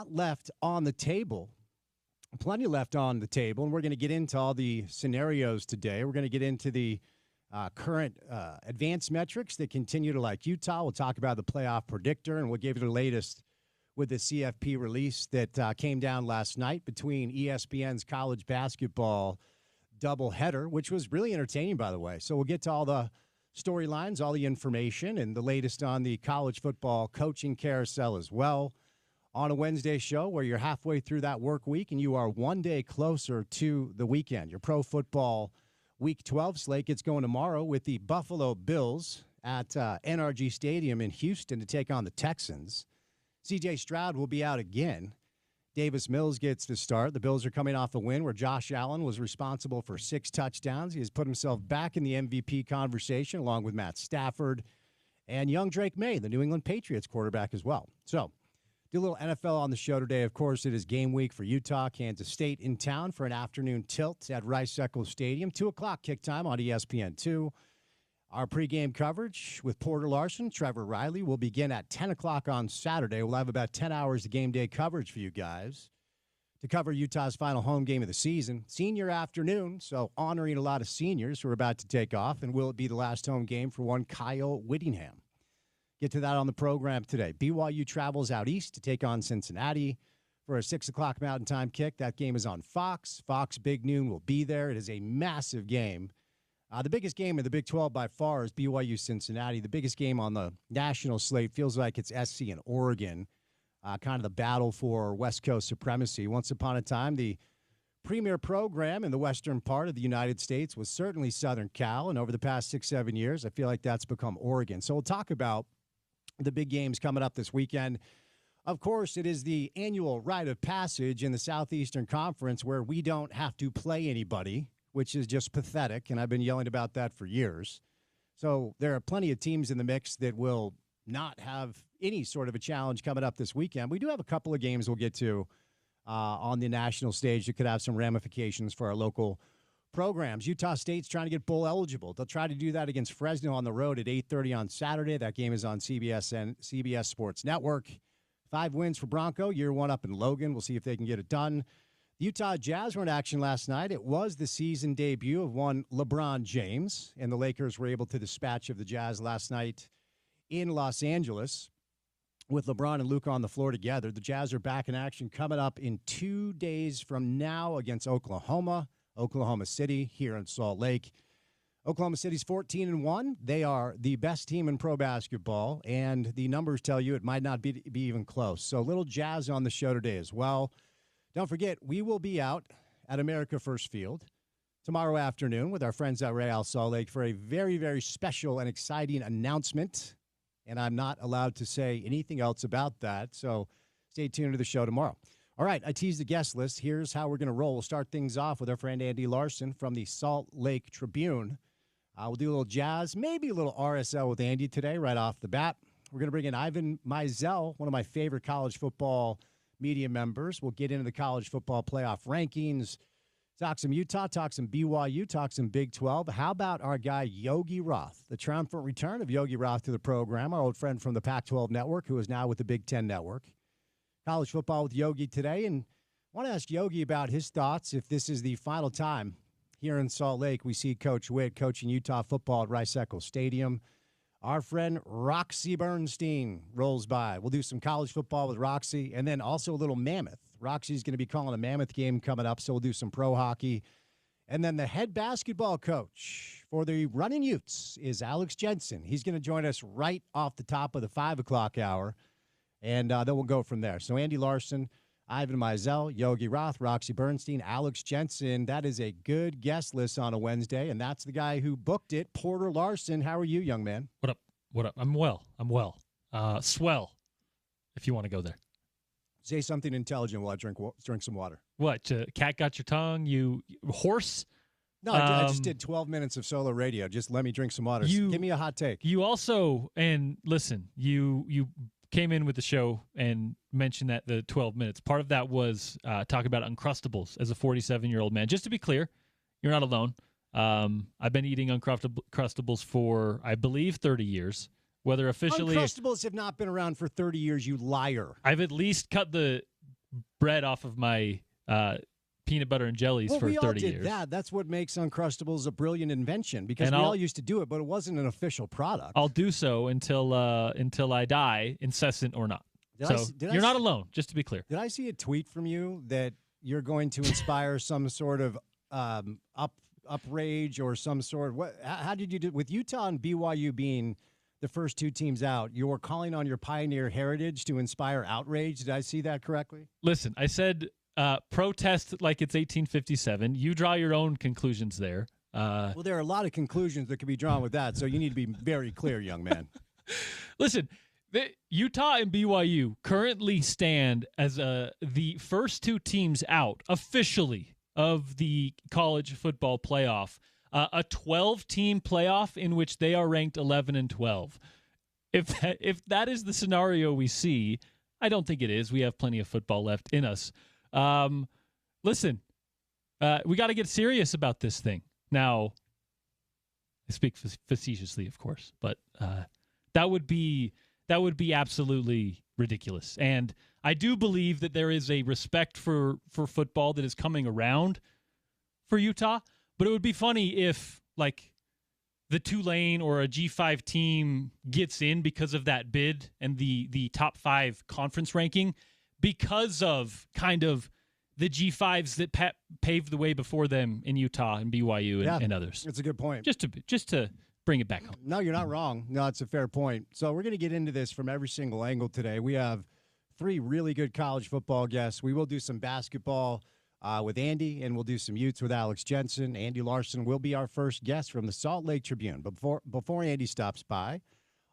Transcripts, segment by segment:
Left on the table. Plenty left on the table, and we're going to get into all the scenarios today. We're going to get into the current advanced metrics that continue to like Utah. We'll talk about the playoff predictor, and we'll give you the latest with the CFP release that came down last night between ESPN's college basketball doubleheader, which was really entertaining, by the way. So we'll get to all the storylines, all the information, and the latest on the college football coaching carousel as well on a Wednesday show where you're halfway through that work week and you are one day closer to the weekend. Your pro football Week 12 slate gets going tomorrow with the Buffalo Bills at NRG Stadium in Houston to take on the Texans. C.J. Stroud will be out again. Davis Mills gets the start. The Bills are coming off a win where Josh Allen was responsible for 6 touchdowns. He has put himself back in the MVP conversation along with Matt Stafford and young Drake May, the New England Patriots quarterback as well. So, do a little NFL on the show today. Of course, it is game week for Utah, Kansas State in town for an afternoon tilt at Rice-Eccles Stadium. 2 o'clock kick time on ESPN2. Our pregame coverage with Porter Larson, Trevor Riley will begin at 10 o'clock on Saturday. We'll have about 10 hours of game day coverage for you guys to cover Utah's final home game of the season. Senior afternoon, so honoring a lot of seniors who are about to take off. And will it be the last home game for one Kyle Whittingham? Get to that on the program today. BYU travels out east to take on Cincinnati for a 6 o'clock Mountain Time kick. That game is on Fox. Fox Big Noon will be there. It is a massive game. The biggest game in the Big 12 by far is BYU-Cincinnati. The biggest game on the national slate feels like it's SC and Oregon, kind of the battle for West Coast supremacy. Once upon a time, the premier program in the western part of the United States was certainly Southern Cal, and over the past 6-7 years, I feel like that's become Oregon. So we'll talk about the big games coming up this weekend. Of course, it is the annual rite of passage in the Southeastern Conference where we don't have to play anybody, which is just pathetic, and I've been yelling about that for years. So there are plenty of teams in the mix that will not have any sort of a challenge coming up this weekend. We do have a couple of games we'll get to on the national stage that could have some ramifications for our local programs. Utah State's trying to get bowl eligible. They'll try to do that against Fresno on the road at 8:30 on Saturday. That game is on CBS and CBS Sports Network. 5 wins for Bronco, year 1 up in Logan. We'll see if they can get it done. The Utah Jazz were in action last night. It was the season debut of one LeBron James, and the Lakers were able to dispatch of the Jazz last night in Los Angeles with LeBron and Luka on the floor together. The Jazz are back in action coming up in 2 days from now against Oklahoma City here in Salt Lake. Oklahoma City's 14-1. They are the best team in pro basketball, and the numbers tell you it might not be even close. So a little Jazz on the show today as well. Don't forget, we will be out at America First Field tomorrow afternoon with our friends at Real Salt Lake for a very, very special and exciting announcement. And I'm not allowed to say anything else about that, so stay tuned to the show tomorrow. All right, I teased the guest list. Here's how we're going to roll. We'll start things off with our friend Andy Larson from the Salt Lake Tribune. We'll do a little Jazz, maybe a little RSL with Andy today right off the bat. We're going to bring in Ivan Mizell, one of my favorite college football media members. We'll get into the college football playoff rankings, talk some Utah, talk some BYU, talk some Big 12. How about our guy Yogi Roth, the triumphant return of Yogi Roth to the program, our old friend from the Pac-12 Network, who is now with the Big 10 Network. College football with Yogi today, and I want to ask Yogi about his thoughts if this is the final time here in Salt Lake we see Coach Witt coaching Utah football at Rice-Eccles Stadium. Our friend Roxy Bernstein rolls by. We'll do some college football with Roxy, and then also a little Mammoth. Roxy's going to be calling a Mammoth game coming up, so we'll do some pro hockey. And then the head basketball coach for the Running Utes is Alex Jensen. He's going to join us right off the top of the 5 o'clock hour, and then we'll go from there. So Andy Larson, Ivan Mizell, Yogi Roth, Roxy Bernstein, Alex Jensen. That is a good guest list on a Wednesday, and that's the guy who booked it, Porter Larson. How are you, young man? What up? What up? I'm well. Swell, if you want to go there. Say something intelligent while I drink some water. What? Cat got your tongue? You horse? No, I just did 12 minutes of solo radio. Just let me drink some water. Give me a hot take. You also, and listen, you came in with the show and mentioned that the 12 minutes. Part of that was talk about Uncrustables as a 47-year-old man. Just to be clear, you're not alone. I've been eating Uncrustables for, I believe, 30 years. Whether officially... Uncrustables have not been around for 30 years, you liar. I've at least cut the bread off of my peanut butter and jellies for 30 years. We all did that. That's what makes Uncrustables a brilliant invention, because we all used to do it, but it wasn't an official product. I'll do so until I die, incessant or not. You're not alone, just to be clear. Did I see a tweet from you that you're going to inspire some sort of outrage or some sort of how did you do with Utah and BYU being the first two teams out? You're calling on your Pioneer heritage to inspire outrage. Did I see that correctly? Listen, I said protest like it's 1857. You draw your own conclusions there. Well, there are a lot of conclusions that can be drawn with that, so you need to be very clear, young man. Listen, Utah and BYU currently stand as the first two teams out officially of the college football playoff, a 12-team playoff in which they are ranked 11 and 12. If that is the scenario we see, I don't think it is. We have plenty of football left in us. Listen, we got to get serious about this thing. Now, I speak facetiously, of course, but that would be absolutely ridiculous. And I do believe that there is a respect for football that is coming around for Utah, but it would be funny if, like, the Tulane or a G5 team gets in because of that bid and the top 5 conference ranking, because of kind of the G5s that paved the way before them in Utah and BYU and others. That's a good point. Just to bring it back home. No, you're not wrong. No, it's a fair point. So we're going to get into this from every single angle today. We have 3 really good college football guests. We will do some basketball with Andy, and we'll do some Utes with Alex Jensen. Andy Larson will be our first guest from the Salt Lake Tribune. But before Andy stops by,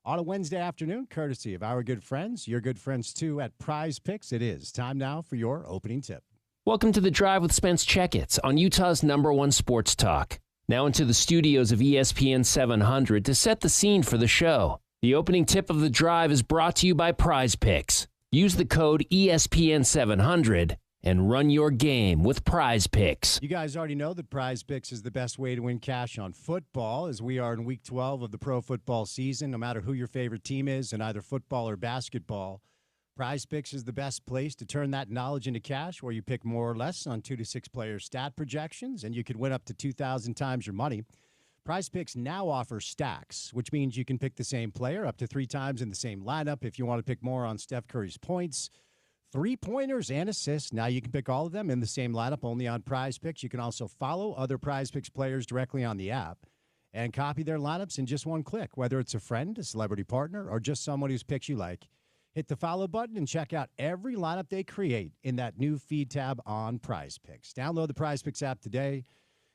on a Wednesday afternoon, courtesy of our good friends, your good friends too, at Prize Picks, it is time now for your opening tip. Welcome to The Drive with Spence Checketts on Utah's #1 sports talk. Now into the studios of ESPN 700 to set the scene for the show. The opening tip of The Drive is brought to you by Prize Picks. Use the code ESPN 700 and run your game with Prize Picks. You guys already know that Prize Picks is the best way to win cash on football, as we are in week 12 of the pro football season. No matter who your favorite team is in either football or basketball, Prize Picks is the best place to turn that knowledge into cash, where you pick more or less on 2 to 6 player stat projections, and you could win up to 2,000 times your money. Prize Picks now offers stacks, which means you can pick the same player up to 3 times in the same lineup. If you want to pick more on Steph Curry's points, 3-pointers, and assists, now you can pick all of them in the same lineup only on Prize Picks. You can also follow other Prize Picks players directly on the app and copy their lineups in just one click, whether it's a friend, a celebrity partner, or just someone whose picks you like. Hit the follow button and check out every lineup they create in that new feed tab on Prize Picks. Download the Prize Picks app today.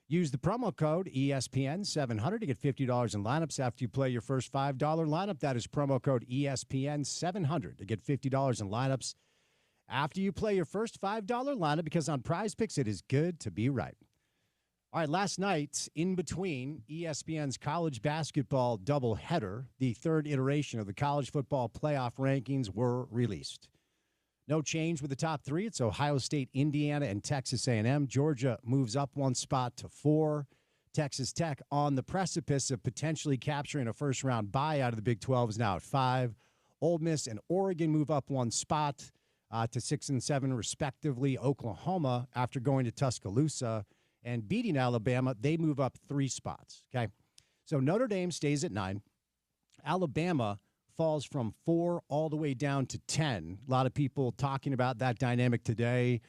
Use the promo code ESPN700 to get $50 in lineups after you play your first $5 lineup. That is promo code ESPN700 to get $50 in lineups after you play your first $5 lineup, because on Prize Picks, it is good to be right. All right, last night, in between ESPN's college basketball doubleheader, the 3rd iteration of the college football playoff rankings were released. No change with the top 3. It's Ohio State, Indiana, and Texas A&M. Georgia moves up 1 spot to 4. Texas Tech, on the precipice of potentially capturing a first-round bye out of the Big 12, is now at 5. Ole Miss and Oregon move up 1 spot to 6 and 7, respectively. Oklahoma, after going to Tuscaloosa and beating Alabama, they move up 3 spots, okay? So Notre Dame stays at 9. Alabama falls from 4 all the way down to 10. A lot of people talking about that dynamic today.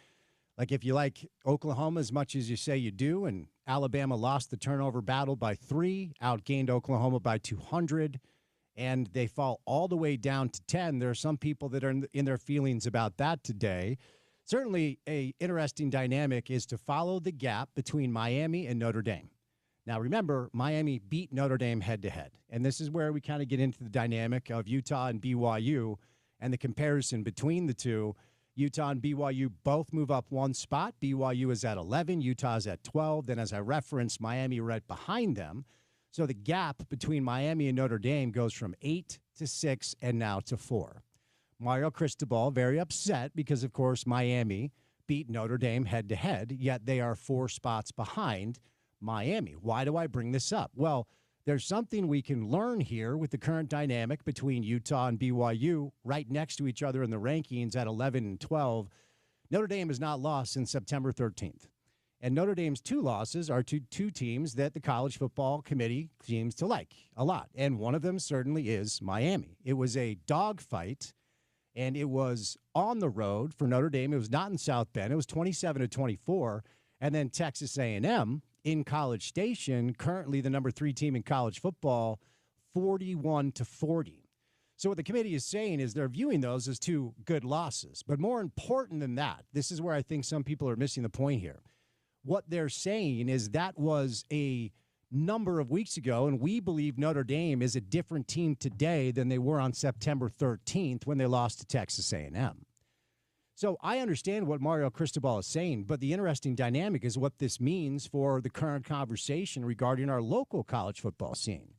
Like, if you like Oklahoma as much as you say you do, and Alabama lost the turnover battle by 3, outgained Oklahoma by 200, and they fall all the way down to 10. There are some people that are in their feelings about that today. Certainly, a interesting dynamic is to follow the gap between Miami and Notre Dame. Now, remember, Miami beat Notre Dame head-to-head, and this is where we kind of get into the dynamic of Utah and BYU and the comparison between the two. Utah and BYU both move up 1 spot. BYU is at 11. Utah is at 12. Then, as I referenced, Miami right behind them. So the gap between Miami and Notre Dame goes from 8 to 6 and now to 4. Mario Cristobal very upset because, of course, Miami beat Notre Dame head-to-head, yet they are 4 spots behind Miami. Why do I bring this up? Well, there's something we can learn here with the current dynamic between Utah and BYU right next to each other in the rankings at 11 and 12. Notre Dame has not lost since September 13th. And Notre Dame's 2 losses are to 2 teams that the College Football Committee seems to like a lot. And one of them certainly is Miami. It was a dogfight, and it was on the road for Notre Dame. It was not in South Bend. It was 27-24. And then Texas A&M in College Station, currently the number 3 team in college football, 41-40. So what the committee is saying is they're viewing those as 2 good losses. But more important than that, this is where I think some people are missing the point here. What they're saying is that was a number of weeks ago, and we believe Notre Dame is a different team today than they were on September 13th when they lost to Texas A&M. So I understand what Mario Cristobal is saying, but the interesting dynamic is what this means for the current conversation regarding our local college football scene.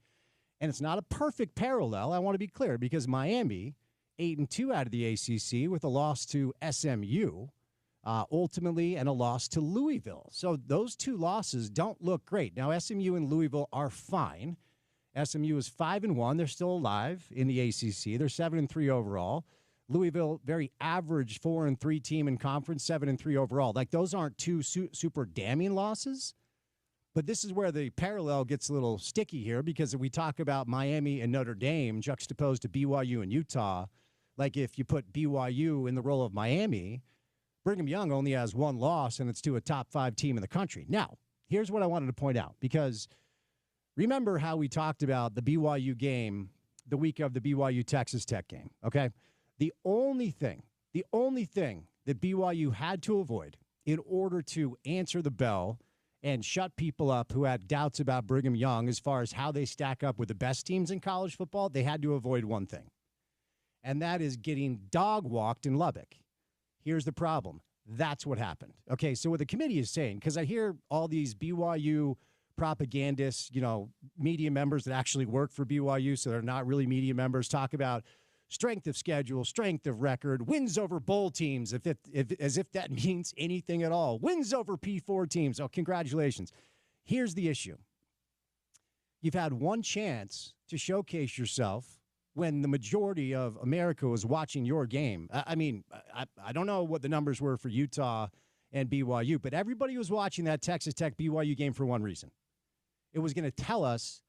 And it's not a perfect parallel, I want to be clear, because Miami, 8-2 out of the ACC with a loss to SMU, ultimately, and a loss to Louisville. So those 2 losses don't look great. Now, SMU and Louisville are fine. SMU is 5-1. They're still alive in the ACC. They're 7-3 overall. Louisville, very average 4-3 team in conference, 7-3 overall. Like, those aren't 2 super damning losses. But this is where the parallel gets a little sticky here, because if we talk about Miami and Notre Dame juxtaposed to BYU and Utah, like if you put BYU in the role of Miami, Brigham Young only has 1 loss, and it's to a top 5 team in the country. Now, here's what I wanted to point out, because remember how we talked about the BYU game the week of the BYU-Texas Tech game, okay? The only thing that BYU had to avoid in order to answer the bell and shut people up who had doubts about Brigham Young as far as how they stack up with the best teams in college football, they had to avoid one thing, and that is getting dog-walked in Lubbock. Here's the problem. That's what happened. Okay, so what the committee is saying, because I hear all these BYU propagandists, media members that actually work for BYU, so they're not really media members, talk about strength of schedule, strength of record, wins over bowl teams, as if that means anything at all. Wins over P4 teams. Oh, congratulations. Here's the issue. You've had one chance to showcase yourself when the majority of America was watching your game. I don't know what the numbers were for Utah and BYU, but everybody was watching that Texas Tech BYU game for one reason. It was going to tell us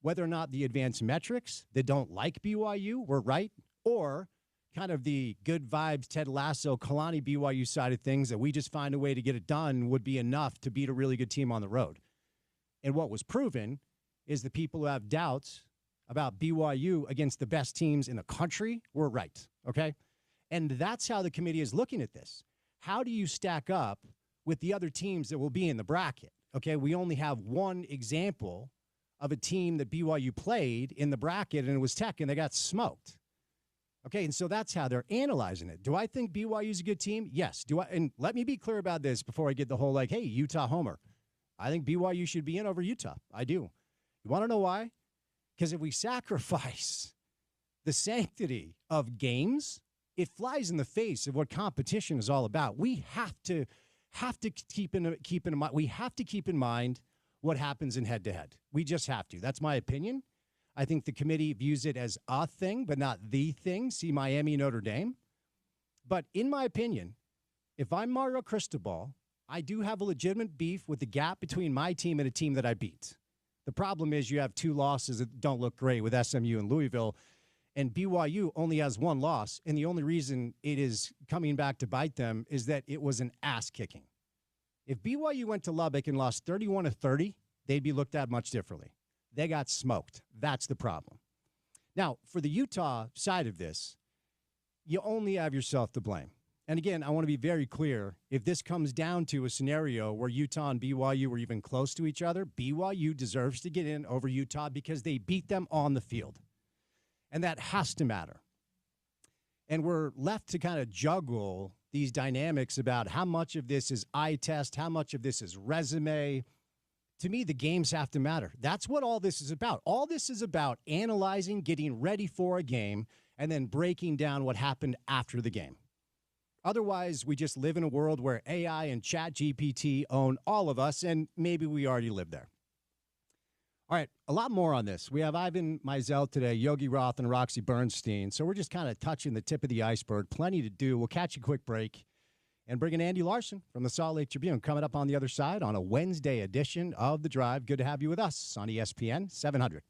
whether or not the advanced metrics that don't like BYU were right, or kind of the good vibes, Ted Lasso, Kalani BYU side of things, that we just find a way to get it done would be enough to beat a really good team on the road. And what was proven is the people who have doubts about BYU against the best teams in the country were right, okay? And that's how the committee is looking at this. How do you stack up with the other teams that will be in the bracket? Okay, we only have one example of a team that BYU played in the bracket, and it was Tech, and they got smoked. Okay, and so that's how they're analyzing it. Do I think BYU's a good team? Yes. And let me be clear about this before I get the whole, hey, Utah homer. I think BYU should be in over Utah. I do. You want to know why? Because if we sacrifice the sanctity of games, it flies in the face of what competition is all about. We have to keep in mind. We have to keep in mind what happens in head-to-head. We just have to. That's my opinion. I think the committee views it as a thing, but not the thing. See Miami, Notre Dame. But in my opinion, if I'm Mario Cristobal, I do have a legitimate beef with the gap between my team and a team that I beat. The problem is you have 2 losses that don't look great with SMU and Louisville, and BYU only has 1 loss, and the only reason it is coming back to bite them is that it was an ass-kicking. If BYU went to Lubbock and lost 31-30, they'd be looked at much differently. They got smoked. That's the problem. Now, for the Utah side of this, you only have yourself to blame. And again, I want to be very clear. If this comes down to a scenario where Utah and BYU were even close to each other, BYU deserves to get in over Utah because they beat them on the field. And that has to matter. And we're left to kind of juggle these dynamics about how much of this is eye test, how much of this is resume. To me, the games have to matter. That's what all this is about. All this is about analyzing, getting ready for a game, and then breaking down what happened after the game. Otherwise, we just live in a world where AI and ChatGPT own all of us, and maybe we already live there. All right, a lot more on this. We have Ivan Mizell today, Yogi Roth, and Roxy Bernstein. So we're just kind of touching the tip of the iceberg. Plenty to do. We'll catch a quick break. and bring in Andy Larson from the Salt Lake Tribune coming up on the other side on a Wednesday edition of The Drive. Good to have you with us on ESPN 700.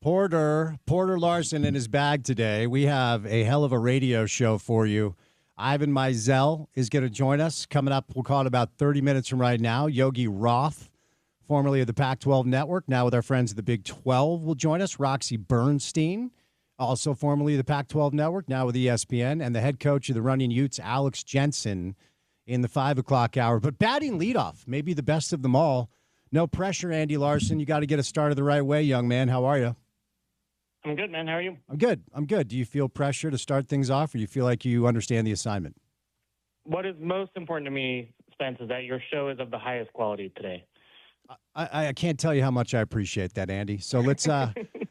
Porter Larson in his bag today. We have a hell of a radio show for you. Ivan Mizell is going to join us coming up. We'll call it about 30 minutes from right now. Yogi Roth, formerly of the Pac-12 Network, now with our friends at the Big 12, will join us. Roxy Bernstein, also formerly of the Pac-12 Network, now with ESPN, and the head coach of the Running Utes, Alex Jensen, in the 5 o'clock hour. But batting leadoff, maybe the best of them all. No pressure, Andy Larson. You got to get us started the right way, young man. How are you? I'm good, man. How are you? I'm good. Do you feel pressure to start things off, or do you feel like you understand the assignment? What is most important to me, Spence, is that your show is of the highest quality today. I can't tell you how much I appreciate that, Andy. So let's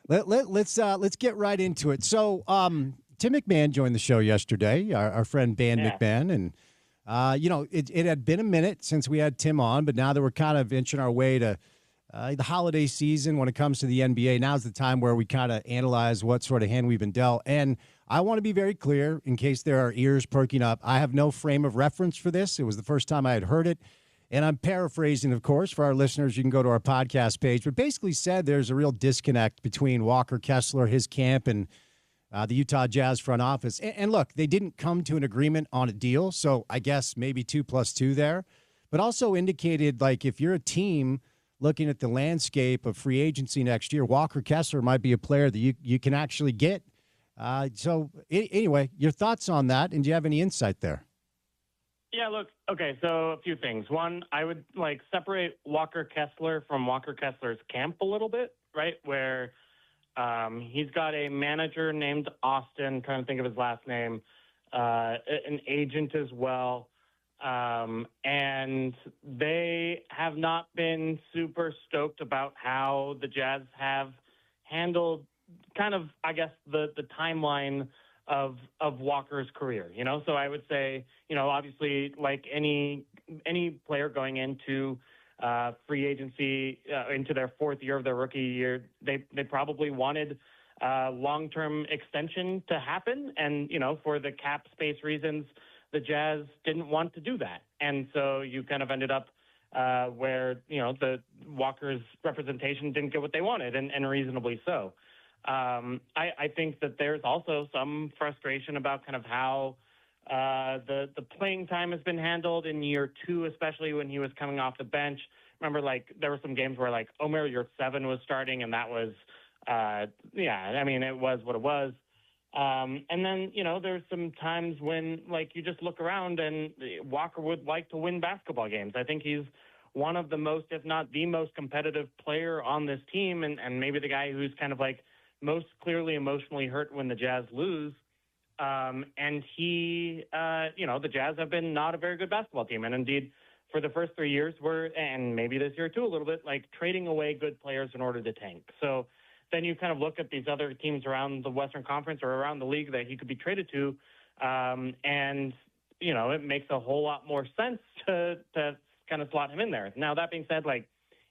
let's get right into it. So Tim McMahon joined the show yesterday, our friend Dan McMahon, and it had been a minute since we had Tim on, but now that we're kind of inching our way to the holiday season when it comes to the NBA, now's the time where we kind of analyze what sort of hand we've been dealt. And I want to be very clear, in case there are ears perking up, I have no frame of reference for this. It was the first time I had heard it. And I'm paraphrasing, of course, for our listeners. You can go to our podcast page, but basically said there's a real disconnect between Walker Kessler, his camp, and the Utah Jazz front office. And look, they didn't come to an agreement on a deal, so I guess maybe 2 + 2 there. But also indicated, like, if you're a team looking at the landscape of free agency next year, Walker Kessler might be a player that you can actually get. Anyway, your thoughts on that, and do you have any insight there? Yeah, look, okay, so a few things. One, I would separate Walker Kessler from Walker Kessler's camp a little bit, right? Where he's got a manager named Austin, trying to think of his last name, an agent as well. And they have not been super stoked about how the Jazz have handled kind of, I guess, the timeline of Walker's career, So I would say, obviously, like any player going into free agency into their 4th year of their rookie year, they probably wanted long-term extension to happen. And, for the cap space reasons, the Jazz didn't want to do that. And so you kind of ended up where, the Walker's representation didn't get what they wanted, and reasonably so. I think that there's also some frustration about kind of how the playing time has been handled in year 2, especially when he was coming off the bench. Remember, there were some games where, Omer Yurtseven was starting, and that was, it was what it was. And then, there's some times when, you just look around and Walker would like to win basketball games. I think he's one of the most, if not the most competitive player on this team, and maybe the guy who's kind of most clearly emotionally hurt when the Jazz lose. And he, the Jazz have been not a very good basketball team. And indeed, for the first 3 years, and maybe this year too a little bit, trading away good players in order to tank. So then you kind of look at these other teams around the Western Conference or around the league that he could be traded to, and, it makes a whole lot more sense to kind of slot him in there. Now, that being said,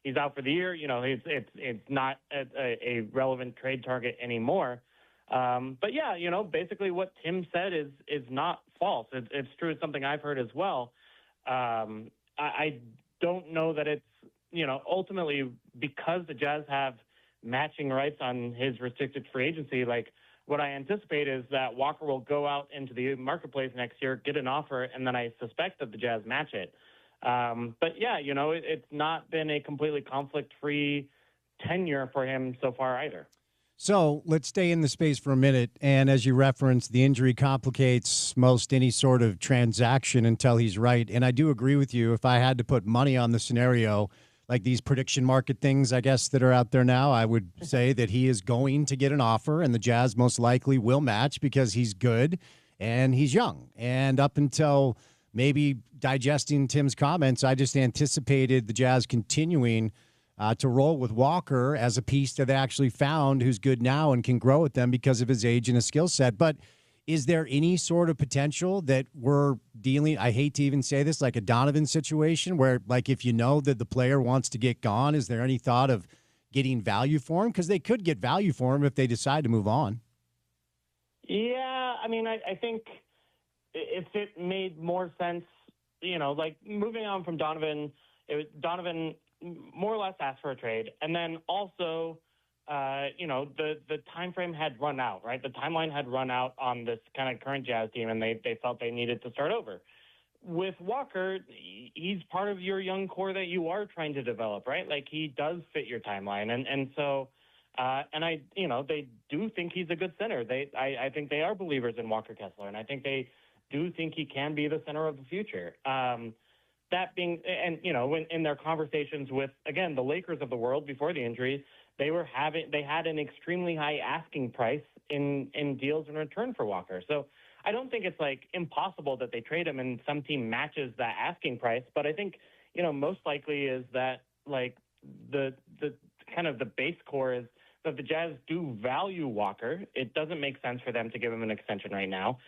he's out for the year. It's not a relevant trade target anymore. But yeah, basically what Tim said is not false. It's true. It's something I've heard as well. I don't know that it's, ultimately because the Jazz have matching rights on his restricted free agency, what I anticipate is that Walker will go out into the marketplace next year, get an offer, and then I suspect that the Jazz match it. But yeah, it's not been a completely conflict-free tenure for him so far either. So let's stay in the space for a minute. And as you referenced, the injury complicates most any sort of transaction until he's right. And I do agree with you. If I had to put money on the scenario, like these prediction market things, I guess, that are out there now, I would say that he is going to get an offer and the Jazz most likely will match because he's good and he's young. And up until maybe digesting Tim's comments, I just anticipated the Jazz continuing to roll with Walker as a piece that they actually found who's good now and can grow with them because of his age and his skill set. But is there any sort of potential that we're dealing, I hate to even say this, like a Donovan situation where, if that the player wants to get gone, is there any thought of getting value for him? Because they could get value for him if they decide to move on. Yeah, I think if it made more sense, moving on from Donovan, Donovan more or less asked for a trade. And then also the time frame had run out, right? The timeline had run out on this kind of current Jazz team, and they felt they needed to start over. With Walker, he's part of your young core that you are trying to develop, right? Like, he does fit your timeline, and so they do think he's a good center. I think they are believers in Walker Kessler, and I think they do think he can be the center of the future. That being, and when in their conversations with, again, the Lakers of the world before the injuries, they had an extremely high asking price in deals in return for Walker. So I don't think it's like impossible that they trade him and some team matches that asking price. But I think, most likely is that, like, the kind of the base core is that the Jazz do value Walker. It doesn't make sense for them to give him an extension right now.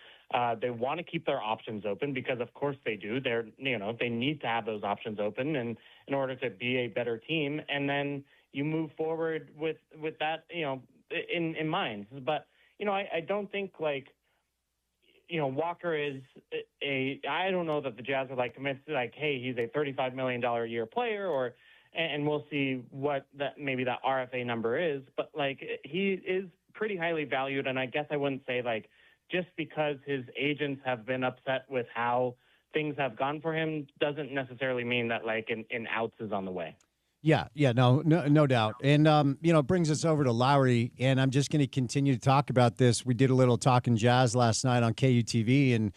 They want to keep their options open because, of course, they do. They need to have those options open and in order to be a better team. And then you move forward with that, in mind. But, I don't think, like, Walker is I don't know that the Jazz are, like, convinced, like, hey, he's a $35 million a year player, and we'll see what maybe that RFA number is. But, like, he is pretty highly valued, and I guess I wouldn't say, like, just because his agents have been upset with how things have gone for him doesn't necessarily mean that, like, an outs is on the way. Yeah, no doubt. And, it brings us over to Lowry, and I'm just going to continue to talk about this. We did a little Talking Jazz last night on KUTV, and,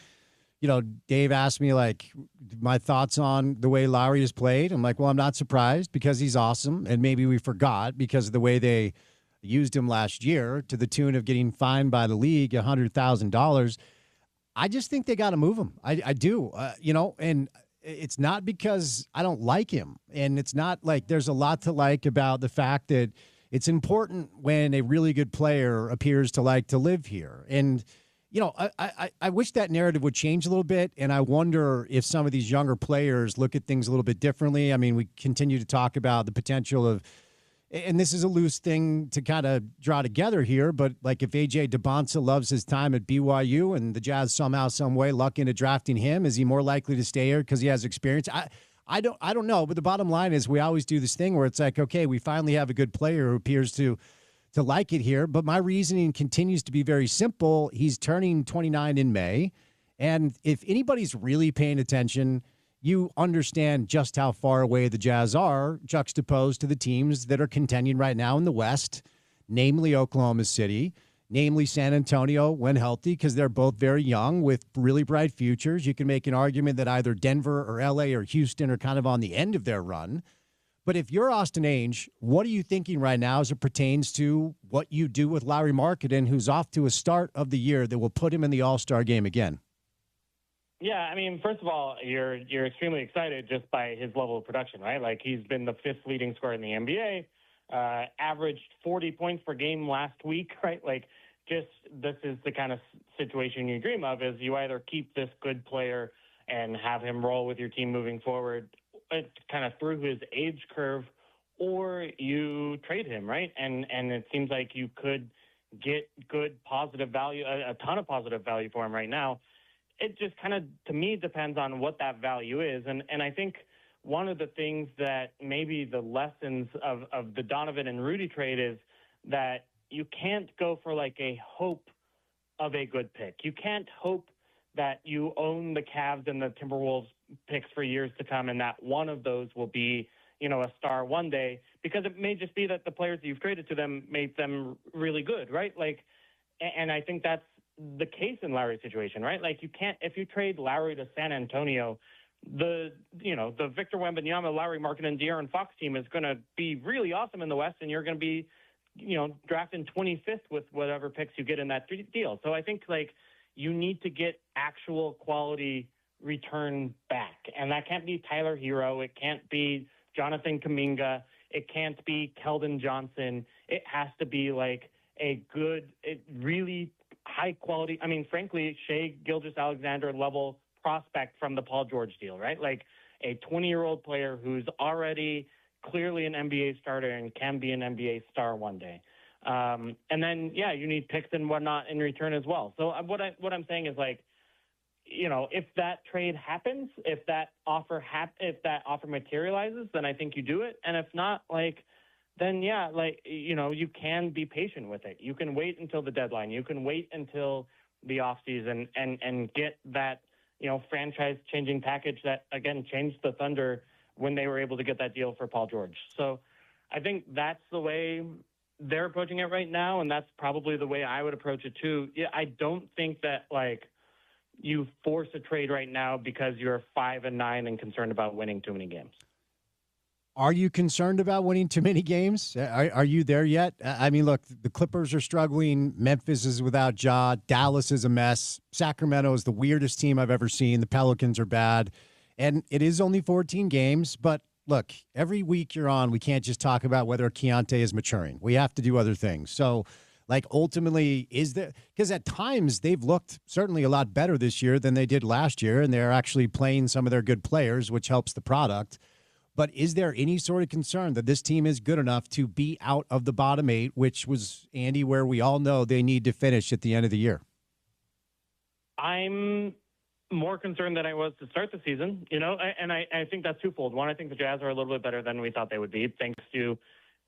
Dave asked me, like, my thoughts on the way Lowry has played. I'm like, well, I'm not surprised because he's awesome, and maybe we forgot because of the way they used him last year to the tune of getting fined by the league $100,000. I just think they got to move him. I do, and it's not because I don't like him. And it's not like there's a lot to like about the fact that it's important when a really good player appears to like to live here. And, I wish that narrative would change a little bit. And I wonder if some of these younger players look at things a little bit differently. I mean, we continue to talk about the potential of, and this is a loose thing to kind of draw together here, but like if AJ DeBonsa loves his time at BYU and the Jazz somehow, some way luck into drafting him, is he more likely to stay here because he has experience? I don't know, but the bottom line is we always do this thing where it's like, okay, we finally have a good player who appears to like it here, but my reasoning continues to be very simple. He's turning 29 in May, and if anybody's really paying attention, you understand just how far away the Jazz are juxtaposed to the teams that are contending right now in the West, namely Oklahoma City, namely San Antonio when healthy, because they're both very young with really bright futures. You can make an argument that either Denver or LA or Houston are kind of on the end of their run. But if you're Austin Ainge, what are you thinking right now as it pertains to what you do with Lauri Markkanen, who's off to a start of the year that will put him in the All-Star game again? Yeah, I mean, first of all, you're extremely excited just by his level of production, right? Like, he's been the fifth leading scorer in the NBA, averaged 40 points per game last week, right? Like, just this is the kind of situation you dream of, is you either keep this good player and have him roll with your team moving forward kind of through his age curve, or you trade him, right? And it seems like you could get good positive value, a ton of positive value for him right now. It just kind of, to me, depends on what that value is. And I think one of the things that maybe the lessons of the Donovan and Rudy trade is that you can't go for like a hope of a good pick. You can't hope that you own the Cavs and the Timberwolves picks for years to come and that one of those will be, a star one day, because it may just be that the players that you've traded to them made them really good, right? Like, and I think that's the case in Lowry's situation, right? Like, you can't, if you trade Lowry to San Antonio, the Victor Wembanyama, Lauri Markkanen, De'Aaron Fox team is going to be really awesome in the West, and you're going to be, drafting 25th with whatever picks you get in that deal. So I think, like, you need to get actual quality return back, and that can't be Tyler Hero. It can't be Jonathan Kuminga. It can't be Keldon Johnson. It has to be like a good, really high quality. I mean, frankly, Shai Gilgeous-Alexander level prospect from the Paul George deal, right? Like a 20-year-old player who's already clearly an NBA starter and can be an NBA star one day. And then, yeah, you need picks and whatnot in return as well. So what I'm saying is, like, if that trade happens, if that offer materializes, then I think you do it. And if not, like, then yeah, like, you can be patient with it. You can wait until the deadline. You can wait until the offseason and get that, franchise-changing package that, again, changed the Thunder when they were able to get that deal for Paul George. So I think that's the way they're approaching it right now, and that's probably the way I would approach it too. Yeah, I don't think that, like, you force a trade right now because you're 5-9 and concerned about winning too many games. Are you concerned about winning too many games? Are you there yet? I mean, look, the Clippers are struggling. Memphis is without Ja. Dallas is a mess. Sacramento is the weirdest team I've ever seen. The Pelicans are bad. And it is only 14 games. But look, every week you're on, we can't just talk about whether Keontae is maturing. We have to do other things. So, like, ultimately, is there – because at times they've looked certainly a lot better this year than they did last year, and they're actually playing some of their good players, which helps the product. But is there any sort of concern that this team is good enough to be out of the bottom 8, which was, Andy, where we all know they need to finish at the end of the year? I'm more concerned than I was to start the season, and I think that's twofold. One, I think the Jazz are a little bit better than we thought they would be, thanks to,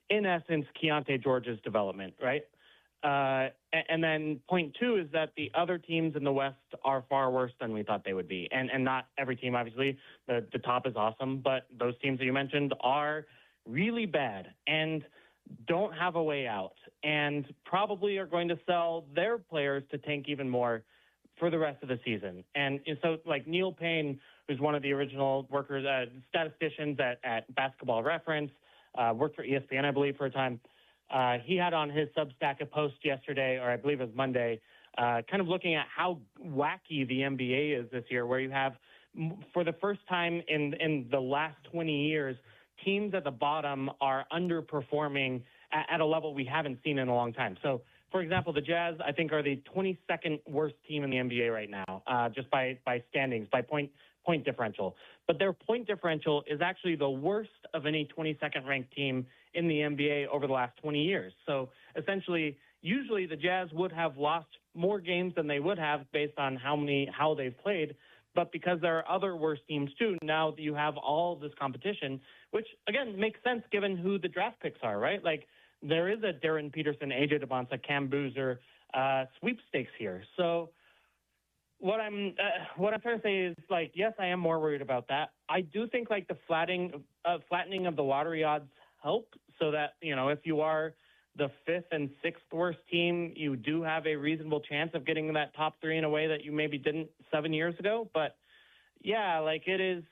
in essence, Keontae George's development, right? And then point two is that the other teams in the West are far worse than we thought they would be. And not every team, obviously. The top is awesome, but those teams that you mentioned are really bad and don't have a way out and probably are going to sell their players to tank even more for the rest of the season. And so, like, Neil Payne, who's one of the original workers, statisticians at Basketball Reference, worked for ESPN, I believe, for a time. He had on his Substack a post yesterday, or I believe it was Monday, kind of looking at how wacky the NBA is this year, where you have, for the first time in the last 20 years, teams at the bottom are underperforming at a level we haven't seen in a long time. So, for example, the Jazz, I think, are the 22nd worst team in the NBA right now, just by standings, by point differential. But their point differential is actually the worst of any 22nd ranked team in the NBA over the last 20 years. So essentially, usually the Jazz would have lost more games than they would have based on how they've played. But because there are other worse teams too, now you have all this competition, which again makes sense given who the draft picks are, right? Like, there is a Darren Peterson, AJ DeBonsa, Cam Boozer sweepstakes here. So what I'm trying to say is, like, yes, I am more worried about that. I do think, like, the flattening of the lottery odds help, so that, if you are the 5th and 6th worst team, you do have a reasonable chance of getting that top 3 in a way that you maybe didn't 7 years ago. But yeah, like, it is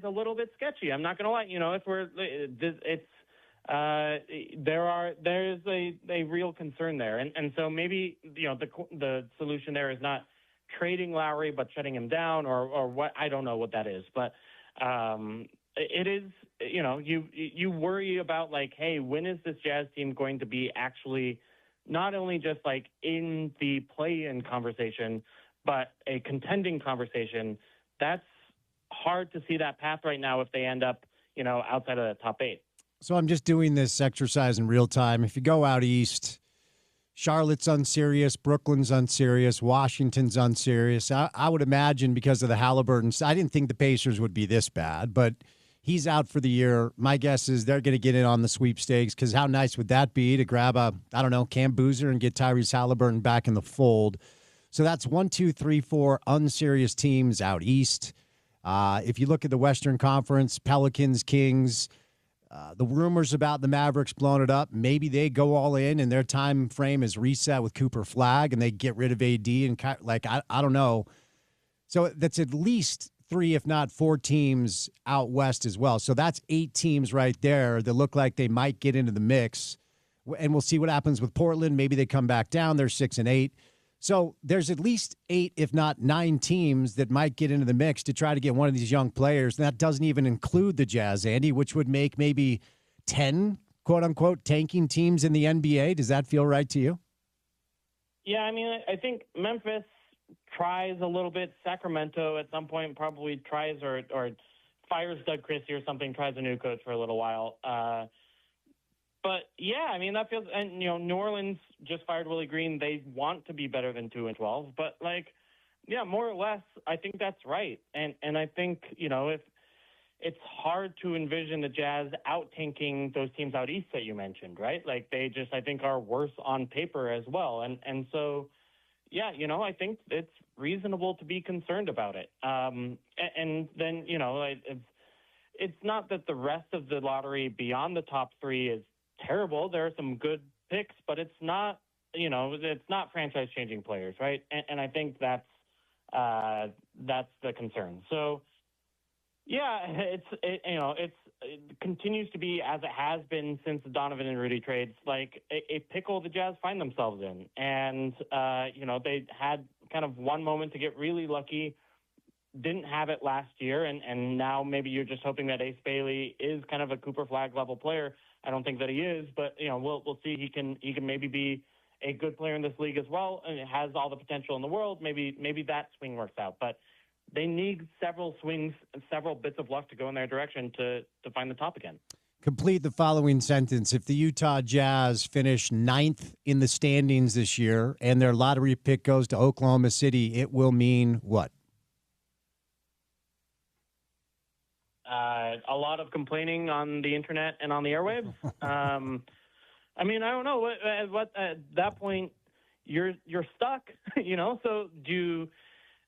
a little bit sketchy. I'm not going to lie. There is a real concern there, and so maybe the solution there is not trading Lowry but shutting him down, or what. I don't know what that is, but it is, you worry about, like, hey, when is this Jazz team going to be actually not only just, like, in the play-in conversation, but a contending conversation? That's hard to see that path right now if they end up, outside of the top 8. So I'm just doing this exercise in real time. If you go out east, Charlotte's unserious, Brooklyn's unserious, Washington's unserious. I would imagine because of the Halliburton. I didn't think the Pacers would be this bad, but he's out for the year. My guess is they're going to get in on the sweepstakes, because how nice would that be to grab Cam Boozer and get Tyrese Halliburton back in the fold. So that's 1, 2, 3, 4 unserious teams out east. If you look at the Western Conference, Pelicans, Kings, the rumors about the Mavericks blowing it up, maybe they go all in and their time frame is reset with Cooper Flagg and they get rid of AD and, like, I don't know. So that's at least 3, if not 4 teams out west as well. So that's 8 teams right there that look like they might get into the mix. And we'll see what happens with Portland. Maybe they come back down. They're 6 and 8. So there's at least 8, if not 9 teams that might get into the mix to try to get one of these young players. And that doesn't even include the Jazz, Andy, which would make maybe 10, quote unquote, tanking teams in the NBA. Does that feel right to you? Yeah, I mean, I think Memphis tries a little bit. Sacramento at some point probably tries or fires Doug Christie or something, tries a new coach for a little while. But yeah, I mean, that feels, and New Orleans just fired Willie Green. They want to be better than 2-12, but, like, yeah, more or less, I think that's right. And I think, it's hard to envision the Jazz out-tanking those teams out east that you mentioned, right? Like, they just, I think, are worse on paper as well. And so, yeah, I think it's reasonable to be concerned about it. And then, it's not that the rest of the lottery beyond the top three is terrible. There are some good picks, but it's not, it's not franchise-changing players, right? And I think that's the concern. So, yeah, it continues to be, as it has been since the Donovan and Rudy trades, like a pickle the Jazz find themselves in. And, they had kind of one moment to get really lucky, didn't have it last year, and now maybe you're just hoping that Ace Bailey is kind of a Cooper Flag level player. I don't think that he is, but, we'll see. He can maybe be a good player in this league as well, and it has all the potential in the world. Maybe that swing works out, but they need several swings and several bits of luck to go in their direction to find the top again. Complete the following sentence. If the Utah Jazz finish 9th in the standings this year and their lottery pick goes to Oklahoma City, it will mean what? A lot of complaining on the internet and on the airwaves. I don't know what at that point you're stuck, so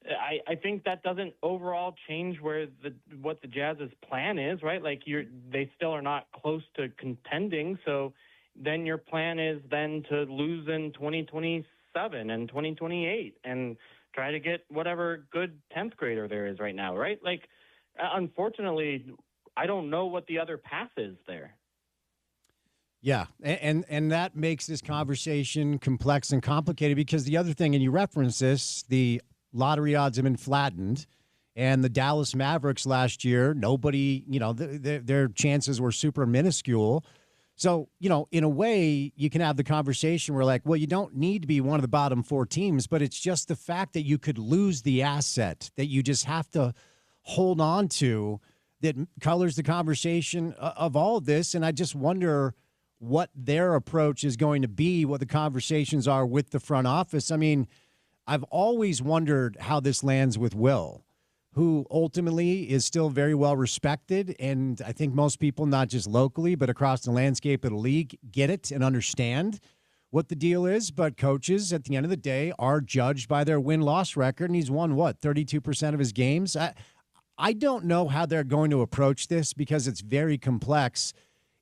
I think that doesn't overall change what the Jazz's plan is, right? Like they still are not close to contending. So then your plan is then to lose in 2027 and 2028 and try to get whatever good 10th grader there is right now, right? Like, unfortunately, I don't know what the other path is there. Yeah, and that makes this conversation complex and complicated because the other thing, and you reference this, the lottery odds have been flattened, and the Dallas Mavericks last year, nobody, their chances were super minuscule. So, in a way, you can have the conversation where like, well, you don't need to be one of the bottom four teams, but it's just the fact that you could lose the asset that you just have to hold on to that colors the conversation of all of this. And I just wonder what their approach is going to be, what the conversations are with the front office. I mean, I've always wondered how this lands with Will, who ultimately is still very well respected. And I think most people, not just locally, but across the landscape of the league, get it and understand what the deal is. But coaches, at the end of the day, are judged by their win-loss record. And he's won, 32% of his games? I don't know how they're going to approach this because it's very complex.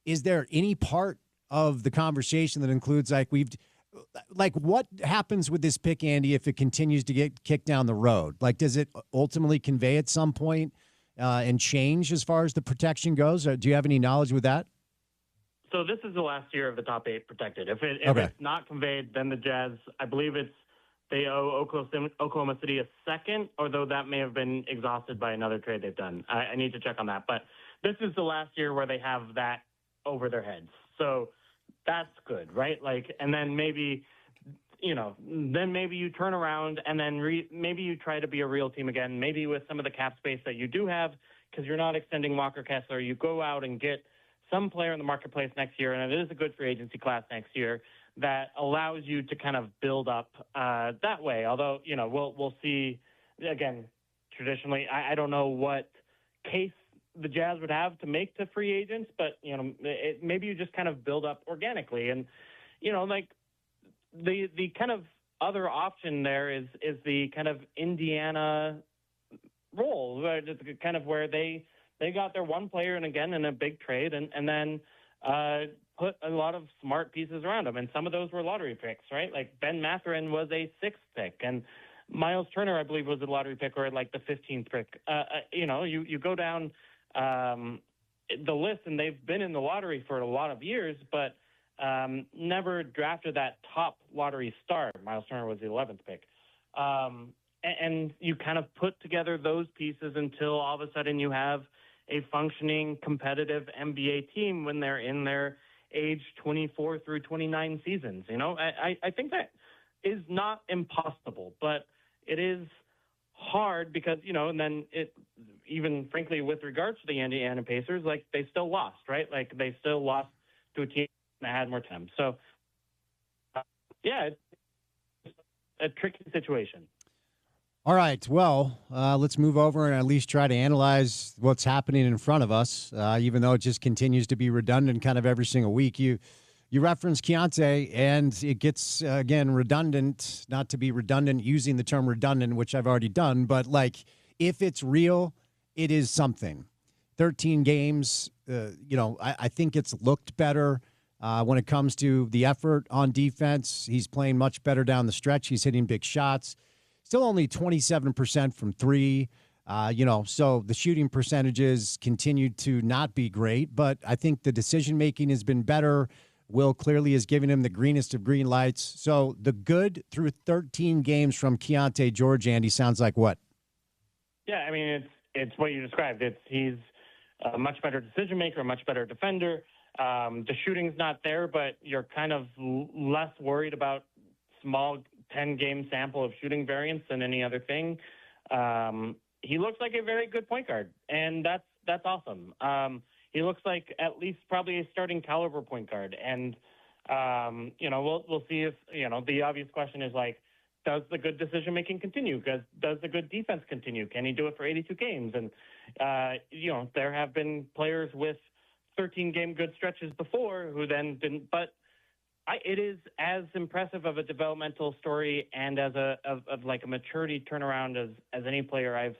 Is there any part of the conversation that includes what happens with this pick, Andy, if it continues to get kicked down the road? Like, does it ultimately convey at some point and change as far as the protection goes? Or do you have any knowledge with that? So this is the last year of the top 8 protected. If it's not conveyed, then the Jazz, I believe they owe Oklahoma City a second, although that may have been exhausted by another trade they've done. I need to check on that. But this is the last year where they have that over their heads. So that's good, right? Like, and then maybe, you turn around and then maybe you try to be a real team again, maybe with some of the cap space that you do have, because you're not extending Walker Kessler. You go out and get some player in the marketplace next year, and it is a good free agency class next year that allows you to kind of build up that way. Although, we'll see, again, traditionally, I don't know what case the Jazz would have to make to free agents, but, maybe you just kind of build up organically. And, the kind of other option there is the kind of Indiana role, kind of where they got their one player and again in a big trade and then put a lot of smart pieces around them. And some of those were lottery picks, right? Like Ben Mathurin was a 6th pick and Miles Turner, I believe, was a lottery pick or like the 15th pick. You go down the list and they've been in the lottery for a lot of years, but never drafted that top lottery star. Miles Turner was the 11th pick. And you kind of put together those pieces until all of a sudden you have a functioning competitive NBA team when they're in their age 24 through 29 seasons. I think that is not impossible, but it is hard because, and then it even frankly with regards to the Indiana Pacers, like they still lost, right? Like they still lost to a team that had more time. So it's a tricky situation. All right. Well, let's move over and at least try to analyze what's happening in front of us, even though it just continues to be redundant kind of every single week. You reference Keontae, and it gets, again, redundant, not to be redundant using the term redundant, which I've already done, but like if it's real, it is something. 13 games, I think it's looked better when it comes to the effort on defense. He's playing much better down the stretch. He's hitting big shots. Still only 27% from three. So the shooting percentages continue to not be great, but I think the decision-making has been better. Will clearly is giving him the greenest of green lights. So the good through 13 games from Keontae George, Andy, sounds like what? Yeah, I mean, it's what you described. He's a much better decision maker, a much better defender. The shooting's not there, but you're kind of less worried about small 10-game sample of shooting variance than any other thing. He looks like a very good point guard, and that's awesome. He looks like at least probably a starting caliber point guard. And, we'll see if, the obvious question is like, does the good decision-making continue? Does the good defense continue? Can he do it for 82 games? And, there have been players with 13-game good stretches before who then didn't. But it is as impressive of a developmental story and as a maturity turnaround as any player I've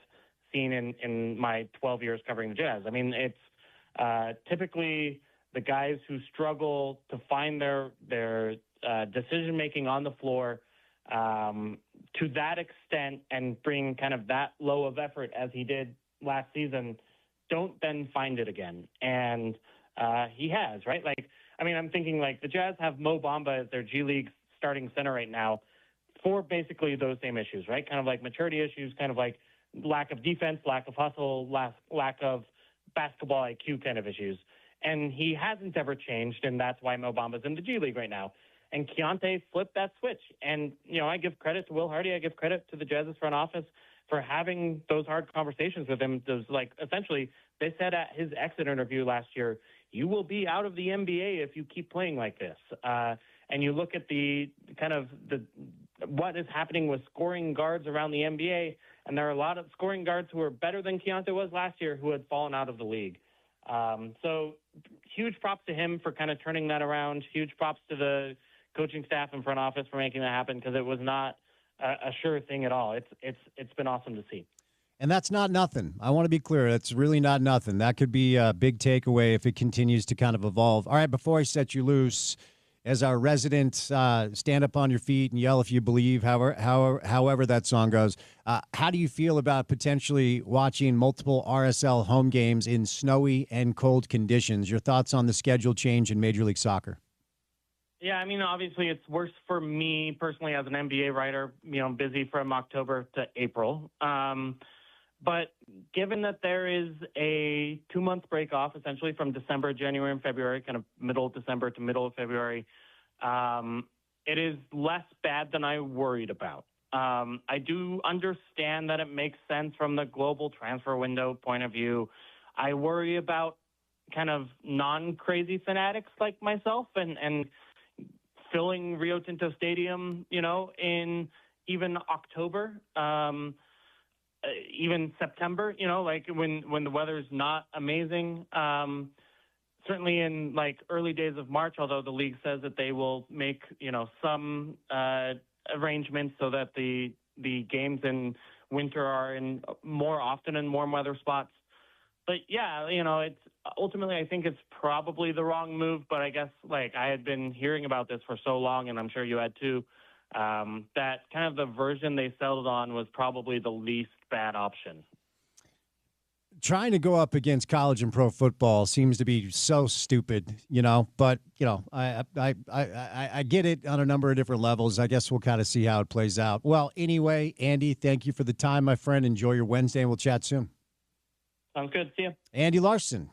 seen in my 12 years covering the Jazz. I mean, it's typically the guys who struggle to find their decision making on the floor to that extent and bring kind of that low of effort as he did last season don't then find it again. And he has, right? Like, I mean, I'm thinking like the Jazz have Mo Bamba as their G League starting center right now for basically those same issues, right? Kind of like maturity issues, kind of like lack of defense, lack of hustle, lack of basketball IQ kind of issues. And he hasn't ever changed, and that's why Mo Bamba's in the G League right now. And Keontae flipped that switch. And, I give credit to Will Hardy. I give credit to the Jazz's front office for having those hard conversations with him. There's essentially, they said at his exit interview last year, you will be out of the NBA if you keep playing like this. And you look at the what is happening with scoring guards around the NBA, and there are a lot of scoring guards who are better than Keontae was last year who had fallen out of the league. So huge props to him for kind of turning that around. Huge props to the coaching staff and front office for making that happen, because it was not a sure thing at all. It's been awesome to see. And that's not nothing. I want to be clear. That's really not nothing. That could be a big takeaway if it continues to kind of evolve. All right, before I set you loose, as our resident, stand up on your feet and yell if you believe, however that song goes. How do you feel about potentially watching multiple RSL home games in snowy and cold conditions? Your thoughts on the schedule change in Major League Soccer? Yeah, I mean, obviously it's worse for me personally as an NBA writer, busy from October to April. But given that there is a 2-month break off, essentially from December, January, and February, kind of middle of December to middle of February, it is less bad than I worried about. I do understand that it makes sense from the global transfer window point of view. I worry about kind of non-crazy fanatics like myself and filling Rio Tinto Stadium, in even October. Even September, like when the weather's not amazing. Certainly in early days of March, although the league says that they will make, some arrangements so that the games in winter are in more often in warm weather spots. But yeah, it's ultimately, I think it's probably the wrong move, but I guess I had been hearing about this for so long, and I'm sure you had too, that kind of the version they settled on was probably the least bad option. Trying to go up against college and pro football seems to be so stupid, but I get it on a number of different levels. I guess we'll kind of see how it plays out. Well, anyway, Andy, thank you for the time, my friend. Enjoy your Wednesday, and we'll chat soon. Sounds good. See you. Andy Larson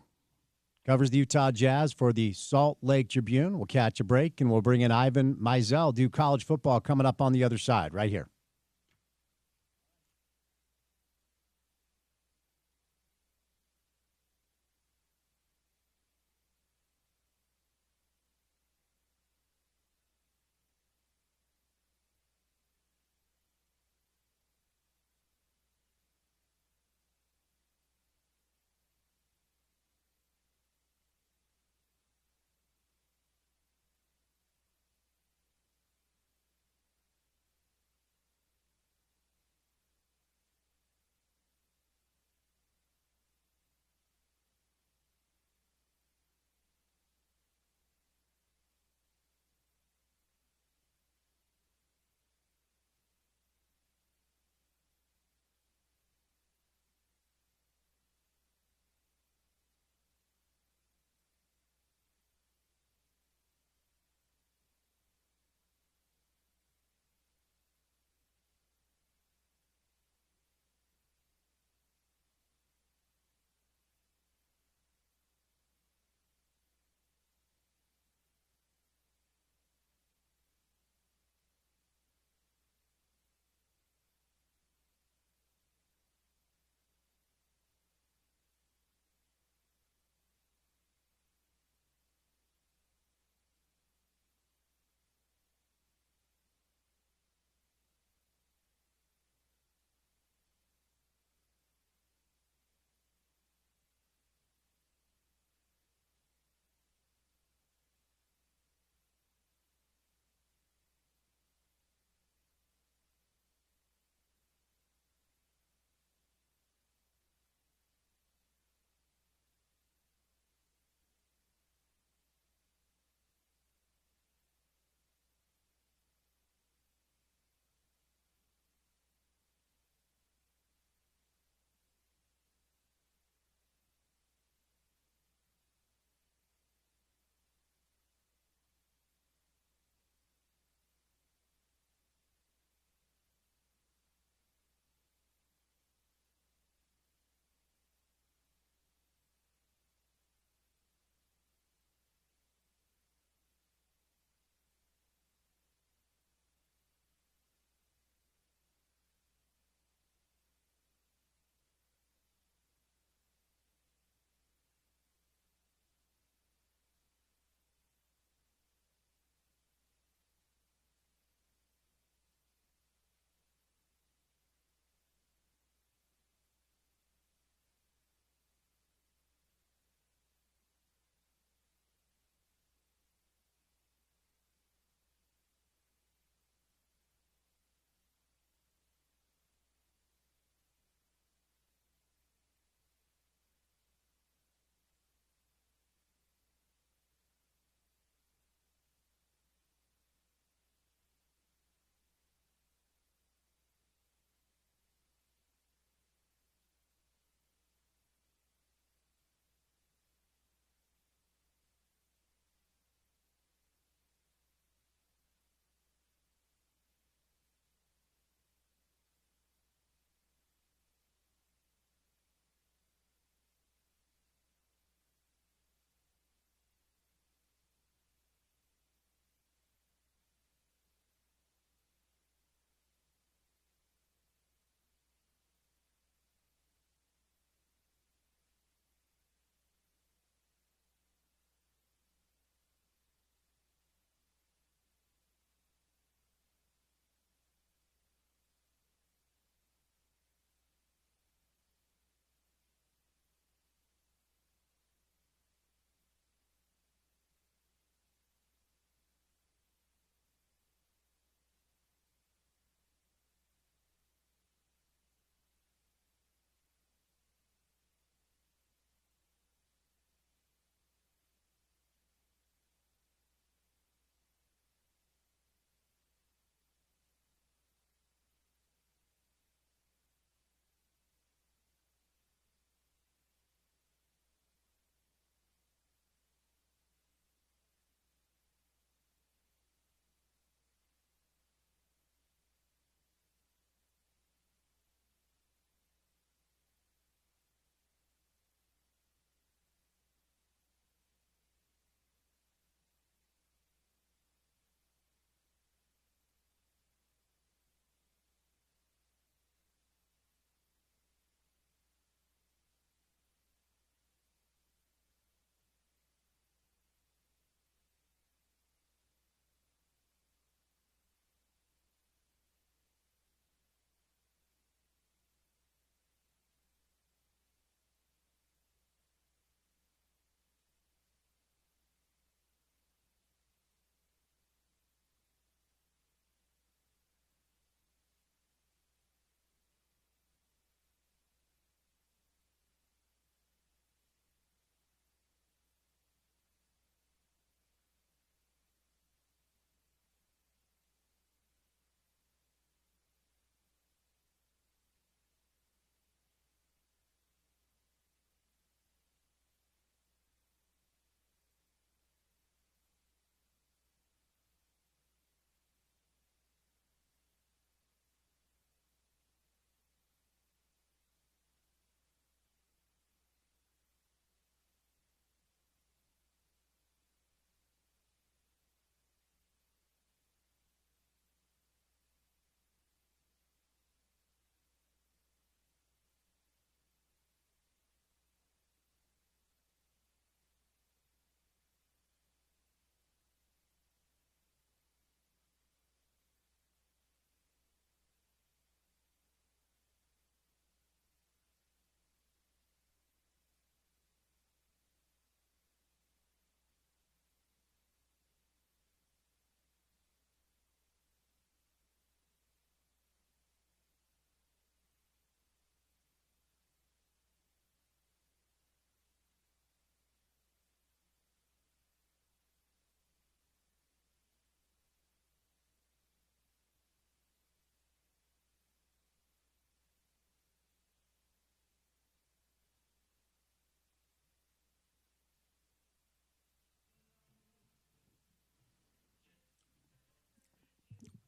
covers the Utah Jazz for the Salt Lake Tribune. We'll catch a break, and we'll bring in Ivan Mizell, do college football coming up on the other side right here.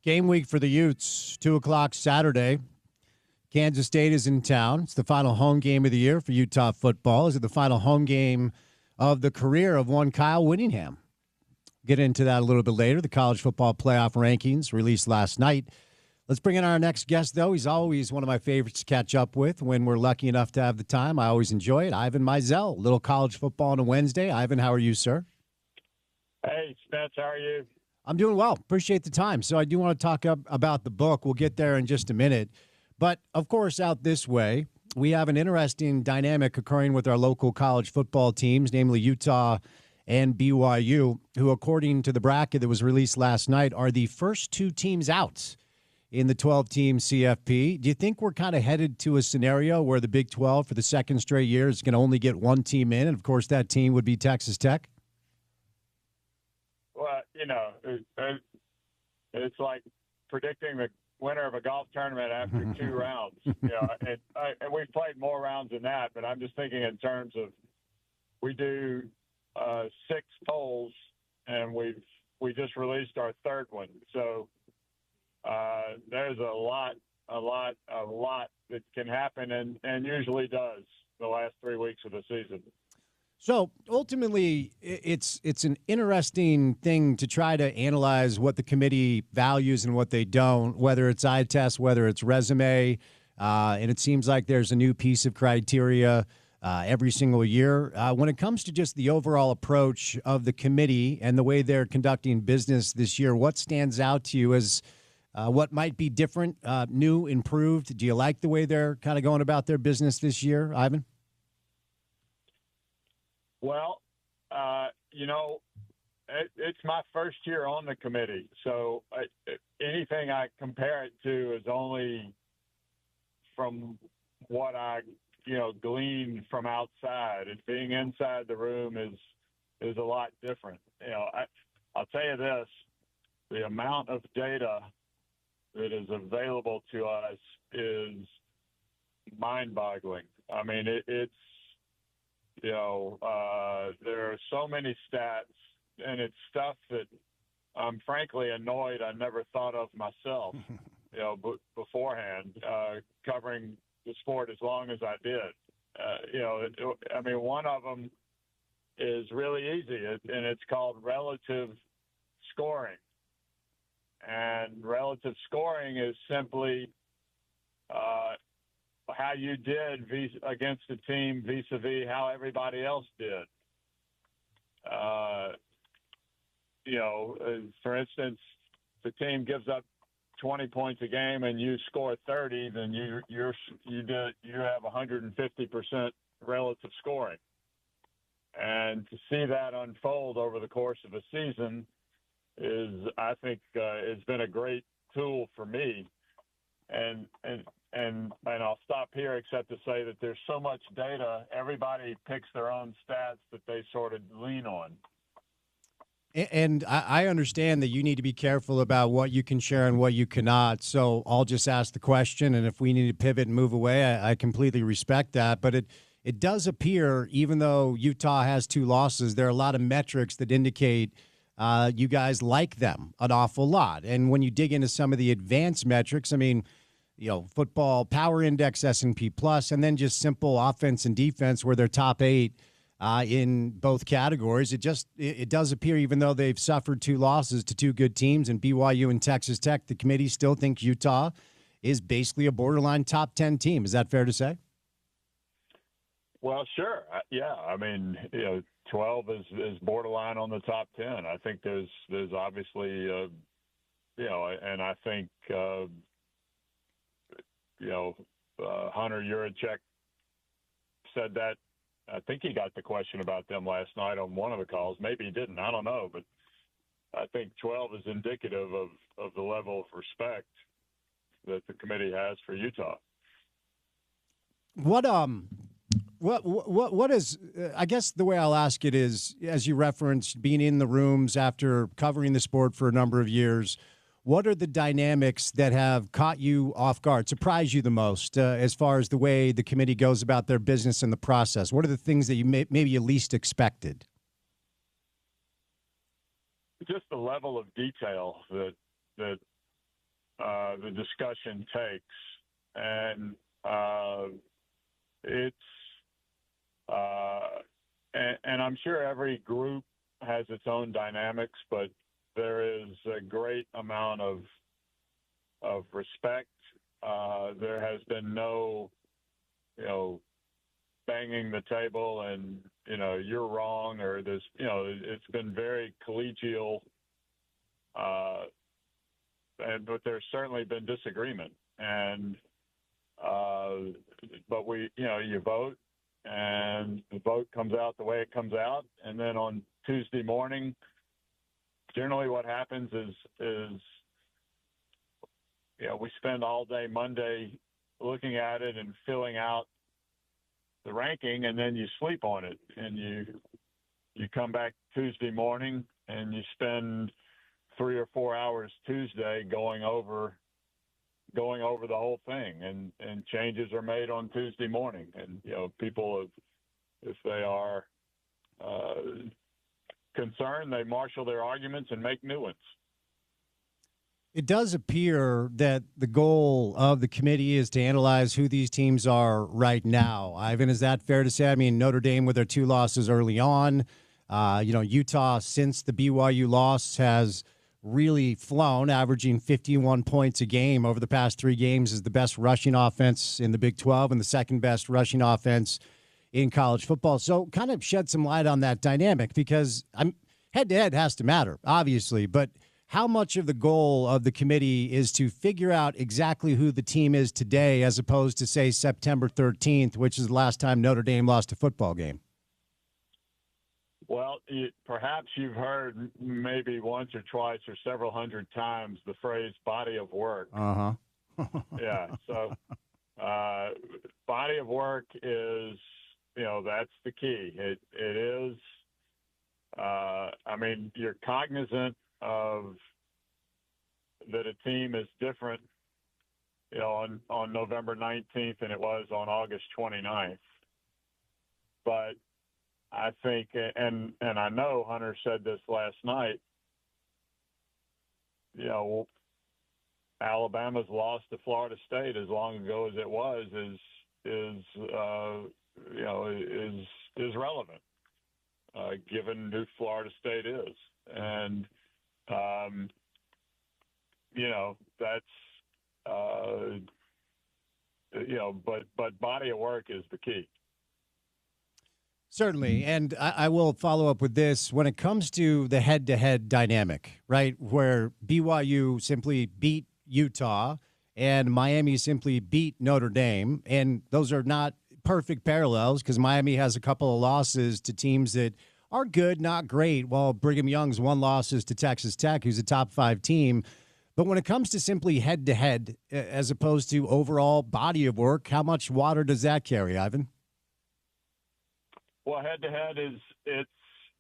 Game week for the Utes, 2 o'clock Saturday. Kansas State is in town. It's the final home game of the year for Utah football. Is it the final home game of the career of one Kyle Whittingham? Get into that a little bit later. The college football playoff rankings released last night. Let's bring in our next guest, though. He's always one of my favorites to catch up with when we're lucky enough to have the time. I always enjoy it. Ivan Mizell, little college football on a Wednesday. Ivan, how are you, sir? Hey, Spence, how are you? I'm doing well. Appreciate the time. So I do want to talk about the book. We'll get there in just a minute. But, of course, out this way, we have an interesting dynamic occurring with our local college football teams, namely Utah and BYU, who, according to the bracket that was released last night, are the first two teams out in the 12-team CFP. Do you think we're kind of headed to a scenario where the Big 12 for the second straight year is going to only get one team in? And, of course, that team would be Texas Tech? Well, it's like predicting the winner of a golf tournament after two rounds. And we've played more rounds than that, but I'm just thinking in terms of we do 6 polls, and we just released our third one. So there's a lot that can happen and usually does the last 3 weeks of the season. So ultimately, it's an interesting thing to try to analyze what the committee values and what they don't, whether it's eye test, whether it's resume. And it seems like there's a new piece of criteria every single year. When it comes to just the overall approach of the committee and the way they're conducting business this year, what stands out to you as what might be different, new, improved? Do you like the way they're kind of going about their business this year, Ivan? Well, it's my first year on the committee, so anything I compare it to is only from what I, glean from outside. And being inside the room is a lot different. I'll tell you this: the amount of data that is available to us is mind-boggling. I mean, it's. There are so many stats, and it's stuff that I'm frankly annoyed I never thought of myself, beforehand, covering the sport as long as I did. One of them is really easy, and it's called relative scoring. And relative scoring is simply how you did against the team vis-a-vis how everybody else did. For instance, if the team gives up 20 points a game and you score 30, then you have 150% relative scoring. And to see that unfold over the course of a season I think, has been a great tool for me. And I'll stop here except to say that there's so much data, everybody picks their own stats that they sort of lean on. And I understand that you need to be careful about what you can share and what you cannot. So I'll just ask the question, and if we need to pivot and move away, I completely respect that. But it does appear, even though Utah has 2 losses, there are a lot of metrics that indicate you guys like them an awful lot. And when you dig into some of the advanced metrics, football power index, S&P plus, and then just simple offense and defense where they're top 8 in both categories. It does appear, even though they've suffered 2 losses to 2 good teams in BYU and Texas Tech, the committee still thinks Utah is basically a borderline top 10 team. Is that fair to say? Well, sure. Yeah. 12 is borderline on the top 10. I think there's obviously, and I think, Hunter Yurachek said that. I think he got the question about them last night on one of the calls. Maybe he didn't. I don't know. But I think 12 is indicative of the level of respect that the committee has for Utah. What is, I guess the way I'll ask it is, as you referenced being in the rooms after covering the sport for a number of years, what are the dynamics that have caught you off guard, surprised you the most as far as the way the committee goes about their business and the process? What are the things that you maybe you least expected? Just the level of detail that the discussion takes, and it's and I'm sure every group has its own dynamics, but there is a great amount of respect. There has been no, banging the table and, you're wrong, or there's, it's been very collegial. But there's certainly been disagreement, and but you vote, and the vote comes out the way it comes out, and then on Tuesday morning, generally what happens is we spend all day Monday looking at it and filling out the ranking, and then you sleep on it, and you come back Tuesday morning and you spend 3 or 4 hours Tuesday going over the whole thing, and changes are made on Tuesday morning, and people, if they are concerned, they marshal their arguments and make new ones. It does appear that the goal of the committee is to analyze who these teams are right now. Ivan, is that fair to say? I mean, Notre Dame with their 2 losses early on. Utah, since the BYU loss, has really flown, averaging 51 points a game over the past 3 games, is the best rushing offense in the Big 12 and the second best rushing offense in college football. So kind of shed some light on that dynamic, because head-to-head has to matter, obviously, but how much of the goal of the committee is to figure out exactly who the team is today as opposed to, say, September 13th, which is the last time Notre Dame lost a football game? Well, perhaps you've heard maybe once or twice or several hundred times the phrase body of work. Uh-huh. Yeah, so body of work is, that's the key. It is, you're cognizant of that a team is different, on November 19th than it was on August 29th. But I think, and I know Hunter said this last night, Alabama's loss to Florida State as long ago as it was is relevant, given who Florida State is. And, that's, but body of work is the key. Certainly, and I will follow up with this. When it comes to the head-to-head dynamic, right, where BYU simply beat Utah and Miami simply beat Notre Dame, and those are not perfect parallels because Miami has a couple of losses to teams that are good, not great, while Brigham Young's 1 loss is to Texas Tech, who's a top 5 team. But when it comes to simply head-to-head as opposed to overall body of work, how much water does that carry, Ivan? Well, head-to-head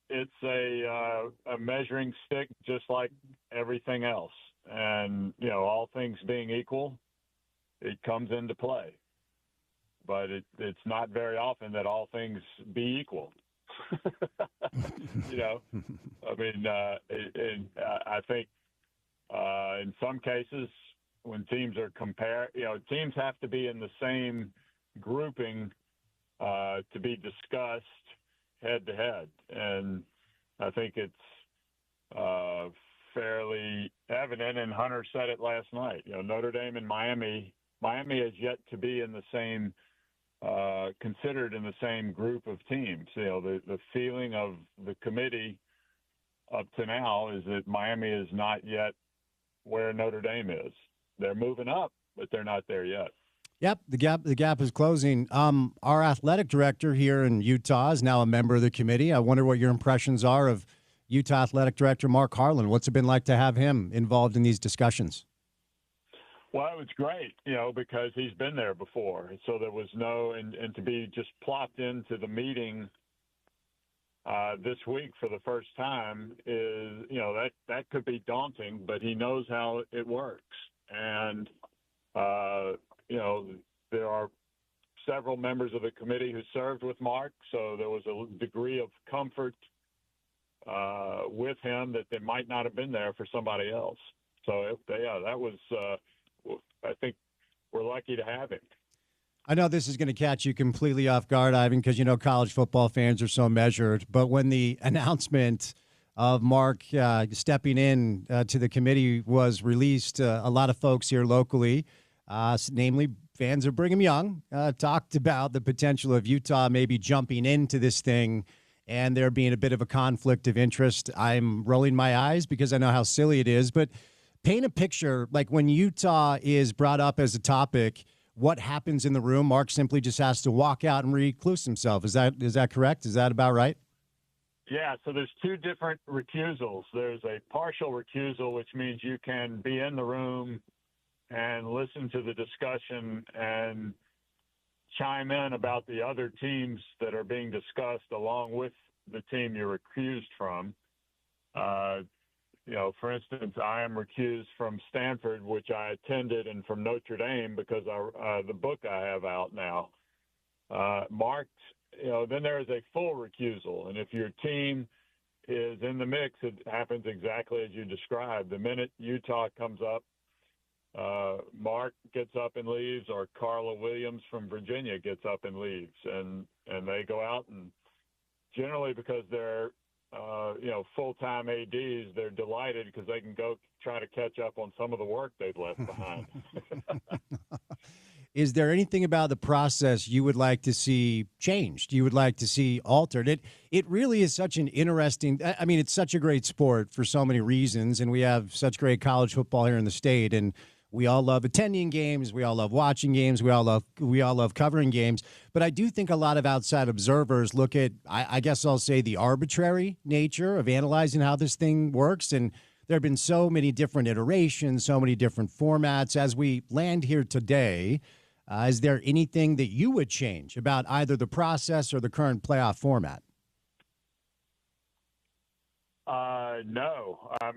it's a measuring stick, just like everything else. And, all things being equal, it comes into play. But it's not very often that all things be equal. I think in some cases when teams are teams have to be in the same grouping to be discussed head-to-head. And I think it's fairly evident, and Hunter said it last night, Notre Dame and Miami is yet to be in the same considered in the same group of teams. The feeling of the committee up to now is that Miami is not yet where Notre Dame is. They're moving up, but they're not there yet. Yep, the gap is closing. Our athletic director here in Utah is now a member of the committee. I wonder what your impressions are of Utah athletic director Mark Harlan. What's it been like to have him involved in these discussions? Well, it was great, because he's been there before. So there was and to be just plopped into the meeting this week for the first time is, that could be daunting, but he knows how it works. And, there are several members of the committee who served with Mark, so there was a degree of comfort with him that they might not have been there for somebody else. So that was. I think we're lucky to have him. I know this is going to catch you completely off guard, Ivan, because college football fans are so measured. But when the announcement of Mark stepping in to the committee was released, a lot of folks here locally, namely fans of Brigham Young, talked about the potential of Utah maybe jumping into this thing and there being a bit of a conflict of interest. I'm rolling my eyes because I know how silly it is, but paint a picture, like when Utah is brought up as a topic, what happens in the room? Mark simply just has to walk out and recluse himself. Is that correct? Is that about right? Yeah, so there's two different recusals. There's a partial recusal, which means you can be in the room and listen to the discussion and chime in about the other teams that are being discussed along with the team you're recused from. For instance, I am recused from Stanford, which I attended, and from Notre Dame because the book I have out now. Marked, then there is a full recusal. And if your team is in the mix, it happens exactly as you described. The minute Utah comes up, Mark gets up and leaves, or Carla Williams from Virginia gets up and leaves. And they go out, and generally because they're full-time ADs, they're delighted because they can go try to catch up on some of the work they've left behind. Is there anything about the process you would like to see changed? You would like to see altered? It really is such an interesting, it's such a great sport for so many reasons, and we have such great college football here in the state, and we all love attending games. We all love watching games. We all love covering games. But I do think a lot of outside observers look at, I guess I'll say, the arbitrary nature of analyzing how this thing works. And there have been so many different iterations, so many different formats. As we land here today, is there anything that you would change about either the process or the current playoff format? No. I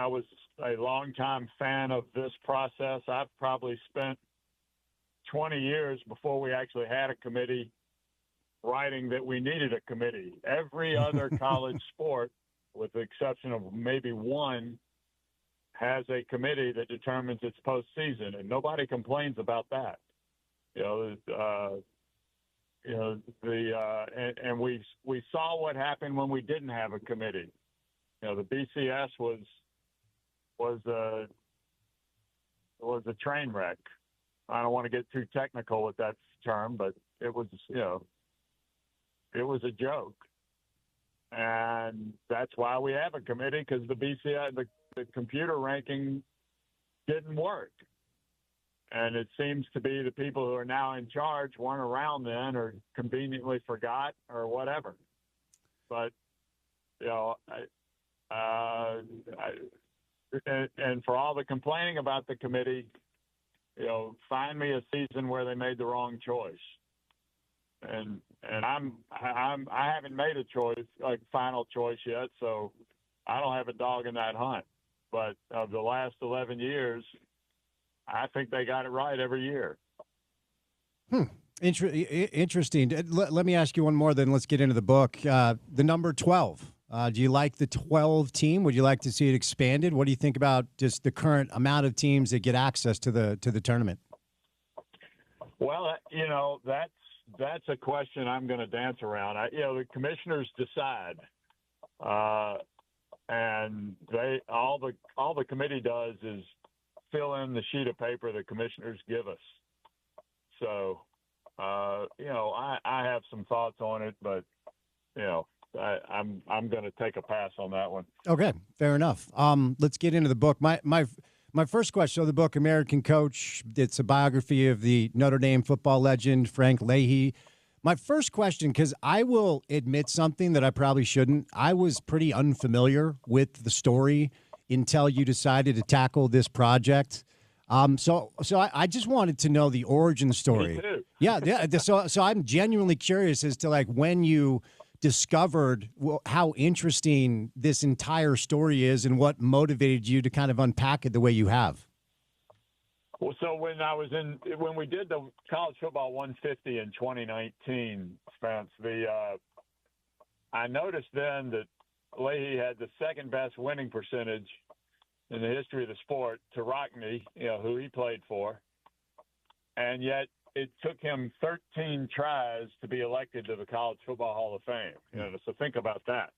was a longtime fan of this process. I've probably spent 20 years before we actually had a committee writing that we needed a committee. Every other college sport, with the exception of maybe one, has a committee that determines its postseason, and nobody complains about that. And we saw what happened when we didn't have a committee. The BCS was a train wreck. I don't want to get too technical with that term, but it was a joke, and that's why we have a committee, because the BCS, the computer ranking didn't work. And it seems to be the people who are now in charge weren't around then, or conveniently forgot, or whatever. But, and for all the complaining about the committee, find me a season where they made the wrong choice. And I haven't made a choice, like final choice yet, so I don't have a dog in that hunt. But of the last 11 years, I think they got it right every year. Interesting. Let me ask you one more, then let's get into the book. The number 12. Do you like the 12 team? Would you like to see it expanded? What do you think about just the current amount of teams that get access to the tournament? Well, that's a question I'm going to dance around. The commissioners decide, and all the committee does is fill in the sheet of paper the commissioners give us. So, I have some thoughts on it, but I'm going to take a pass on that one. Okay, fair enough. Let's get into the book. My first question, the book, American Coach, it's a biography of the Notre Dame football legend, Frank Leahy. My first question, because I will admit something that I probably shouldn't. I was pretty unfamiliar with the story until you decided to tackle this project. So I just wanted to know the origin story. Me too. Yeah. So I'm genuinely curious as to when you discovered how interesting this entire story is and what motivated you to kind of unpack it the way you have. Well, so when we did the College Football 150 in 2019, Spence, I noticed then that Leahy had the second best winning percentage in the history of the sport to Rockne, who he played for. And yet it took him 13 tries to be elected to the College Football Hall of Fame. So think about that.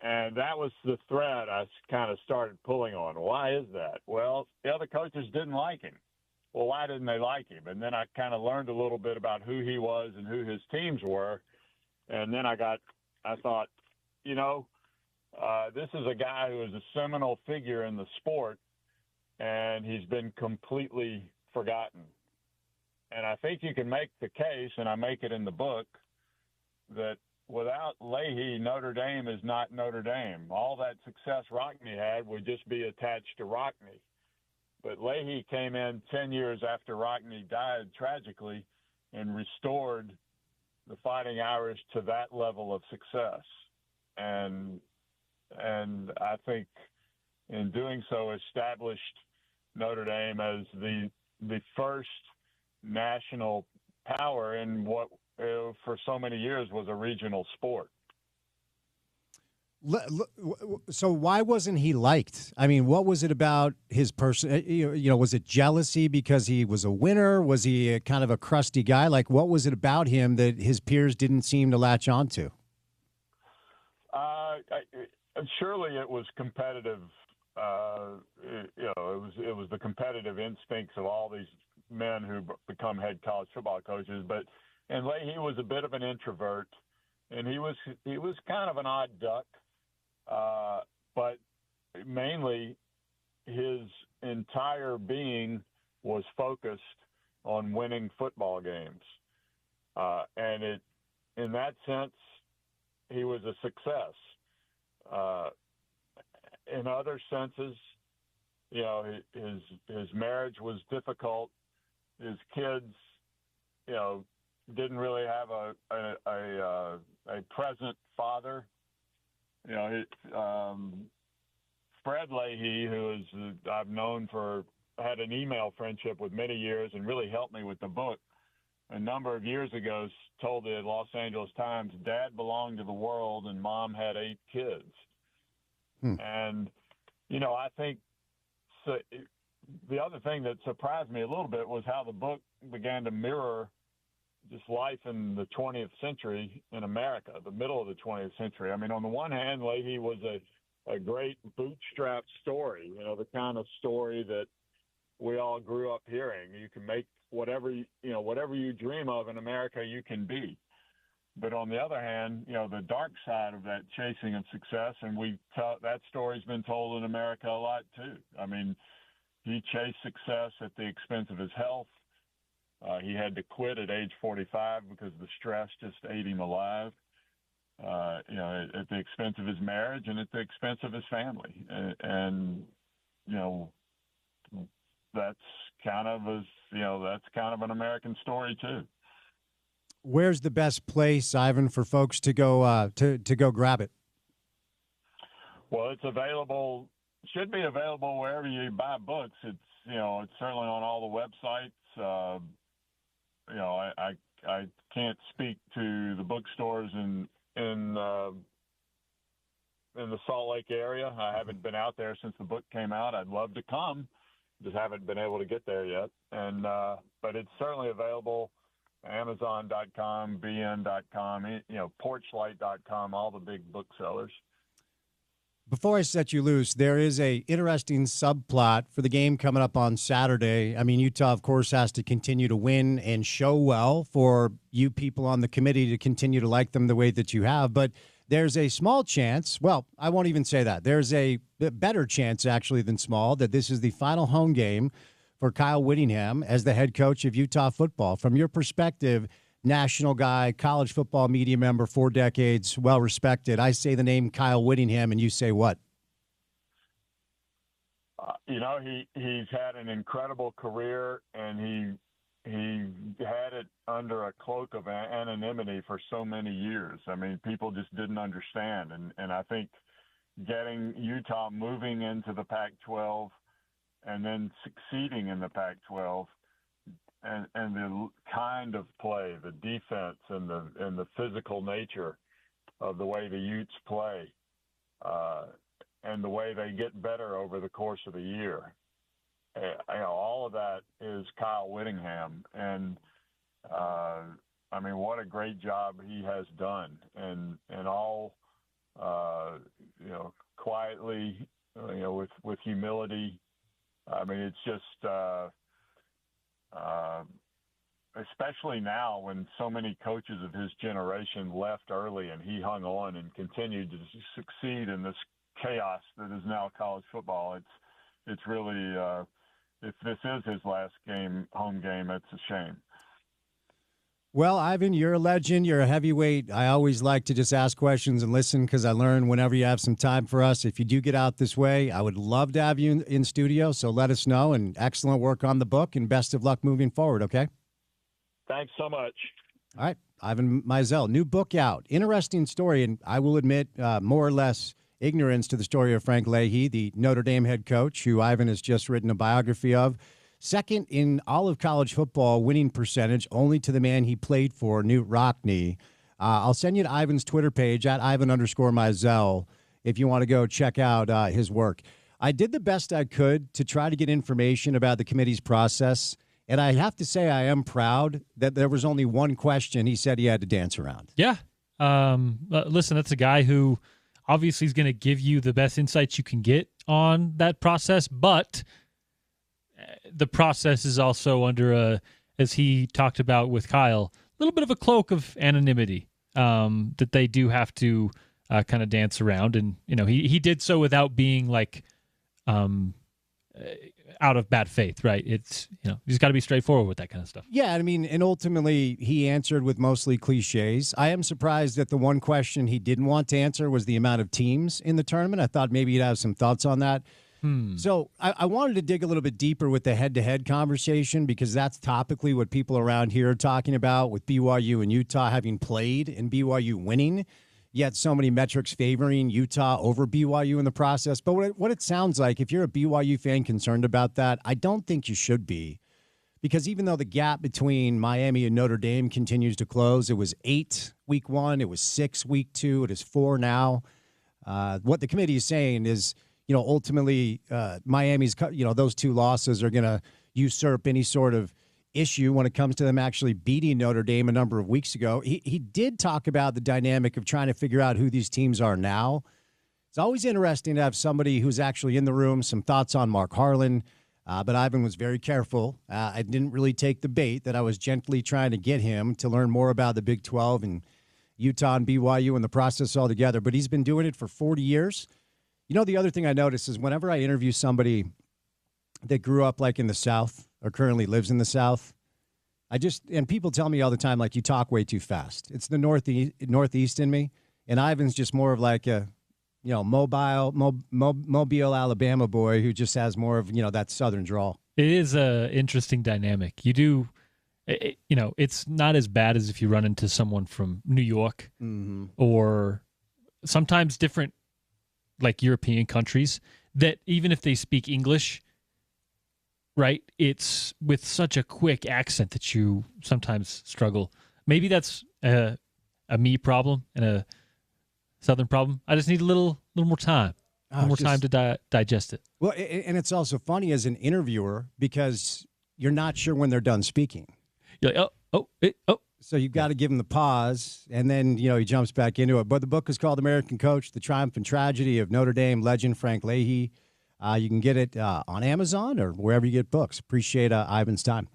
And that was the thread I kind of started pulling on. Why is that? Well, the other coaches didn't like him. Well, why didn't they like him? And then I kind of learned a little bit about who he was and who his teams were. And then I thought, this is a guy who is a seminal figure in the sport, and he's been completely forgotten. And I think you can make the case, and I make it in the book, that without Leahy, Notre Dame is not Notre Dame. All that success Rockne had would just be attached to Rockne. But Leahy came in 10 years after Rockne died tragically and restored the Fighting Irish to that level of success. And I think in doing so established Notre Dame as the first national power in what for so many years was a regional sport. So why wasn't he liked? I mean, what was it about his person? Was it jealousy because he was a winner? Was he a kind of a crusty guy? Like, what was it about him that his peers didn't seem to latch onto? Surely it was competitive. It was the competitive instincts of all these men who become head college football coaches. And Leahy was a bit of an introvert, and he was kind of an odd duck. But mainly his entire being was focused on winning football games. And in that sense, he was a success. In other senses, his marriage was difficult. His kids, didn't really have a present father. Fred Leahy, I've known had an email friendship with many years and really helped me with the book. A number of years ago, told the Los Angeles Times, Dad belonged to the world and Mom had 8 kids. And, I think the other thing that surprised me a little bit was how the book began to mirror just life in the 20th century in America, the middle of the 20th century. I mean, on the one hand, Leahy was a great bootstrap story, the kind of story that we all grew up hearing. You can make whatever you dream of in America, you can be. But on the other hand, the dark side of that chasing of success, and that story's been told in America a lot too. I mean, he chased success at the expense of his health. He had to quit at age 45 because the stress just ate him alive, at the expense of his marriage and at the expense of his family. And that's kind of an American story too. Where's the best place, Ivan, for folks to go to go grab it? Well, it's available. Should be available wherever you buy books. It's certainly on all the websites. I can't speak to the bookstores in the Salt Lake area. I haven't been out there since the book came out. I'd love to come, just haven't been able to get there yet. And but it's certainly available. Amazon.com, BN.com, Porchlight.com, all the big booksellers. Before I set you loose, there is a interesting subplot for the game coming up on Saturday. I mean, Utah, of course, has to continue to win and show well for you people on the committee to continue to like them the way that you have. But there's a small chance, well, I won't even say that. There's a better chance, actually, than small, that this is the final home game for Kyle Whittingham as the head coach of Utah football. From your perspective, national guy, college football media member, 4 decades, well-respected. I say the name Kyle Whittingham, and you say what? He's had an incredible career, and he had it under a cloak of anonymity for so many years. I mean, people just didn't understand. And I think getting Utah moving into the Pac-12 and then succeeding in the Pac-12 and the kind of play, the defense and the physical nature of the way the Utes play, and the way they get better over the course of the year. All of that is Kyle Whittingham, and what a great job he has done, and all quietly, with humility. It's just especially now when so many coaches of his generation left early and he hung on and continued to succeed in this chaos that is now college football. It's really, if this is his last home game, it's a shame. Well, Ivan, you're a legend. You're a heavyweight. I always like to just ask questions and listen because I learn whenever you have some time for us. If you do get out this way, I would love to have you in studio, so let us know. And excellent work on the book, and best of luck moving forward, okay? Thanks so much. All right. Ivan Mizell, new book out. Interesting story, and I will admit more or less ignorance to the story of Frank Leahy, the Notre Dame head coach, who Ivan has just written a biography of. Second in all of college football winning percentage, only to the man he played for, Newt Rockne. I'll send you to Ivan's Twitter page, at Ivan_Mizell, if you want to go check out his work. I did the best I could to try to get information about the committee's process. And I have to say I am proud that there was only one question he said he had to dance around. Yeah. Listen, that's a guy who obviously is going to give you the best insights you can get on that process, but the process is also under as he talked about with Kyle, a little bit of a cloak of anonymity that they do have to kind of dance around. And, he did so without being out of bad faith, right? It's, he's got to be straightforward with that kind of stuff. Yeah, and ultimately he answered with mostly cliches. I am surprised that the one question he didn't want to answer was the amount of teams in the tournament. I thought maybe he'd have some thoughts on that. So I wanted to dig a little bit deeper with the head-to-head conversation because that's topically what people around here are talking about, with BYU and Utah having played and BYU winning, yet so many metrics favoring Utah over BYU in the process. But what it sounds like, if you're a BYU fan concerned about that, I don't think you should be, because even though the gap between Miami and Notre Dame continues to close, it was 8 week 1, it was 6 week 2, it is 4 now. What the committee is saying is, ultimately Miami's, those 2 losses are going to usurp any sort of issue when it comes to them actually beating Notre Dame a number of weeks ago. He did talk about the dynamic of trying to figure out who these teams are now. It's always interesting to have somebody who's actually in the room, some thoughts on Mark Harlan. But Ivan was very careful. I didn't really take the bait that I was gently trying to get him to learn more about the Big 12 and Utah and BYU and the process altogether. But he's been doing it for 40 years. The other thing I notice is whenever I interview somebody that grew up in the South or currently lives in the South, and people tell me all the time, you talk way too fast. It's the Northeast in me. And Ivan's just more of a, Mobile, Alabama boy who just has more of, that Southern drawl. It is a interesting dynamic. You do, it's not as bad as if you run into someone from New York or sometimes different, European countries, that even if they speak English, right, it's with such a quick accent that you sometimes struggle. Maybe that's a me problem and a Southern problem. I just need a little more time, time to digest it. Well, and it's also funny as an interviewer because you're not sure when they're done speaking. You're like, oh. So you've got to give him the pause, and then, he jumps back into it. But the book is called American Coach, The Triumph and Tragedy of Notre Dame legend Frank Leahy. You can get it on Amazon or wherever you get books. Appreciate Ivan's time.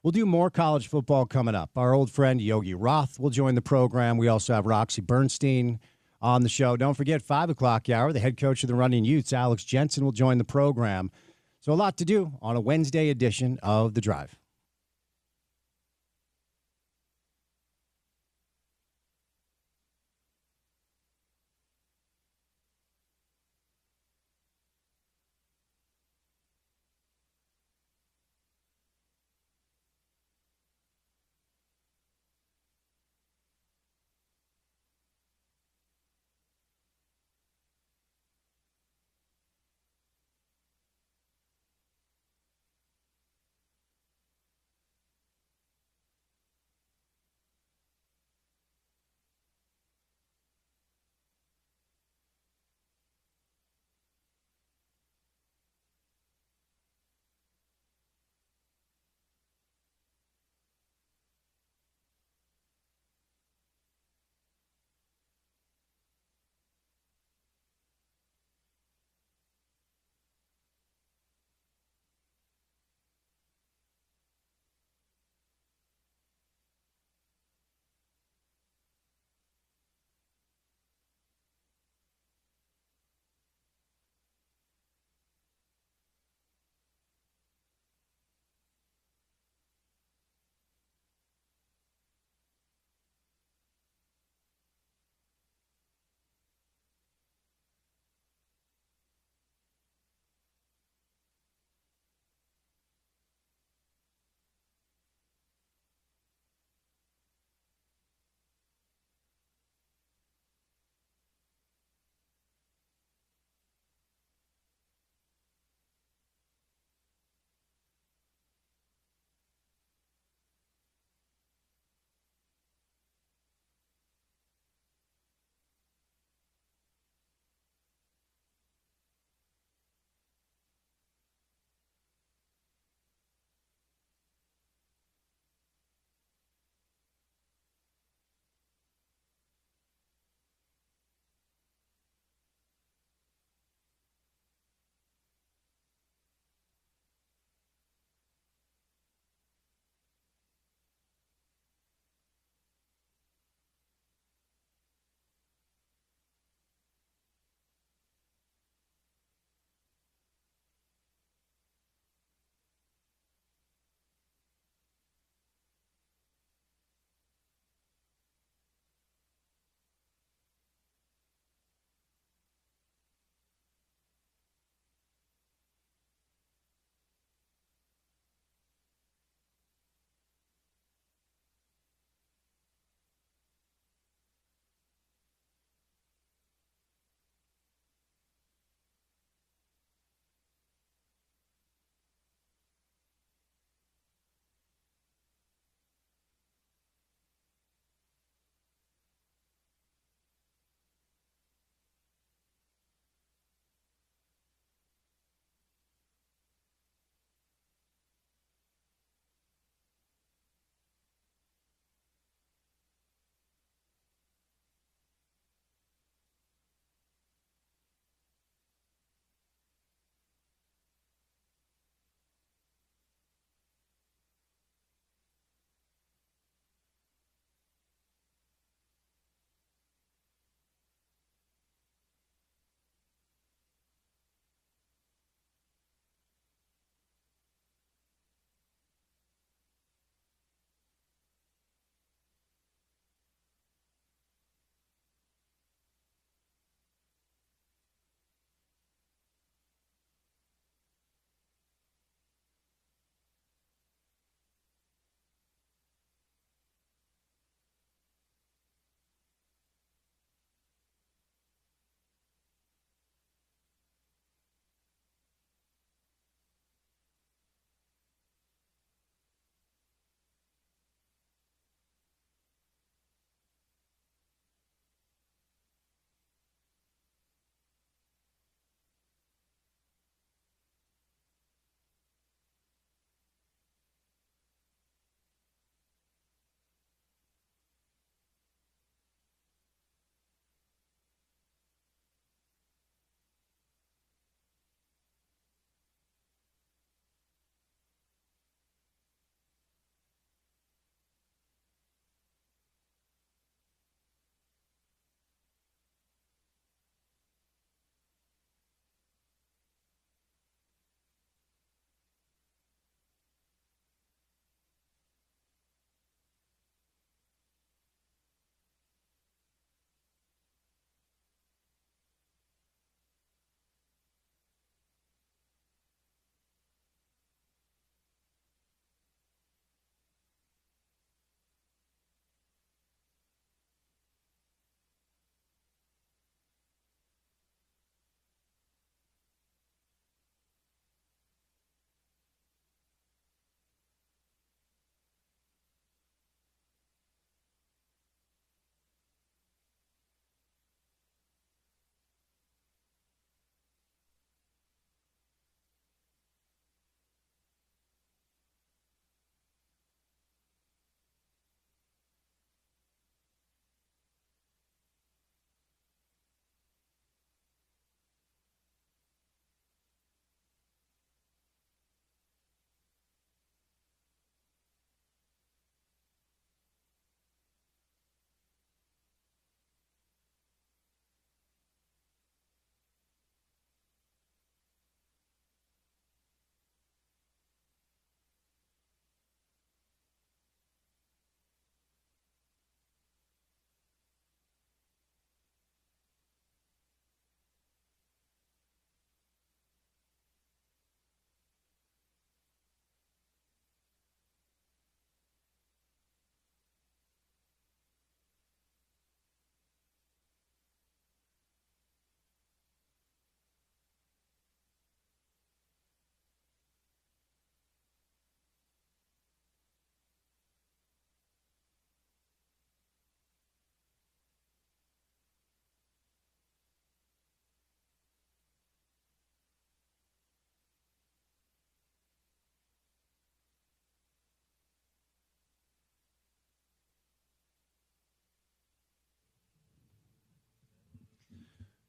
We'll do more college football coming up. Our old friend Yogi Roth will join the program. We also have Roxy Bernstein on the show. Don't forget, 5 o'clock hour, the head coach of the Running Utes, Alex Jensen, will join the program. So a lot to do on a Wednesday edition of The Drive.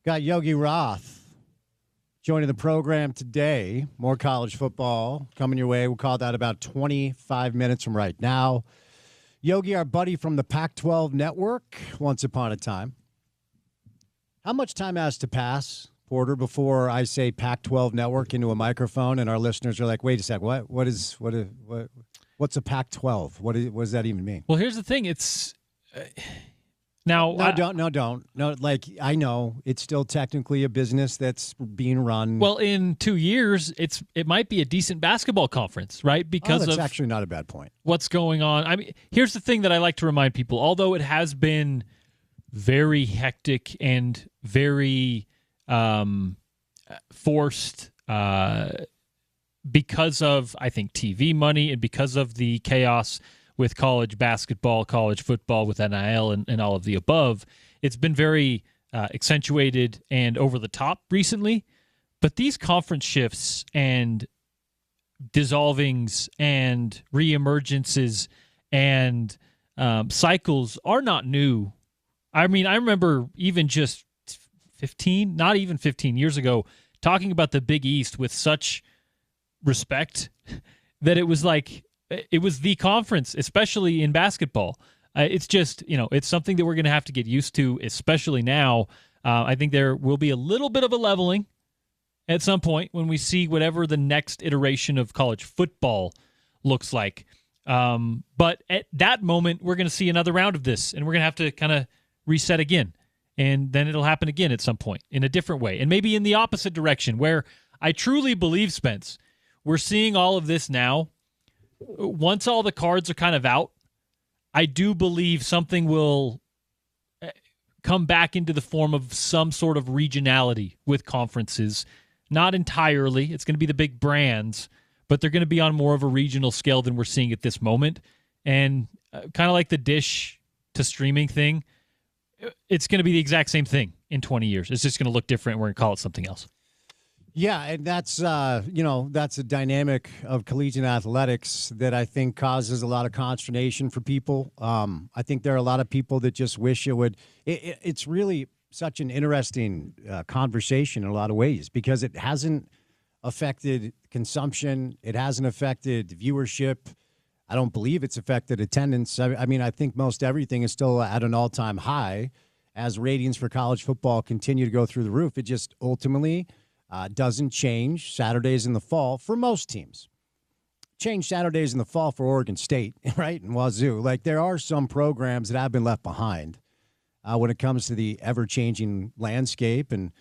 Got Yogi Roth joining the program today. More college football coming your way. We'll call that about 25 minutes from right now. Yogi, our buddy from the Pac-12 network, once upon a time. How much time has to pass, Porter, before I say Pac-12 network into a microphone and our listeners are like, wait a sec, what's a Pac-12? What does that even mean? Well, here's the thing. It's now. Don't. Like, I know it's still technically a business that's being run. Well, in 2 years, it might be a decent basketball conference, right? Because that's of actually not a bad point. What's going on. I mean, here's the thing that I like to remind people. Although it has been very hectic and very forced because of, I think, TV money and because of the chaos with college basketball, college football, with NIL and all of the above, it's been very accentuated and over the top recently. But these conference shifts and dissolvings and reemergences and cycles are not new. I mean, I remember even just 15, not even 15 years ago, talking about the Big East with such respect that it was like, it was the conference, especially in basketball. It's just, it's something that we're going to have to get used to, especially now. I think there will be a little bit of a leveling at some point when we see whatever the next iteration of college football looks like. But at that moment, we're going to see another round of this, and we're going to have to kind of reset again. And then it'll happen again at some point in a different way, and maybe in the opposite direction, where I truly believe, Spence, we're seeing all of this now. Once all the cards are kind of out, I do believe something will come back into the form of some sort of regionality with conferences. Not entirely. It's going to be the big brands, but they're going to be on more of a regional scale than we're seeing at this moment. And kind of like the dish to streaming thing, it's going to be the exact same thing in 20 years. It's just going to look different. We're going to call it something else. Yeah, and that's, that's a dynamic of collegiate athletics that I think causes a lot of consternation for people. I think there are a lot of people that just wish it would. It's really such an interesting conversation in a lot of ways because it hasn't affected consumption. It hasn't affected viewership. I don't believe it's affected attendance. I mean, I think most everything is still at an all-time high as ratings for college football continue to go through the roof. It just ultimately doesn't change Saturdays in the fall for most teams. Change Saturdays in the fall for Oregon State, right, and Wazoo. Like, there are some programs that have been left behind when it comes to the ever-changing landscape and,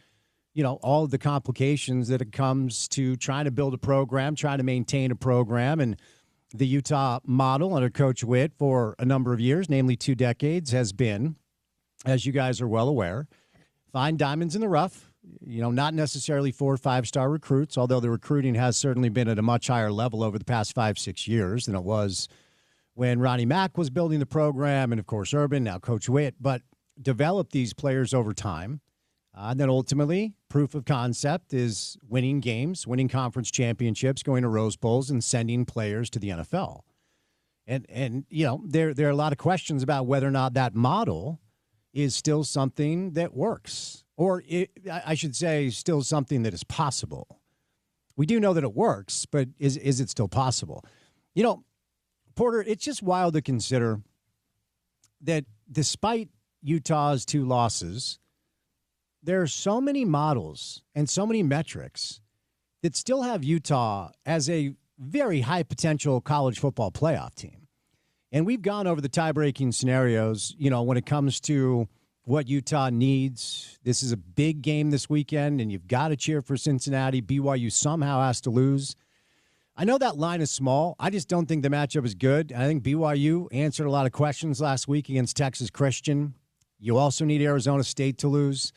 all of the complications that it comes to trying to build a program, trying to maintain a program. And the Utah model under Coach Witt for a number of years, namely 2 decades, has been, as you guys are well aware, find diamonds in the rough. Not necessarily 4 or 5-star recruits, although the recruiting has certainly been at a much higher level over the past 5-6 years than it was when Ronnie Mack was building the program and, of course, Urban, now Coach Witt, but develop these players over time. And then ultimately, proof of concept is winning games, winning conference championships, going to Rose Bowls, and sending players to the NFL. And there are a lot of questions about whether or not that model is still something that works. Or I should say still something that is possible. We do know that it works, but is it still possible? Porter, it's just wild to consider that despite Utah's 2 losses, there are so many models and so many metrics that still have Utah as a very high potential college football playoff team. And we've gone over the tie-breaking scenarios, when it comes to what Utah needs. This is a big game this weekend, and you've got to cheer for Cincinnati. BYU somehow has to lose. I know that line is small. I just don't think the matchup is good. I think BYU answered a lot of questions last week against Texas Christian. You also need Arizona State to lose.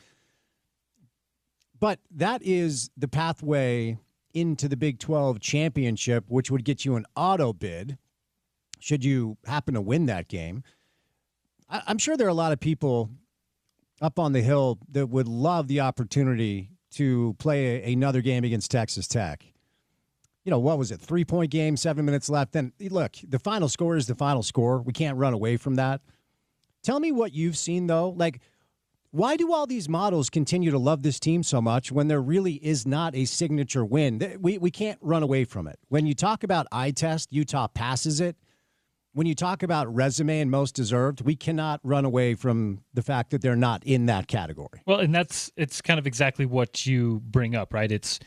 But that is the pathway into the Big 12 championship, which would get you an auto bid should you happen to win that game. I'm sure there are a lot of people up on the Hill that would love the opportunity to play another game against Texas Tech. What was it? 3-point game, 7 minutes left. Then look, the final score is the final score. We can't run away from that. Tell me what you've seen, though. Like, Why do all these models continue to love this team so much when there really is not a signature win? We can't run away from it. When you talk about eye test, Utah passes it. When you talk about resume and most deserved, we cannot run away from the fact that they're not in that category. Well, and it's kind of exactly what you bring up, right? It's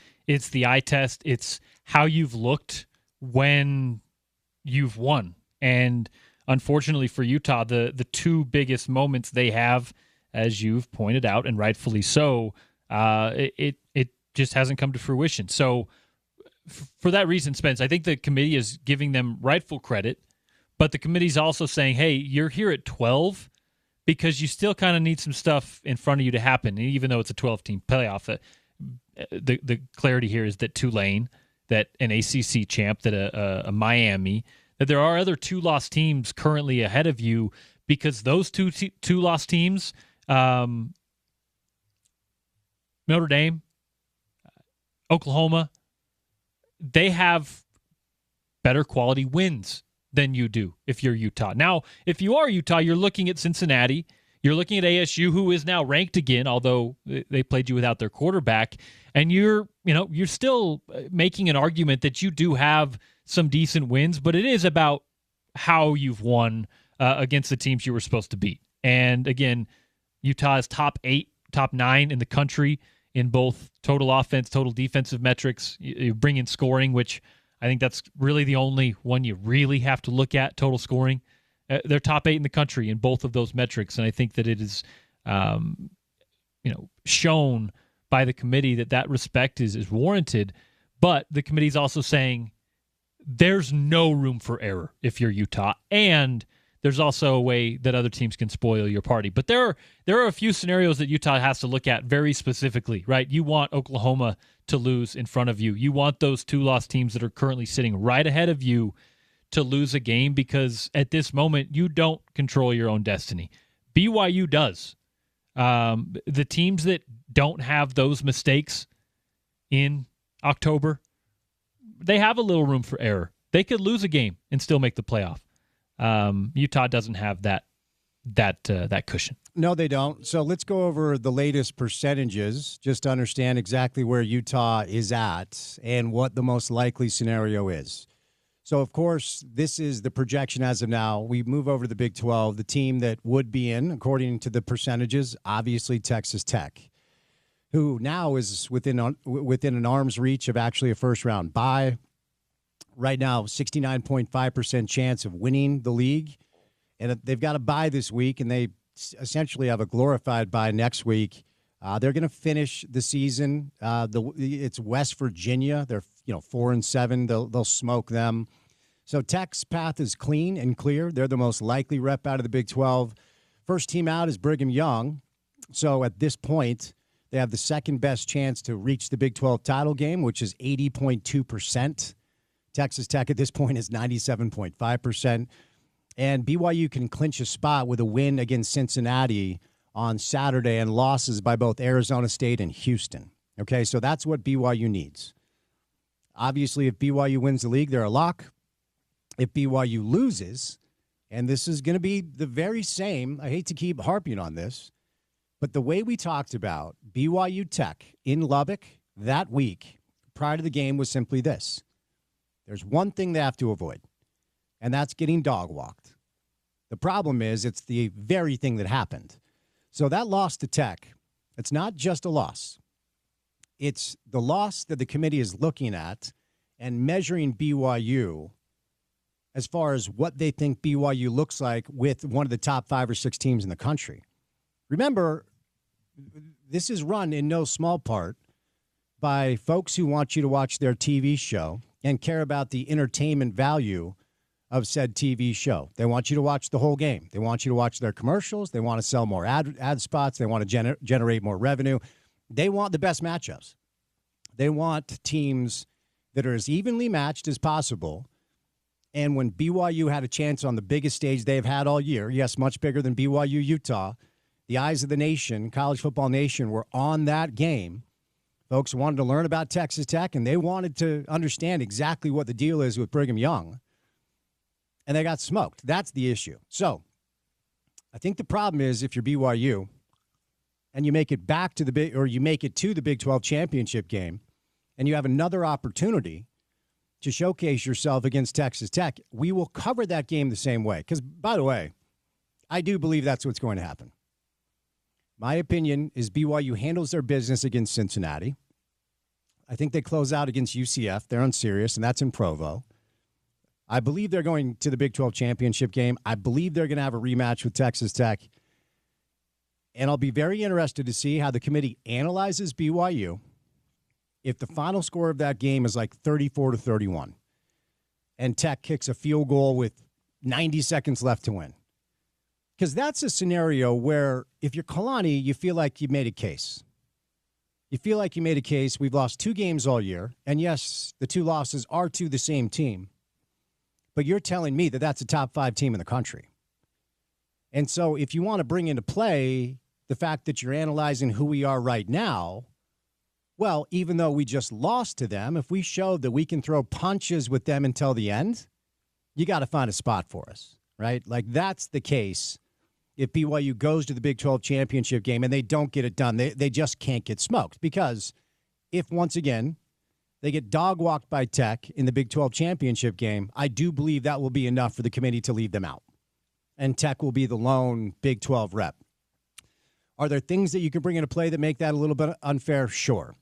the eye test. It's how you've looked when you've won. And unfortunately for Utah, the two biggest moments they have, as you've pointed out, and rightfully so, it just hasn't come to fruition. So for that reason, Spence, I think the committee is giving them rightful credit, but the committee's also saying, hey, you're here at 12 because you still kind of need some stuff in front of you to happen. And even though it's a 12-team playoff, the clarity here is that Tulane, that an ACC champ, that a Miami, that there are other two-loss teams currently ahead of you, because those two-loss teams, Notre Dame, Oklahoma, they have better quality wins than you do if you're Utah. Now, if you are Utah, you're looking at Cincinnati. You're looking at ASU, who is now ranked again, although they played you without their quarterback. And you're still making an argument that you do have some decent wins, but it is about how you've won against the teams you were supposed to beat. And again, Utah is top 8, top 9 in the country in both total offense, total defensive metrics. You bring in scoring, which I think that's really the only one you really have to look at, total scoring. They're top 8 in the country in both of those metrics, and I think that it is, shown by the committee that respect is warranted. But the committee is also saying there's no room for error if you're Utah, and there's also a way that other teams can spoil your party. But there are a few scenarios that Utah has to look at very specifically, right? You want Oklahoma to lose in front of you. You want those two-loss teams that are currently sitting right ahead of you to lose a game, because at this moment you don't control your own destiny. BYU does. The teams that don't have those mistakes in October, they have a little room for error. They could lose a game and still make the playoff. Utah doesn't have that cushion. No, they don't. So let's go over the latest percentages just to understand exactly where Utah is at and what the most likely scenario is. So, of course, this is the projection as of now. We move over to the Big 12. The team that would be in, according to the percentages, obviously Texas Tech, who now is within an arm's reach of actually a first-round bye. Right now, 69.5% chance of winning the league. And they've got a bye this week, and they essentially have a glorified bye next week. They're going to finish the season. It's West Virginia. They're 4-7. They'll smoke them. So Tech's path is clean and clear. They're the most likely rep out of the Big 12. First team out is Brigham Young. So at this point, they have the second best chance to reach the Big 12 title game, which is 80.2%. Texas Tech at this point is 97.5%. And BYU can clinch a spot with a win against Cincinnati on Saturday and losses by both Arizona State and Houston. Okay, so that's what BYU needs. Obviously, if BYU wins the league, they're a lock. If BYU loses, and this is going to be the very same, I hate to keep harping on this, but the way we talked about BYU Tech in Lubbock that week prior to the game was simply this. There's one thing they have to avoid, and that's getting dog walked. The problem is it's the very thing that happened. So that loss to Tech, it's not just a loss. It's the loss that the committee is looking at and measuring BYU as far as what they think BYU looks like with one of the top 5 or 6 teams in the country. Remember, this is run in no small part by folks who want you to watch their TV show and care about the entertainment value of said TV show. They want you to watch the whole game. They want you to watch their commercials. They want to sell more ad spots. They want to generate more revenue. They want the best matchups. They want teams that are as evenly matched as possible. And when BYU had a chance on the biggest stage they've had all year, yes, much bigger than BYU Utah, the eyes of the nation, college football nation, were on that game. Folks wanted to learn about Texas Tech, and they wanted to understand exactly what the deal is with Brigham Young. And they got smoked. That's the issue. So I think the problem is if you're BYU, and you make it back to you make it to the Big 12 championship game, and you have another opportunity to showcase yourself against Texas Tech, we will cover that game the same way. Because, by the way, I do believe that's what's going to happen. My opinion is BYU handles their business against Cincinnati. I think they close out against UCF. They're unserious, and that's in Provo. I believe they're going to the Big 12 championship game. I believe they're going to have a rematch with Texas Tech. And I'll be very interested to see how the committee analyzes BYU if the final score of that game is like 34-31 and Tech kicks a field goal with 90 seconds left to win. Because that's a scenario where if you're Kalani, you feel like you made a case. You feel like you made a case. We've lost 2 games all year. And yes, the 2 losses are to the same team. But you're telling me that that's a top 5 team in the country. And so if you want to bring into play the fact that you're analyzing who we are right now, well, even though we just lost to them, if we showed that we can throw punches with them until the end, you got to find a spot for us, right? Like that's the case if BYU goes to the Big 12 championship game and they don't get it done. They just can't get smoked because if, once again, they get dog-walked by Tech in the Big 12 championship game, I do believe that will be enough for the committee to leave them out. And Tech will be the lone Big 12 rep. Are there things that you can bring into play that make that a little bit unfair? Sure.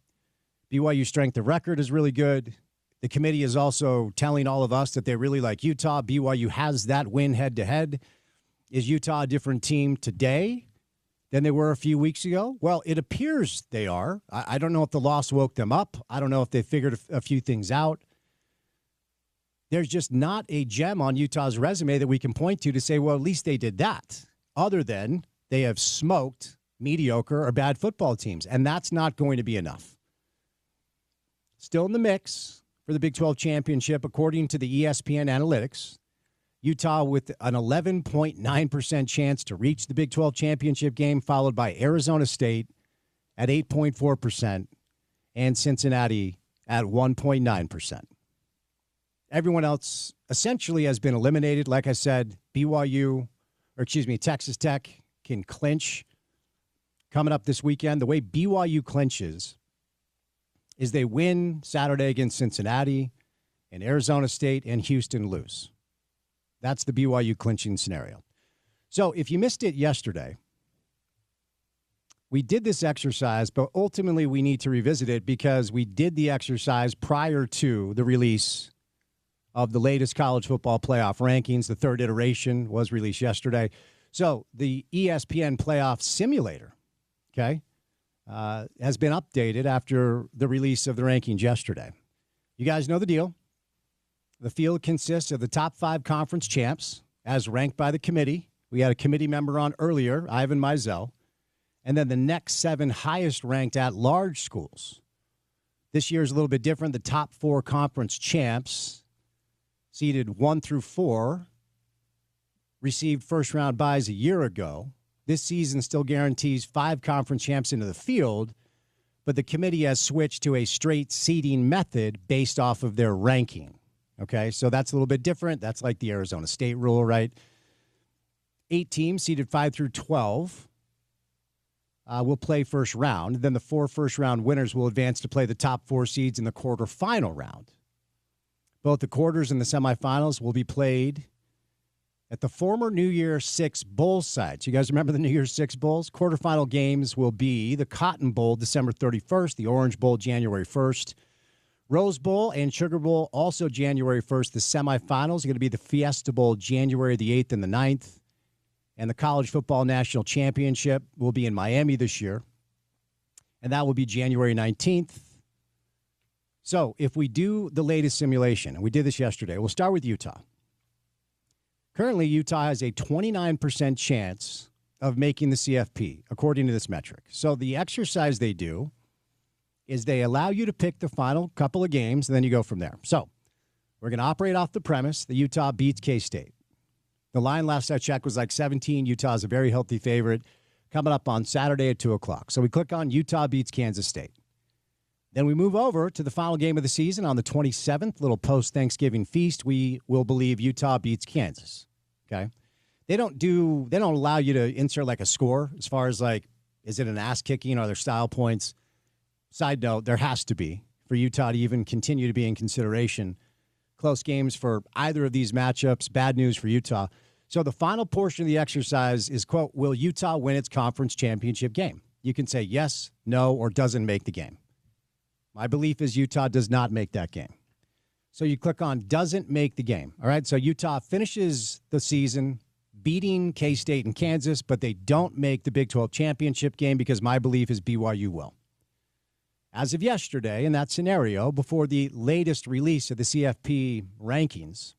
BYU's strength of record is really good. The committee is also telling all of us that they really like Utah. BYU has that win head-to-head. Is Utah a different team today than they were a few weeks ago? Well, it appears they are. I don't know if the loss woke them up. I don't know if they figured a few things out. There's just not a gem on Utah's resume that we can point to say, well, at least they did that, other than they have smoked mediocre or bad football teams, and that's not going to be enough. Still in the mix for the Big 12 championship, according to the ESPN analytics, Utah with an 11.9% chance to reach the Big 12 championship game, followed by Arizona State at 8.4% and Cincinnati at 1.9%. Everyone else essentially has been eliminated. Like I said, Texas Tech can clinch coming up this weekend. The way BYU clinches is they win Saturday against Cincinnati, and Arizona State and Houston lose. That's the BYU clinching scenario. So if you missed it yesterday, we did this exercise, but ultimately we need to revisit it because we did the exercise prior to the release of the latest college football playoff rankings. The 3rd iteration was released yesterday. So the ESPN playoff simulator, has been updated after the release of the rankings yesterday. You guys know the deal. The field consists of the top 5 conference champs as ranked by the committee. We had a committee member on earlier, Ivan Mizell. And then the next 7 highest ranked at-large schools. This year is a little bit different. The top 4 conference champs, seeded 1 through 4, received first-round byes a year ago. This season still guarantees 5 conference champs into the field, but the committee has switched to a straight seeding method based off of their ranking. Okay, so that's a little bit different. That's like the Arizona State rule, right? 8 teams seeded 5 through 12 will play first round. Then the 4 first-round winners will advance to play the top 4 seeds in the quarterfinal round. Both the quarters and the semifinals will be played at the former New Year's Six Bowl sites. You guys remember the New Year's Six Bowls? Quarterfinal games will be the Cotton Bowl December 31st, the Orange Bowl January 1st, Rose Bowl and Sugar Bowl also January 1st. The semifinals are going to be the Fiesta Bowl January the 8th and the 9th. And the College Football National Championship will be in Miami this year. And that will be January 19th. So if we do the latest simulation, and we did this yesterday, we'll start with Utah. Currently, Utah has a 29% chance of making the CFP, according to this metric. So the exercise they do is they allow you to pick the final couple of games, and then you go from there. So we're going to operate off the premise that Utah beats K-State. The line last I checked was like 17. Utah is a very healthy favorite coming up on Saturday at 2 o'clock. So we click on Utah beats Kansas State. Then we move over to the final game of the season on the 27th, little post-Thanksgiving feast. We will believe Utah beats Kansas. Okay? They don't allow you to insert like a score as far as like Is it an ass kicking? Are there style points? Side note, there has to be for Utah to even continue to be in consideration. Close games for either of these matchups. Bad news for Utah. So the final portion of the exercise is, quote, will Utah win its conference championship game? You can say yes, no, or doesn't make the game. My belief is Utah does not make that game. So you click on doesn't make the game. All right, so Utah finishes the season beating K-State and Kansas, but they don't make the Big 12 championship game because my belief is BYU will. As of yesterday, in that scenario, before the latest release of the CFP rankings,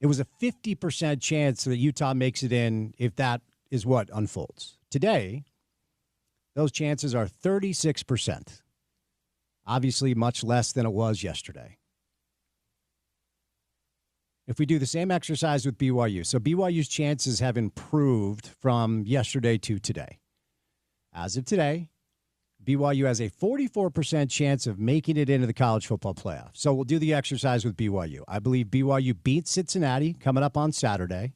it was a 50% chance that Utah makes it in if that is what unfolds. Today, those chances are 36%. Obviously, much less than it was yesterday. If we do the same exercise with BYU, so BYU's chances have improved from yesterday to today. As of today, BYU has a 44% chance of making it into the college football playoff. So we'll do the exercise with BYU. I believe BYU beats Cincinnati coming up on Saturday.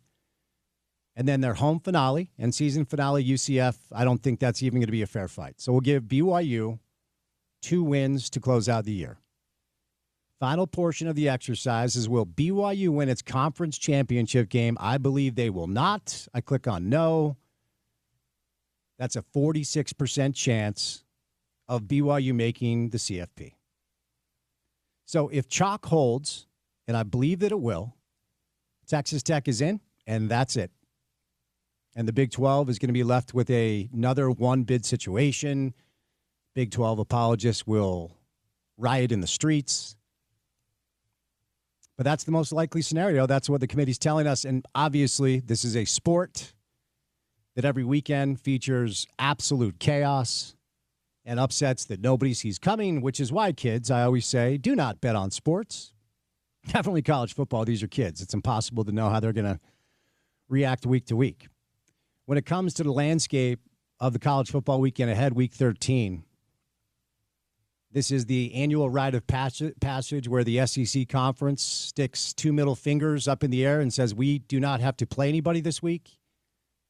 And then their home finale and season finale, UCF, I don't think that's even going to be a fair fight. So we'll give BYU 2 wins to close out the year. Final portion of the exercise is, will BYU win its conference championship game? I believe they will not. I click on no. That's a 46% chance of BYU making the CFP. So if chalk holds, and I believe that it will, Texas Tech is in, and that's it. And the Big 12 is going to be left with another one-bid situation. Big 12 apologists will riot in the streets. But that's the most likely scenario. That's what the committee's telling us. And obviously, this is a sport that every weekend features absolute chaos and upsets that nobody sees coming, which is why, kids, I always say, do not bet on sports. Definitely college football. These are kids. It's impossible to know how they're going to react week to week. When it comes to the landscape of the college football weekend ahead, week 13, this is the annual rite of passage where the SEC conference sticks 2 middle fingers up in the air and says, we do not have to play anybody this week.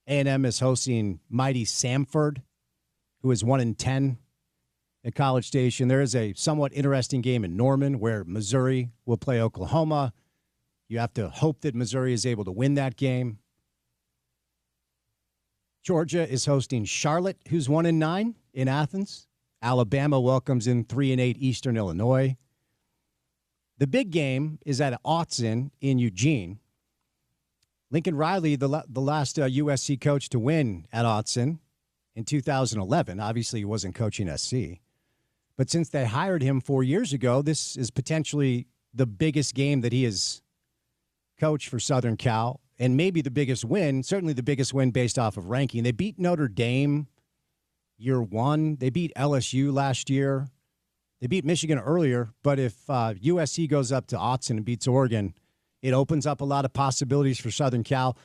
A&M is hosting mighty Samford, who is 1-10 at College Station. There is a somewhat interesting game in Norman where Missouri will play Oklahoma. You have to hope that Missouri is able to win that game. Georgia is hosting Charlotte, who's 1-9 in Athens. Alabama welcomes in 3-8 Eastern Illinois. The big game is at Autzen in Eugene. Lincoln Riley, the last USC coach to win at Autzen in 2011. Obviously, he wasn't coaching SC. But since they hired him 4 years ago, this is potentially the biggest game that he has coached for Southern Cal, and maybe the biggest win, certainly the biggest win based off of ranking. They beat Notre Dame year one. They beat LSU last year. They beat Michigan earlier. But if USC goes up to Autzen and beats Oregon, it opens up a lot of possibilities for Southern Cal.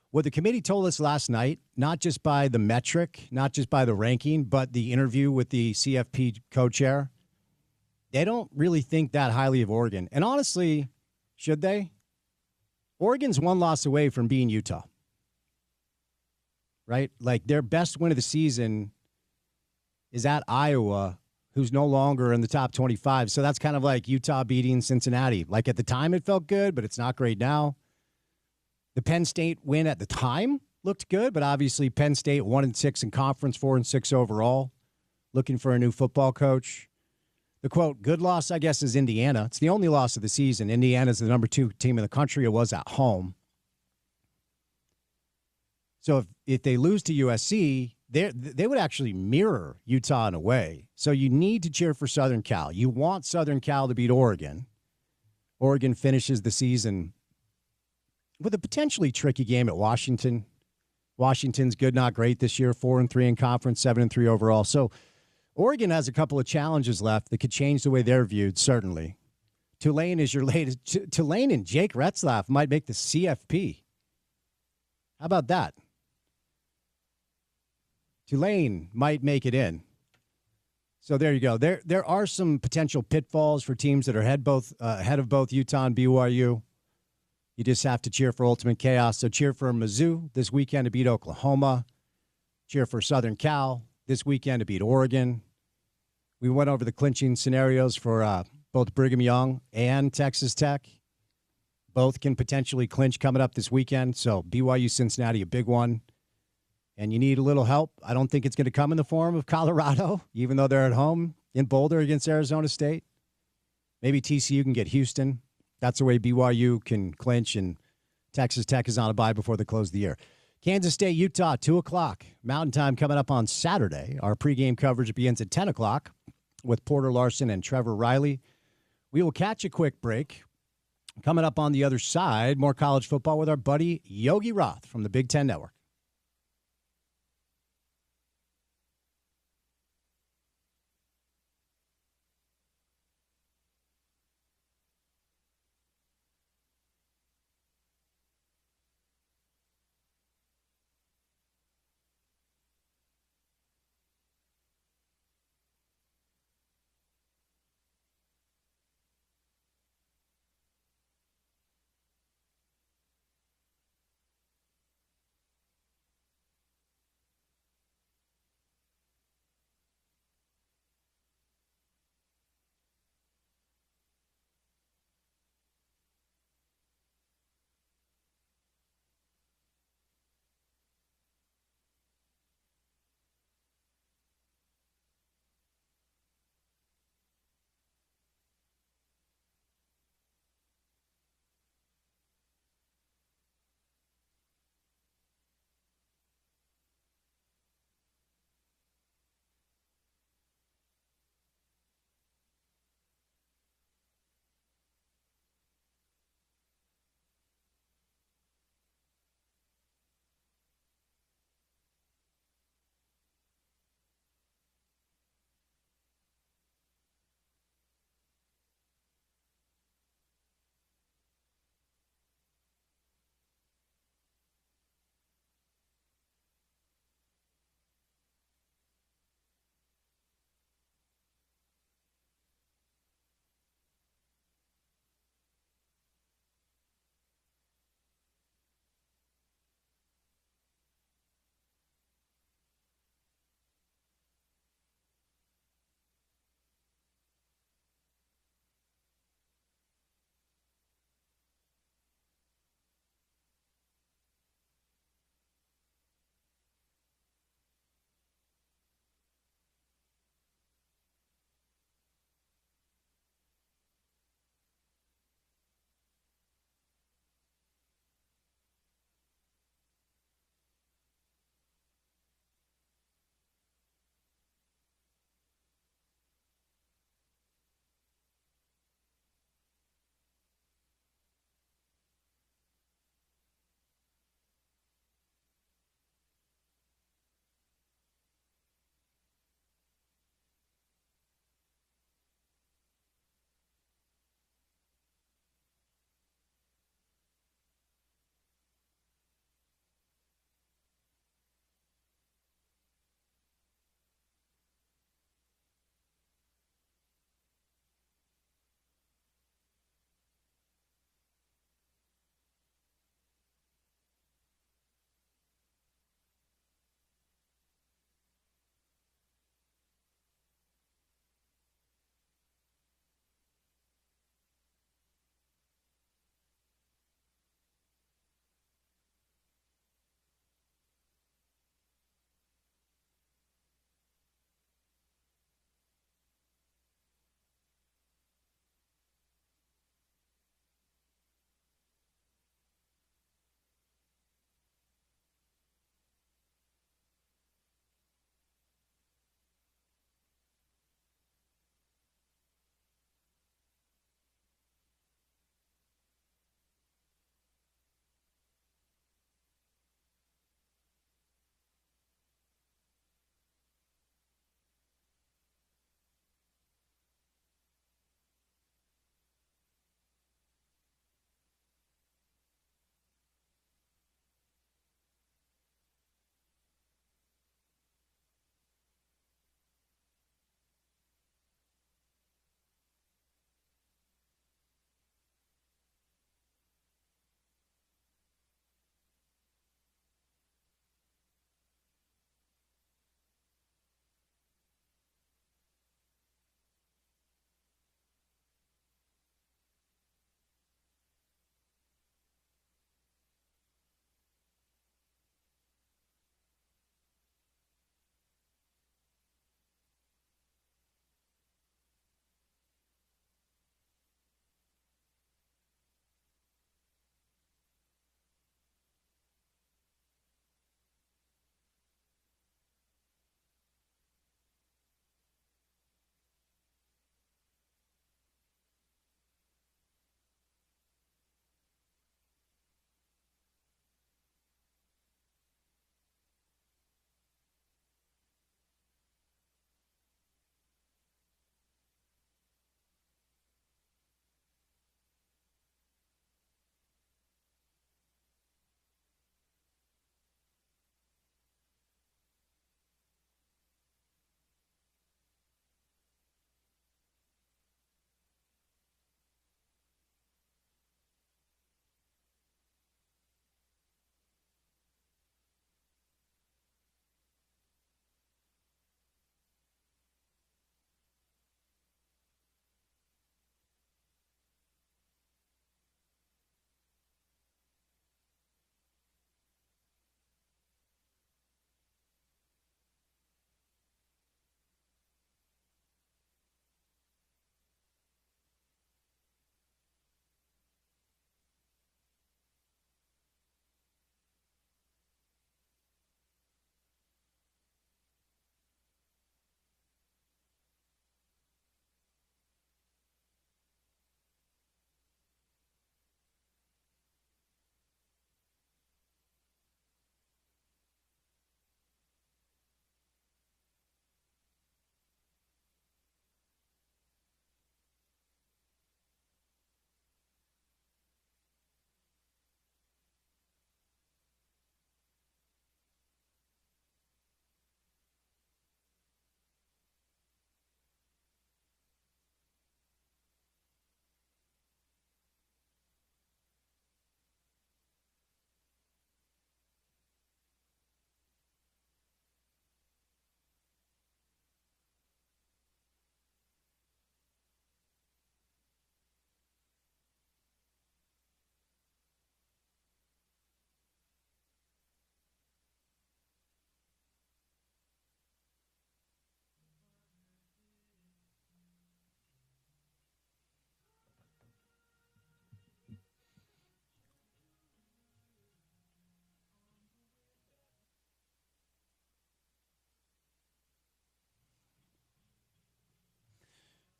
What the committee told us last night, not just by the metric, not just by the ranking, but the interview with the CFP co-chair, they don't really think that highly of Oregon. And honestly, should they? Oregon's 1 loss away from being Utah, right? Like their best win of the season is at Iowa, who's no longer in the top 25. So that's kind of like Utah beating Cincinnati. Like at the time it felt good, but it's not great now. The Penn State win at the time looked good, but obviously Penn State 1-6 in conference, 4-6 overall, looking for a new football coach. The quote, good loss, I guess, is Indiana. It's the only loss of the season. Indiana's the number 2 team in the country. It was at home. So if they lose to USC, they would actually mirror Utah in a way. So you need to cheer for Southern Cal. You want Southern Cal to beat Oregon. Oregon finishes the season with a potentially tricky game at Washington. Washington's good, not great this year, 4-3 in conference, 7-3 overall. So Oregon has a couple of challenges left that could change the way they're viewed, certainly. Tulane is your latest. Tulane and Jake Retzlaff might make the CFP. How about that? Tulane might make it in. So there you go. There are some potential pitfalls for teams that are ahead of both Utah and BYU. You just have to cheer for ultimate chaos. So cheer for Mizzou this weekend to beat Oklahoma. cheer for Southern Cal this weekend to beat Oregon. We went over the clinching scenarios for both Brigham Young and Texas Tech. Both can potentially clinch coming up this weekend. So BYU Cincinnati, a big one. And you need a little help. I don't think it's going to come in the form of Colorado, even though they're at home in Boulder against Arizona State. Maybe TCU can get Houston. That's the way BYU can clinch, and Texas Tech is on a bye before the close of the year. Kansas State, Utah, 2 o'clock. Mountain Time coming up on Saturday. Our pregame coverage begins at 10 o'clock with Porter Larson and Trevor Riley. We will catch a quick break. Coming up on the other side, more college football with our buddy Yogi Roth from the Big Ten Network.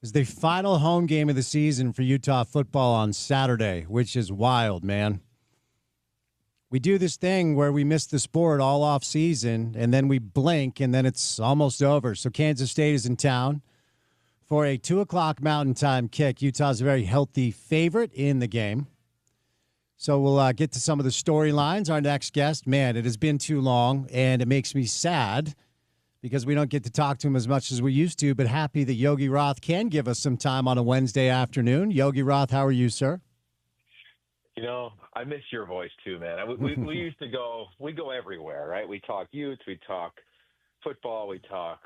It's the final home game of the season for Utah football on Saturday, which is wild, man. We do this thing where we miss the sport all off season, and then we blink, and then it's almost over. So Kansas State is in town for a 2 o'clock Mountain Time kick. Utah's a very healthy favorite in the game. So we'll get to some of the storylines. Our next guest, man, it has been too long, and it makes me sad because we don't get to talk to him as much as we used to, but happy that Yogi Roth can give us some time on a Wednesday afternoon. Yogi Roth, how are you, sir? You know, I miss your voice too, man. We used to go everywhere, right? We talk Utes, we talk football, we talk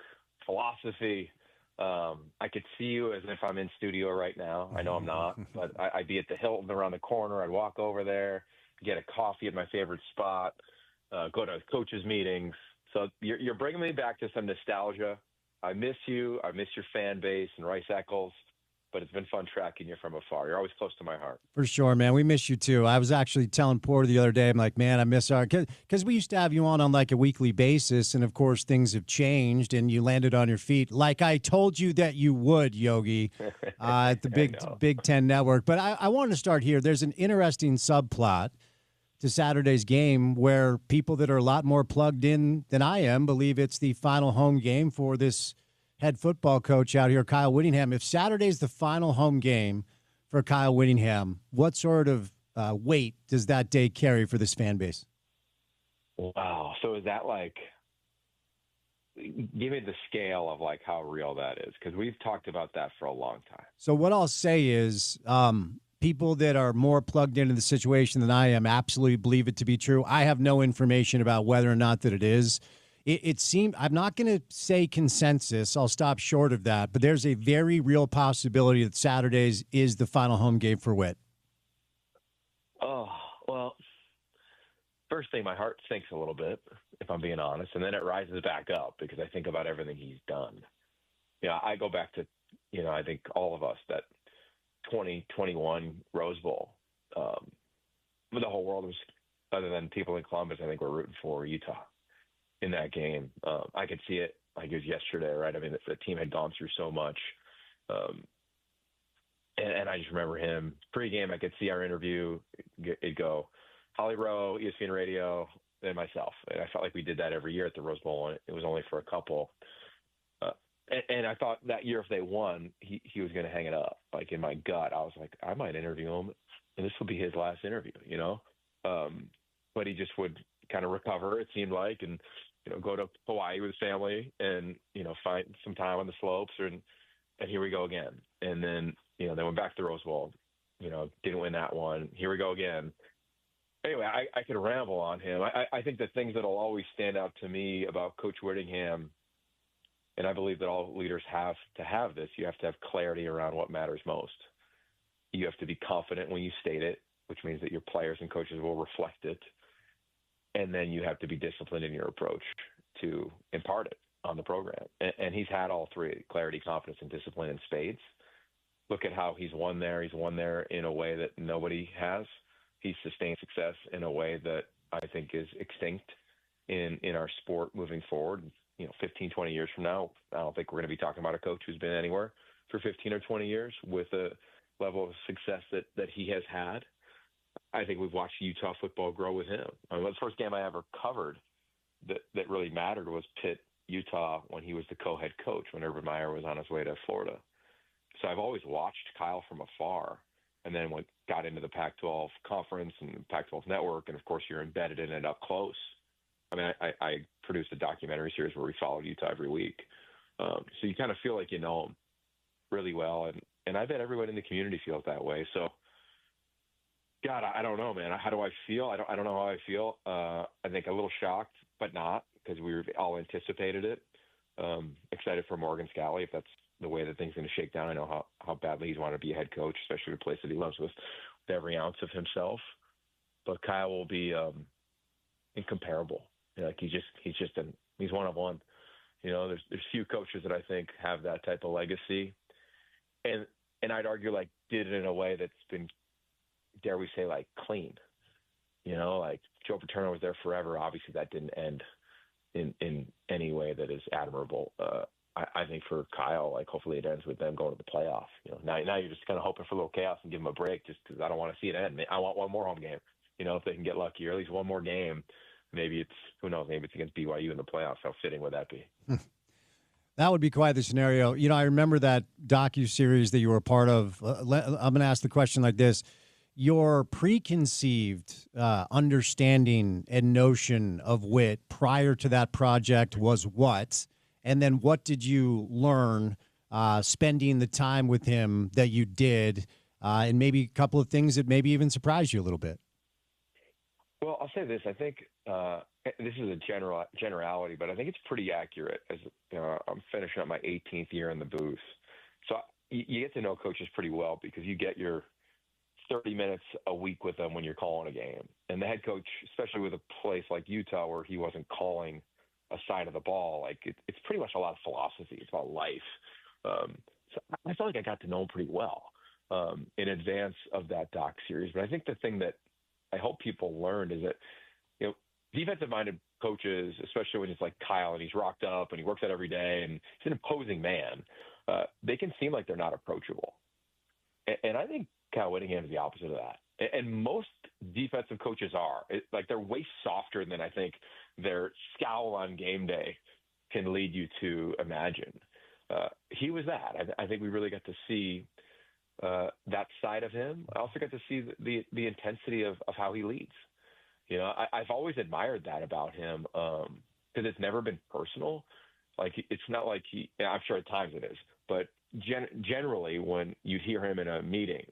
philosophy. I could see you as if I'm in studio right now. I know I'm not, but I'd be at the Hilton around the corner. I'd walk over there, get a coffee at my favorite spot, go to coaches' meetings. So you're bringing me back to some nostalgia. I miss you. I miss your fan base and Rice Eccles. But it's been fun tracking you from afar. You're always close to my heart. For sure, man. We miss you, too. I was actually telling Porter the other day, I'm like, man, I miss our – because we used to have you on like a weekly basis, and, of course, things have changed, and you landed on your feet like I told you that you would, Yogi, at the Big Ten Network. But I wanted to start here. There's an interesting subplot to Saturday's game where people that are a lot more plugged in than I am believe it's the final home game for this – head football coach out here, Kyle Whittingham. If Saturday's the final home game for Kyle Whittingham, what sort of weight does that day carry for this fan base? Wow. So is that like, give me the scale of like how real that is, because we've talked about that for a long time. So what I'll say is people that are more plugged into the situation than I am absolutely believe it to be true. I have no information about whether or not that it is. It seemed, I'm not going to say consensus. I'll stop short of that. But there's a very real possibility that Saturdays is the final home game for Whit. Oh, well, first thing, my heart sinks a little bit, if I'm being honest. And then it rises back up because I think about everything he's done. Yeah, I go back to, I think all of us, that 2021 Rose Bowl. The whole world was, other than people in Columbus, I think we're rooting for Utah in that game. I could see it like it was yesterday, right? I mean, the team had gone through so much. And I just remember him pregame. I could see our interview. It'd go Holly Rowe, ESPN Radio, then myself. And I felt like we did that every year at the Rose Bowl, and it was only for a couple. And I thought that year if they won, he was going to hang it up. Like in my gut, I was like, I might interview him, and this will be his last interview, But he just would kind of recover, it seemed like, and go to Hawaii with his family and, find some time on the slopes and here we go again. And then, they went back to the Rose Bowl, didn't win that one. Here we go again. Anyway, I could ramble on him. I think the things that'll always stand out to me about Coach Whittingham, and I believe that all leaders have to have this, you have to have clarity around what matters most. You have to be confident when you state it, which means that your players and coaches will reflect it. And then you have to be disciplined in your approach to impart it on the program. And he's had all three: clarity, confidence, and discipline in spades. Look at how he's won there. He's won there in a way that nobody has. He's sustained success in a way that I think is extinct in our sport moving forward. 15, 20 years from now, I don't think we're going to be talking about a coach who's been anywhere for 15 or 20 years with a level of success that he has had. I think we've watched Utah football grow with him. The first game I ever covered that really mattered was Pitt, Utah, when he was the co-head coach, when Urban Meyer was on his way to Florida. So I've always watched Kyle from afar, and then got into the Pac-12 conference and Pac-12 network, and of course you're embedded in it up close. I mean, I produced a documentary series where we followed Utah every week. So you kind of feel like you know him really well, and I bet everyone in the community feels that way. So, God, I don't know, man. How do I feel? I don't know how I feel. I think a little shocked, but not, because we all anticipated it. Excited for Morgan Scalley, if that's the way that things are going to shake down. I know how badly he's wanted to be a head coach, especially a place that he loves with every ounce of himself. But Kyle will be incomparable. Like he's one of one. There's few coaches that I think have that type of legacy, and I'd argue like did it in a way that's been, dare we say, like clean. Like Joe Paterno was there forever. Obviously, that didn't end in any way that is admirable. I think for Kyle, like hopefully it ends with them going to the playoff. Now you're just kind of hoping for a little chaos and give them a break, just because I don't want to see it end. I want one more home game. If they can get lucky, or at least one more game. Maybe it's, who knows, maybe it's against BYU in the playoffs. How fitting would that be? That would be quite the scenario. I remember that docuseries that you were a part of. I'm going to ask the question like this. Your preconceived understanding and notion of Whit prior to that project was what? And then what did you learn spending the time with him that you did, and maybe a couple of things that maybe even surprised you a little bit? Well, I'll say this. I think this is a generality, but I think it's pretty accurate. As I'm finishing up my 18th year in the booth. So you get to know coaches pretty well because you get your 30 minutes a week with them when you're calling a game. And the head coach, especially with a place like Utah where he wasn't calling a side of the ball, like it's pretty much a lot of philosophy. It's about life. So I felt like I got to know him pretty well in advance of that doc series. But I think the thing that I hope people learned is that, defensive-minded coaches, especially when it's like Kyle and he's rocked up and he works out every day and he's an imposing man, they can seem like they're not approachable. And I think Kyle Whittingham is the opposite of that. And most defensive coaches are. Like they're way softer than I think their scowl on game day can lead you to imagine. He was that. I think we really got to see that side of him. I also got to see the intensity of how he leads. I've always admired that about him because it's never been personal. Like it's not like I'm sure at times it is, but generally when you hear him in a meeting,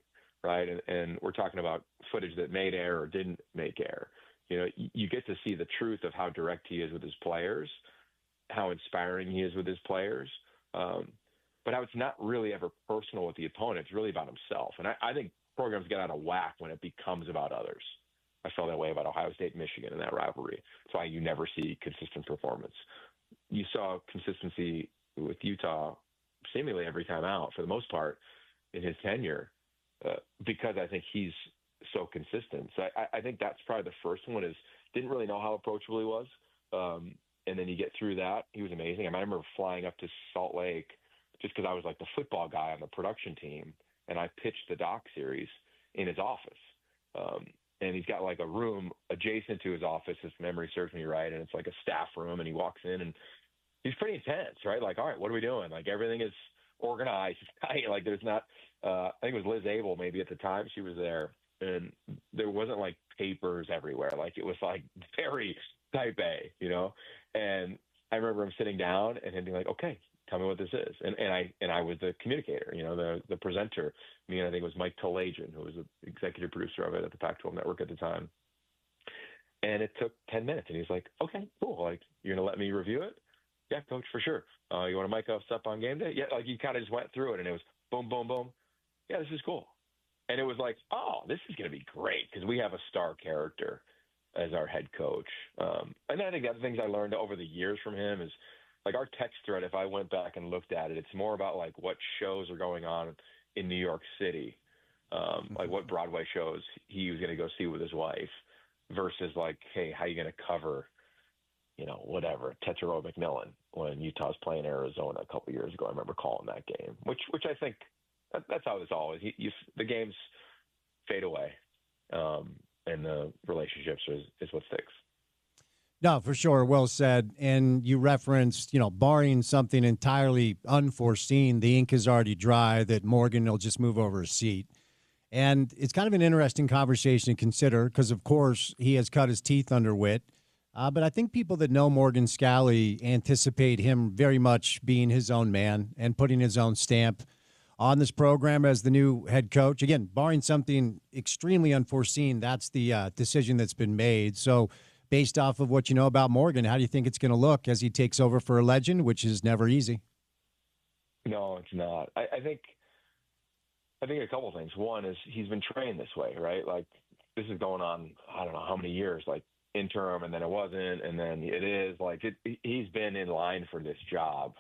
right, and we're talking about footage that made air or didn't make air, you get to see the truth of how direct he is with his players, how inspiring he is with his players, but how it's not really ever personal with the opponent. It's really about himself. And I think programs get out of whack when it becomes about others. I felt that way about Ohio State and Michigan in that rivalry. That's why you never see consistent performance. You saw consistency with Utah seemingly every time out for the most part in his tenure because I think he's so consistent. So I think that's probably the first one is didn't really know how approachable he was. And then you get through that. He was amazing. I remember flying up to Salt Lake just because I was like the football guy on the production team, and I pitched the doc series in his office. And he's got like a room adjacent to his office, if memory serves me right, and it's like a staff room, and he walks in, and he's pretty intense, right? Like, all right, what are we doing? Like, everything is organized. Like, there's not I think it was Liz Abel maybe at the time she was there, and there wasn't like papers everywhere. Like, it was like very type A, And I remember him sitting down and him being like, okay, tell me what this is. And I was the communicator, the presenter. I think it was Mike Talajian, who was the executive producer of it at the Pac-12 network at the time. And it took 10 minutes. And he's like, okay, cool. Like, you're going to let me review it? Yeah, coach, for sure. You want to mic us up on game day? Yeah, like you kind of just went through it and it was boom, boom, boom. Yeah, this is cool. And it was like, oh, this is going to be great because we have a star character as our head coach. And I think the other things I learned over the years from him is, like our text thread, if I went back and looked at it, it's more about like what shows are going on in New York City, like what Broadway shows he was going to go see with his wife versus like, hey, how are you going to cover, whatever, Tetero McMillan when Utah's playing Arizona a couple years ago. I remember calling that game, which I think that's how this all is. The games fade away, and the relationships is what sticks. No, for sure. Well said. And you referenced, barring something entirely unforeseen, the ink is already dry, that Morgan will just move over a seat. And it's kind of an interesting conversation to consider because, of course, he has cut his teeth under Whit. But I think people that know Morgan Scalley anticipate him very much being his own man and putting his own stamp on this program as the new head coach. Again, barring something extremely unforeseen, that's the decision that's been made. So, based off of what you know about Morgan, how do you think it's going to look as he takes over for a legend, which is never easy? No, it's not. I think a couple of things. One is he's been trained this way, right? Like this is going on, I don't know how many years, like interim, and then it wasn't, and then it is. Like he's been in line for this job,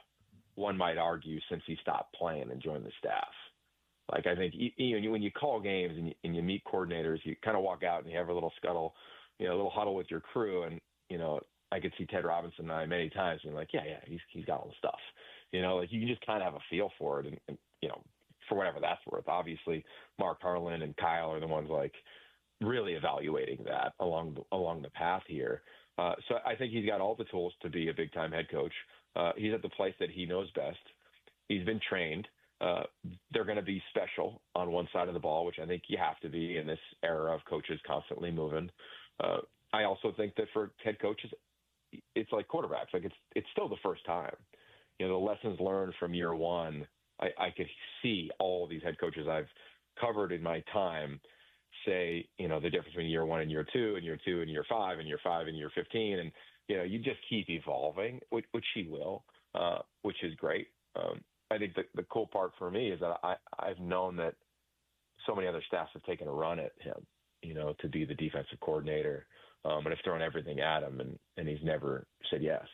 one might argue, since he stopped playing and joined the staff. Like I think when you call games and you meet coordinators, you kind of walk out and you have a little scuttle, a little huddle with your crew, and I could see Ted Robinson and I many times being like, yeah, he's got all the stuff. You know, like you can just kind of have a feel for it, and you know, for whatever that's worth. Obviously, Mark Harlan and Kyle are the ones like really evaluating that along the path here. So I think he's got all the tools to be a big time head coach. He's at the place that he knows best. He's been trained. They're going to be special on one side of the ball, which I think you have to be in this era of coaches constantly moving. I also think that for head coaches, it's like quarterbacks. Like it's still the first time. You know, the lessons learned from year one, I could see all of these head coaches I've covered in my time say, you know, the difference between year one and year two and year 5 and year 5 and year 15. And, you know, you just keep evolving, which he will, which is great. I think the cool part for me is that I've known that so many other staffs have taken a run at him, you know, to be the defensive coordinator, and have thrown everything at him, and he's never said yes.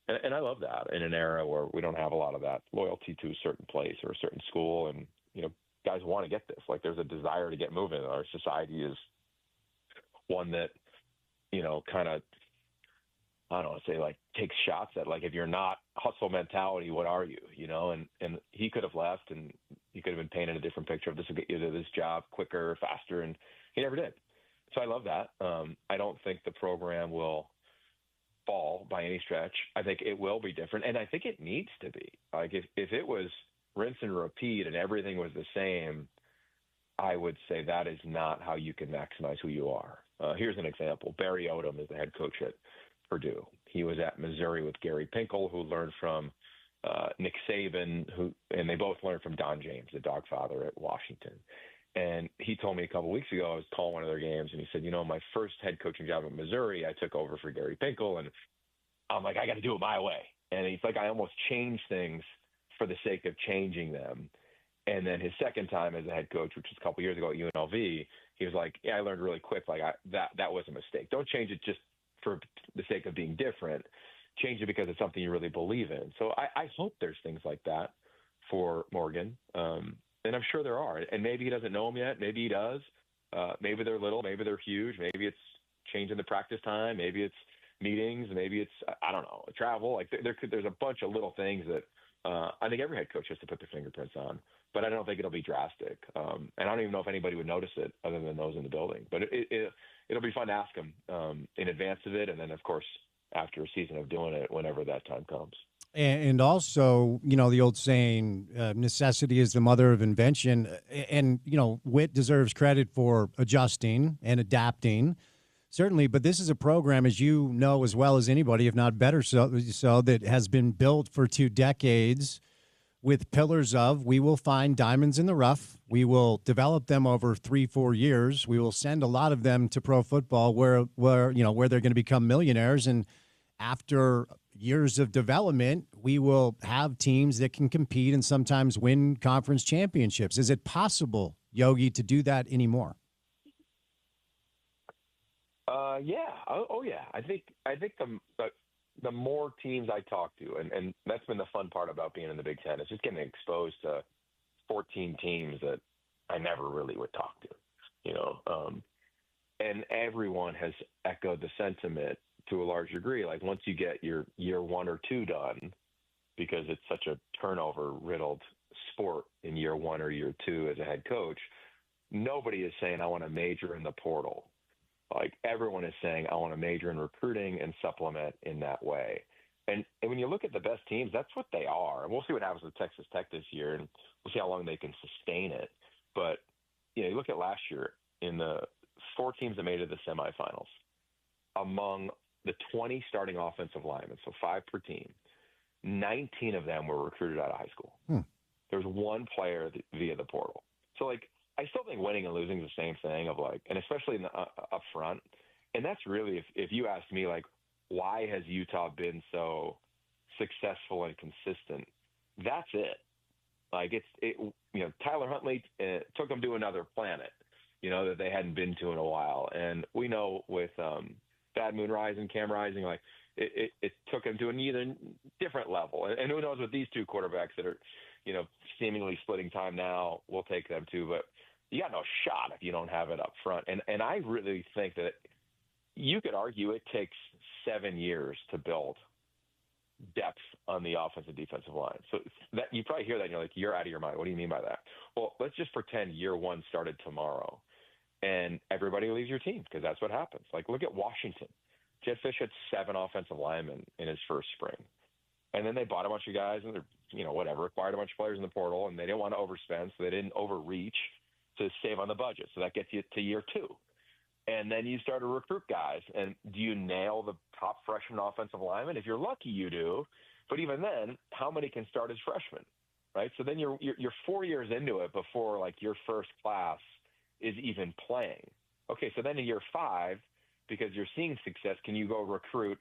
And I love that in an era where we don't have a lot of that loyalty to a certain place or a certain school. And, you know, guys want to get this. Like, there's a desire to get moving. Our society is one that, you know, kind of, I don't want to say like takes shots at, like, if you're not hustle mentality, what are you, you know? And he could have left, and he could have been painted a different picture of this will get you to this job quicker, faster. And he never did. So I love that. I don't think the program will fall by any stretch. I think it will be different. And I think it needs to be. Like, if it was rinse and repeat and everything was the same, I would say that is not how you can maximize who you are. Here's an example. Barry Odom is the head coach at Purdue. He was at Missouri with Gary Pinkel, who learned from Nick Saban, and they both learned from Don James, the Dogfather at Washington. And he told me a couple of weeks ago, I was calling one of their games, and he said, you know, my first head coaching job at Missouri, I took over for Gary Pinkel, and I'm like, I got to do it my way. And he's like, I almost changed things for the sake of changing them. And then his second time as a head coach, which was a couple of years ago at UNLV, he was like, yeah, I learned really quick. Like, that was a mistake. Don't change it just for the sake of being different. Change it because it's something you really believe in. So I hope there's things like that for Morgan. And I'm sure there are. And maybe he doesn't know them yet. Maybe he does. Maybe they're little. Maybe they're huge. Maybe it's changing the practice time. Maybe it's meetings. Maybe it's, I don't know, travel. Like, there's a bunch of little things that I think every head coach has to put their fingerprints on. But I don't think it'll be drastic. And I don't even know if anybody would notice it other than those in the building. But it'll be fun to ask him in advance of it. And then, of course, after a season of doing it, whenever that time comes. And also, you know, the old saying, necessity is the mother of invention. And, you know, Witt deserves credit for adjusting and adapting, certainly. But this is a program, as you know as well as anybody, if not better so, that has been built for 2 decades with pillars of, we will find diamonds in the rough. We will develop them over 3-4 years. We will send a lot of them to pro football where they're going to become millionaires. And after years of development, we will have teams that can compete and sometimes win conference championships. Is it possible, Yogi, to do that anymore? Yeah. Oh, yeah. I think the more teams I talk to, and that's been the fun part about being in the Big Ten, is just getting exposed to 14 teams that I never really would talk to, you know. And everyone has echoed the sentiment to a large degree. Like, once you get your year 1 or 2 done, because it's such a turnover-riddled sport in year 1 or year 2 as a head coach, nobody is saying, I want to major in the portal. Like, everyone is saying, I want to major in recruiting and supplement in that way. And when you look at the best teams, that's what they are. And we'll see what happens with Texas Tech this year, and we'll see how long they can sustain it. But, you know, you look at last year, in the 4 teams that made it to the semifinals, among the 20 starting offensive linemen, so 5 per team, 19 of them were recruited out of high school. There was 1 player via the portal. So, like, I still think winning and losing is the same thing of, like, and especially in the up front. And that's really, if you ask me, like, why has Utah been so successful and consistent? That's it. Like, you know, Tyler Huntley took them to another planet, you know, that they hadn't been to in a while. And we know with Bad Moon Rising, Cam Rising, like, it took him to an even different level. And who knows with these 2 quarterbacks that are, you know, seemingly splitting time now, we'll take them too. But you got no shot if you don't have it up front. And I really think that you could argue it takes 7 years to build depth on the offensive defensive line. So that you probably hear that and you're like, you're out of your mind. What do you mean by that? Well, let's just pretend year one started tomorrow and everybody leaves your team, because that's what happens. Like, look at Washington. Jed Fish had 7 offensive linemen in his first spring. And then they bought a bunch of guys and they're, acquired a bunch of players in the portal, and they didn't want to overspend, so they didn't overreach to save on the budget. So that gets you to year 2. And then you start to recruit guys. And do you nail the top freshman offensive lineman? If you're lucky, you do. But even then, how many can start as freshmen, right? So then you're 4 years into it before, like, your first class is even playing. Okay, so then in year 5, because you're seeing success, can you go recruit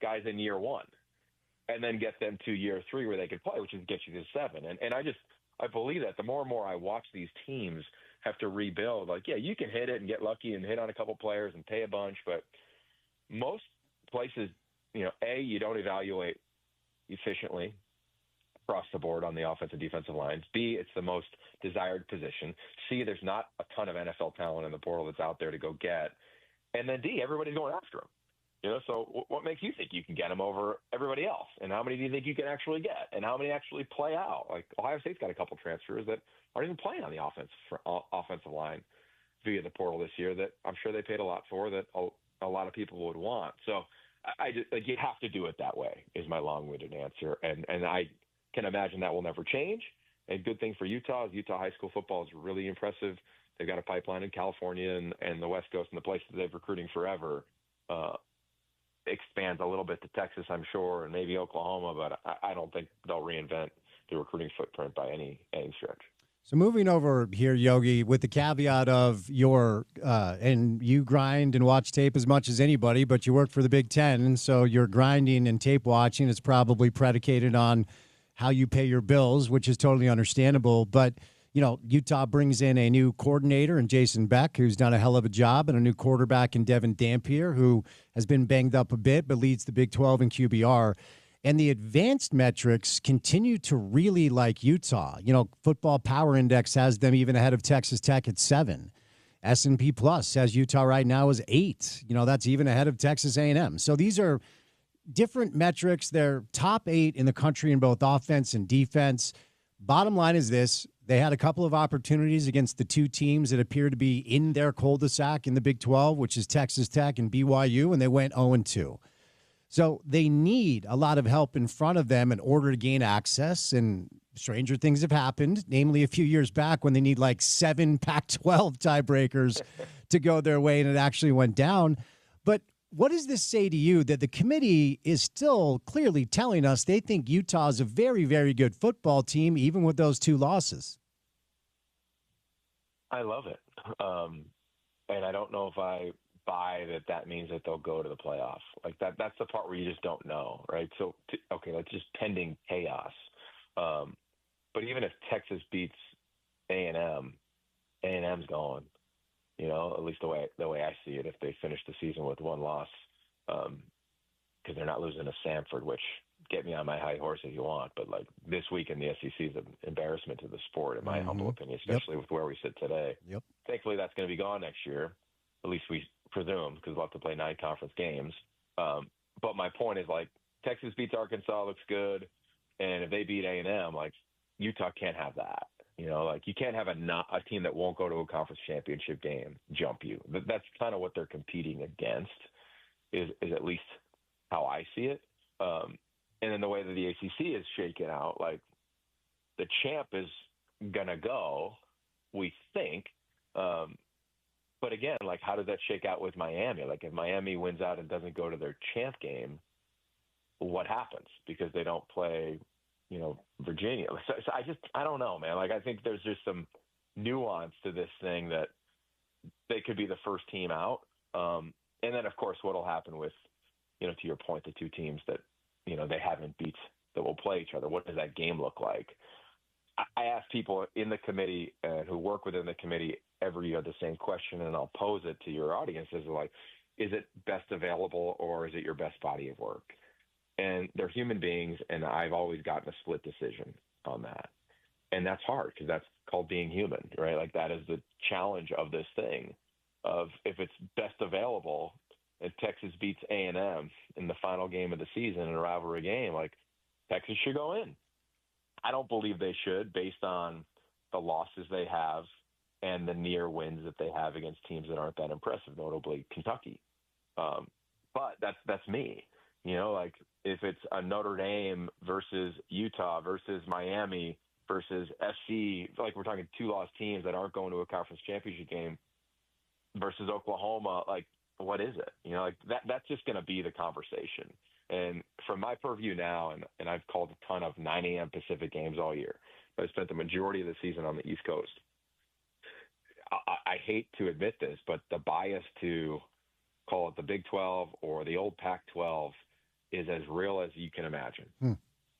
guys in year 1 and then get them to year 3 where they can play, which is get you to 7? And I believe that the more and more I watch these teams have to rebuild, like, yeah, you can hit it and get lucky and hit on a couple players and pay a bunch, but most places, A, you don't evaluate efficiently across the board on the offensive defensive lines. B, it's the most desired position. C, there's not a ton of NFL talent in the portal that's out there to go get. And then D, everybody's going after them. So what makes you think you can get them over everybody else? And how many do you think you can actually get? And how many actually play out? Like, Ohio State's got a couple transfers that aren't even playing on the offensive line via the portal this year that I'm sure they paid a lot for, that a lot of people would want. So I just, like, you have to do it that way is my long-winded answer. And I can imagine that will never change. And good thing for Utah is Utah high school football is really impressive. They've got a pipeline in California and the West Coast and the places they've recruiting forever. Expands a little bit to Texas, I'm sure, and maybe Oklahoma, but I don't think they'll reinvent the recruiting footprint by any stretch. So moving over here, Yogi, with the caveat of your and you grind and watch tape as much as anybody, but you work for the Big Ten, and so your grinding and tape watching is probably predicated on how you pay your bills, which is totally understandable. But Utah brings in a new coordinator in Jason Beck, who's done a hell of a job, and a new quarterback in Devin Dampier, who has been banged up a bit, but leads the Big 12 in QBR. And the advanced metrics continue to really like Utah. Football Power Index has them even ahead of Texas Tech at 7. S&P Plus has Utah right now as 8. That's even ahead of Texas A&M. So these are different metrics. They're top 8 in the country in both offense and defense. Bottom line is this. They had a couple of opportunities against the 2 teams that appear to be in their cul-de-sac in the Big 12, which is Texas Tech and BYU, and they went 0-2. So they need a lot of help in front of them in order to gain access, and stranger things have happened, namely a few years back when they need like 7 Pac-12 tiebreakers to go their way, and it actually went down. But what does this say to you that the committee is still clearly telling us they think Utah is a very, very good football team, even with those 2 losses? I love it. And I don't know if I buy that means that they'll go to the playoff. Like that's the part where you just don't know, right? So, let's just pending chaos. But even if Texas beats A&M, A&M's gone. At least the way I see it, if they finish the season with 1 loss, because they're not losing to Samford, which get me on my high horse if you want, but like this week in the SEC is an embarrassment to the sport, in my humble opinion, especially with where we sit today. Yep. Thankfully, that's going to be gone next year, at least we presume, because we'll have to play 9 conference games. But my point is, like, Texas beats Arkansas, looks good, and if they beat A&M, like, Utah can't have that. You can't have a team that won't go to a conference championship game jump you. That's kind of what they're competing against, is at least how I see it. And then the way that the ACC is shaken out, like, the champ is going to go, we think. But again, like, how does that shake out with Miami? Like, if Miami wins out and doesn't go to their champ game, what happens? Because they don't play Virginia. So I don't know, man. Like, I think there's just some nuance to this thing that they could be the first team out. And then, of course, what'll happen with, to your point, the 2 teams that, they haven't beat that will play each other. What does that game look like? I ask people in the committee who work within the committee every year the same question, and I'll pose it to your audience is like, is it best available or is it your best body of work? And they're human beings, and I've always gotten a split decision on that. And that's hard because that's called being human, right? Like, that is the challenge of this thing of if it's best available and Texas beats A&M in the final game of the season in a rivalry game, like, Texas should go in. I don't believe they should, based on the losses they have and the near wins that they have against teams that aren't that impressive, notably Kentucky. But that's me. Like if it's a Notre Dame versus Utah versus Miami versus SC, like we're talking 2 lost teams that aren't going to a conference championship game versus Oklahoma, like what is it? Like that's just going to be the conversation. And from my purview now, and I've called a ton of 9 a.m. Pacific games all year, but I spent the majority of the season on the East Coast. I hate to admit this, but the bias to call it the Big 12 or the old Pac-12 is as real as you can imagine.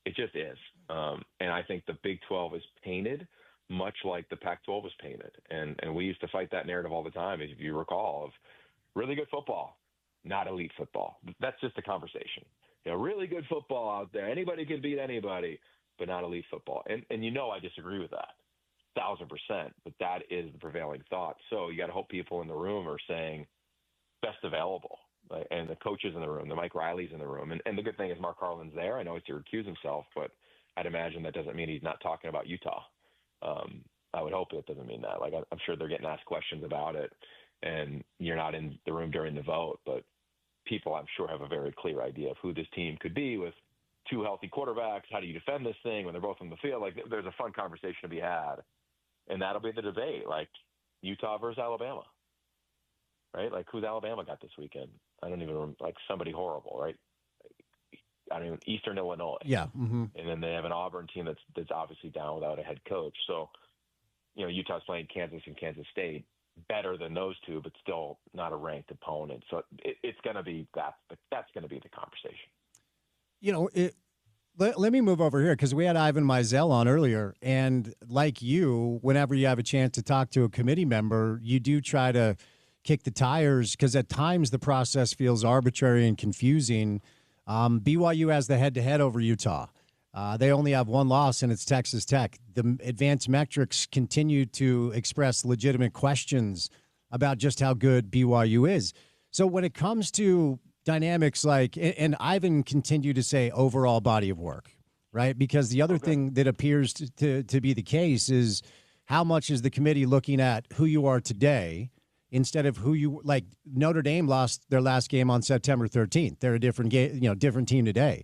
It just is. And I think the Big 12 is painted much like the Pac-12 was painted. And we used to fight that narrative all the time, if you recall, of really good football, not elite football. That's just a conversation. Really good football out there. Anybody can beat anybody, but not elite football. And I disagree with that, 1,000%. But that is the prevailing thought. So you got to hope people in the room are saying best available. And the coaches in the room, the Mike Riley's in the room. And the good thing is Mark Harlan's there. I know he's to recuse himself, but I'd imagine that doesn't mean he's not talking about Utah. I would hope it doesn't mean that. Like, I'm sure they're getting asked questions about it, and you're not in the room during the vote, but people, I'm sure, have a very clear idea of who this team could be with 2 healthy quarterbacks. How do you defend this thing when they're both on the field? Like, there's a fun conversation to be had, and that'll be the debate, like Utah versus Alabama, right? Like, who's Alabama got this weekend? I don't even remember, like somebody horrible, right? I don't even, Eastern Illinois. Yeah. Mm-hmm. And then they have an Auburn team that's obviously down without a head coach. So, Utah's playing Kansas and Kansas State, better than those 2, but still not a ranked opponent. So it's going to be that's going to be the conversation. Let me move over here because we had Ivan Mizell on earlier, and like you, whenever you have a chance to talk to a committee member, you do try to kick the tires because at times the process feels arbitrary and confusing. BYU has the head-to-head over Utah. They only have 1 loss, and it's Texas Tech. The advanced metrics continue to express legitimate questions about just how good BYU is. So when it comes to dynamics like, and Ivan continued to say overall body of work, right? Because the other thing that appears to be the case is how much is the committee looking at who you are today instead of who you, like Notre Dame lost their last game on September 13th. They're a different game, different team today.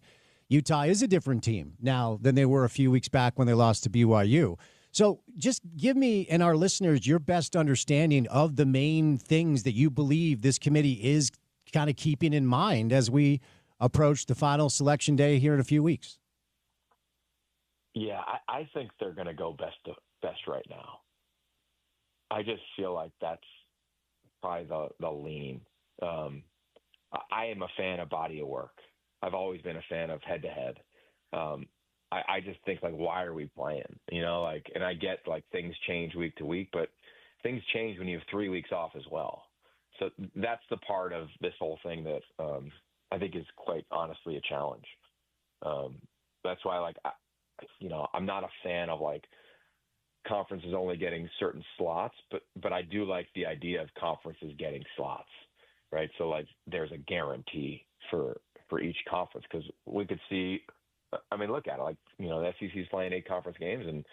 Utah is a different team now than they were a few weeks back when they lost to BYU. So just give me and our listeners your best understanding of the main things that you believe this committee is kind of keeping in mind as we approach the final selection day here in a few weeks. Yeah, I think they're going to go best right now. I just feel like that's probably the lean. I am a fan of body of work. I've always been a fan of head-to-head. I just think, like, why are we playing? And I get, like, things change week to week, but things change when you have 3 weeks off as well. So that's the part of this whole thing that I think is quite honestly a challenge. That's why, like, I'm not a fan of, like, conferences only getting certain slots, but I do like the idea of conferences getting slots, right? So, like, there's a guarantee for each conference, because we could see, I mean, look at it, like, the SEC is playing 8 conference games and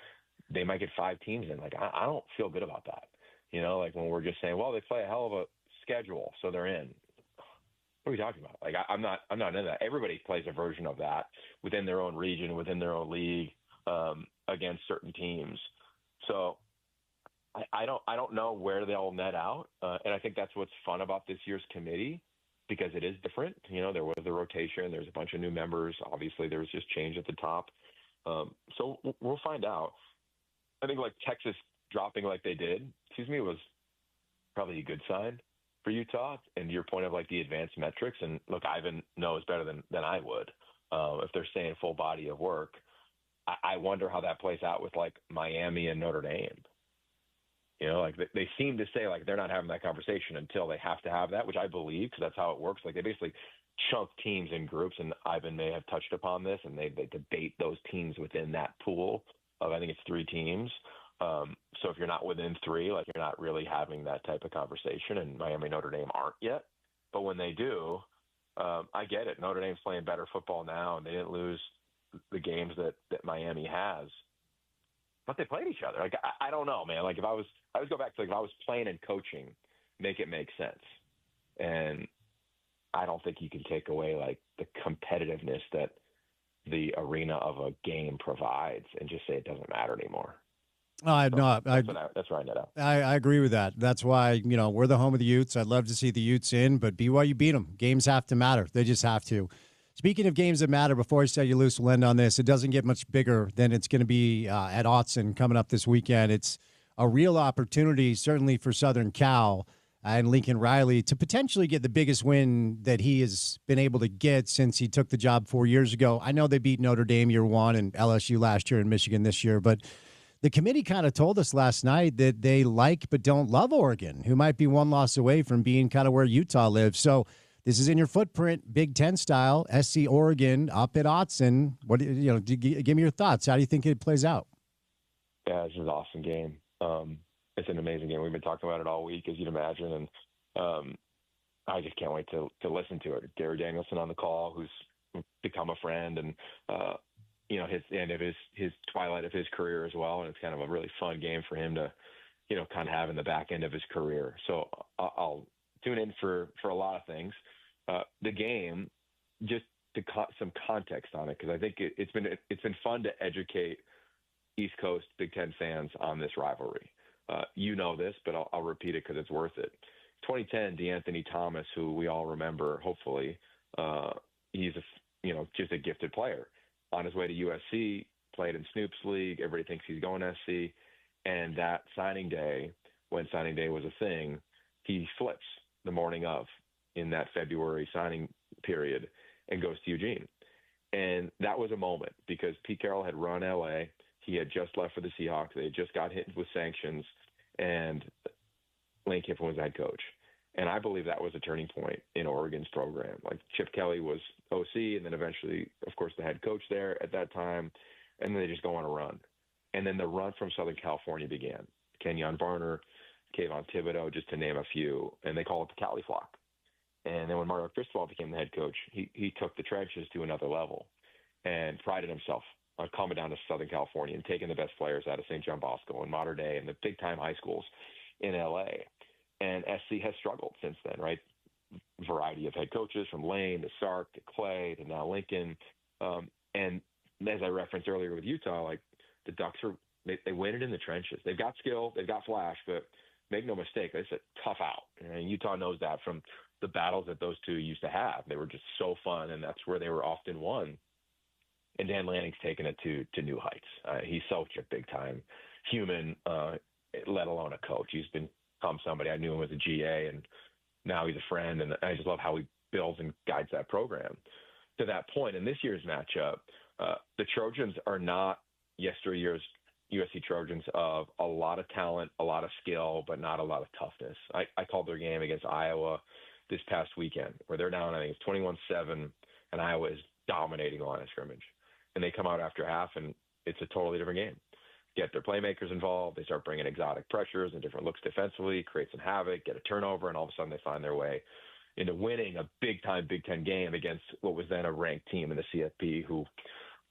they might get 5 teams in. Like, I don't feel good about that. Like when we're just saying, well, they play a hell of a schedule, so they're in. What are we talking about? Like, I'm not into that. Everybody plays a version of that within their own region, within their own league, against certain teams. So I don't know where they'll net out. And I think that's what's fun about this year's committee, because it is different. There was the rotation. There's a bunch of new members. Obviously, there was just change at the top. So we'll find out. I think, like, Texas dropping like they did, was probably a good sign for Utah. And to your point of, like, the advanced metrics, and look, Ivan knows better than I would. If they're saying full body of work, I wonder how that plays out with, like, Miami and Notre Dame. Like, they seem to say, like, they're not having that conversation until they have to have that, which I believe, because that's how it works. Like, they basically chunk teams in groups, and Ivan may have touched upon this, and they debate those teams within that pool of, I think it's 3 teams. So if you're not within 3, like, you're not really having that type of conversation, and Miami and Notre Dame aren't yet. But when they do, I get it. Notre Dame's playing better football now, and they didn't lose the games that Miami has, but they played each other. Like, I don't know, man. Like, I always go back to, like, if I was playing and coaching, make it make sense. And I don't think you can take away, like, the competitiveness that the arena of a game provides and just say it doesn't matter anymore. That's where I net out. I agree with that. That's why, we're the home of the Utes. I'd love to see the Utes in, but BYU beat them. Games have to matter. They just have to. Speaking of games that matter, before I set you loose, we'll end on this. It doesn't get much bigger than it's going to be at Autzen coming up this weekend. It's a real opportunity, certainly for Southern Cal and Lincoln Riley, to potentially get the biggest win that he has been able to get since he took the job 4 years ago. I know they beat Notre Dame year one and LSU last year and Michigan this year, but the committee kind of told us last night that they like but don't love Oregon, who might be one loss away from being kind of where Utah lives. So this is in your footprint, Big Ten style, SC Oregon up at Autzen. Give me your thoughts. How do you think it plays out? Yeah, this is an awesome game. It's an amazing game. We've been talking about it all week, as you'd imagine, and I just can't wait to listen to it. Gary Danielson on the call, who's become a friend, and his end of his twilight of his career as well, and it's kind of a really fun game for him to, kind of have in the back end of his career. So I'll tune in for a lot of things. The game, just to some context on it, because I think it's been fun to educate East Coast Big Ten fans on this rivalry. You know this, but I'll repeat it because it's worth it. 2010, DeAnthony Thomas, who we all remember, hopefully, he's just a gifted player. On his way to USC, played in Snoop's league. Everybody thinks he's going to SC. And that signing day, when signing day was a thing, he flips the morning of in that February signing period and goes to Eugene. And that was a moment because Pete Carroll had run LA. He had just left for the Seahawks. They had just got hit with sanctions, and Lane Kiffin was head coach. And I believe that was a turning point in Oregon's program. Like, Chip Kelly was OC and then eventually, of course, the head coach there at that time. And then they just go on a run. And then the run from Southern California began. Kenyon Barner, Kayvon Thibodeau, just to name a few. And they call it the Cali Flock. And then when Mario Cristobal became the head coach, he took the trenches to another level and prided himself on coming down to Southern California and taking the best players out of St. John Bosco and Mater Dei and the big-time high schools in L.A. And SC has struggled since then, right? Variety of head coaches from Lane to Sark to Clay to now Lincoln. And as I referenced earlier with Utah, like, the Ducks they win it in the trenches. They've got skill, they've got flash, but make no mistake, it's a tough out. And Utah knows that from the battles that those two used to have. They were just so fun, and that's where they were often won. And Dan Lanning's taken it to new heights. He's such a big-time human, let alone a coach. He's become somebody. I knew him as a GA, and now he's a friend, and I just love how he builds and guides that program to that point. In this year's matchup, the Trojans are not yesteryear's USC Trojans of a lot of talent, a lot of skill, but not a lot of toughness. I called their game against Iowa this past weekend, where they're down, I think it's 21-7, and Iowa is dominating the line of scrimmage. And they come out after half, and it's a totally different game. Get their playmakers involved. They start bringing exotic pressures and different looks defensively, create some havoc, get a turnover, and all of a sudden they find their way into winning a big-time Big Ten game against what was then a ranked team in the CFP who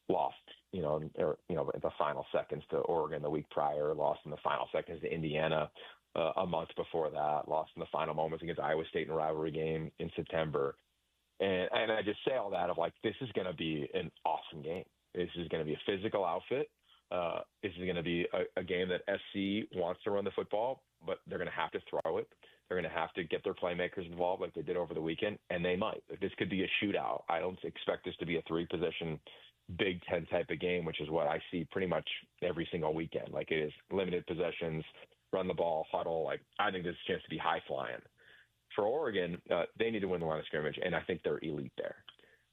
lost, in the final seconds to Oregon the week prior, lost in the final seconds to Indiana a month before that, lost in the final moments against Iowa State in a rivalry game in September. And I just say all that of, like, this is going to be an awesome game. This is going to be a physical outfit. This is going to be a game that SC wants to run the football, but they're going to have to throw it. They're going to have to get their playmakers involved like they did over the weekend, and they might. This could be a shootout. I don't expect this to be a three-position Big Ten type of game, which is what I see pretty much every single weekend. Like, it is limited possessions, run the ball, huddle. Like, I think there's a chance to be high-flying. For Oregon, they need to win the line of scrimmage, and I think they're elite there.